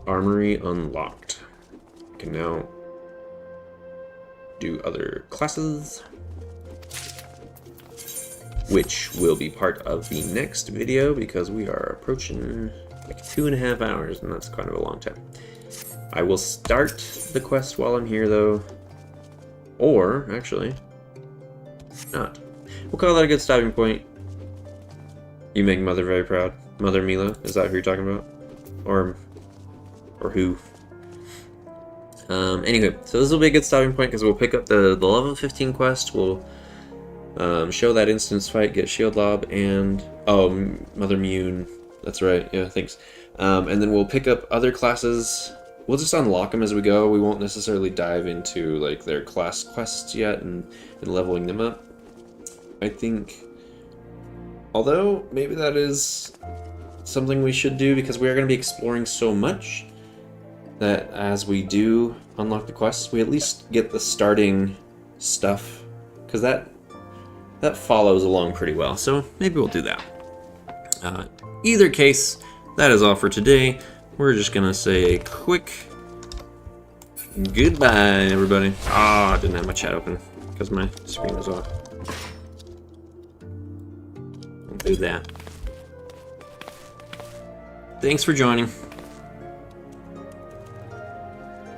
Armory unlocked. We can now do other classes, which will be part of the next video because we are approaching like 2.5 hours, and that's kind of a long time. I will start the quest while I'm here though, or actually not. We'll call that a good stopping point. You make Mother very proud. Mother Mila, is that who you're talking about? Or who? Anyway, so this will be a good stopping point because we'll pick up the level 15 quest. We'll show that instance fight, get Shield Lob, and Mother Mune. That's right. Yeah, thanks. And then we'll pick up other classes. We'll just unlock them as we go. We won't necessarily dive into like their class quests yet and leveling them up. I think, although maybe that is something we should do because we are going to be exploring so much that as we do unlock the quests, we at least get the starting stuff, because that follows along pretty well. So maybe we'll do that. Either case, that is all for today. We're just gonna say a quick Goodbye, everybody. Ah, I didn't have my chat open because my screen was off. I'll do that. Thanks for joining.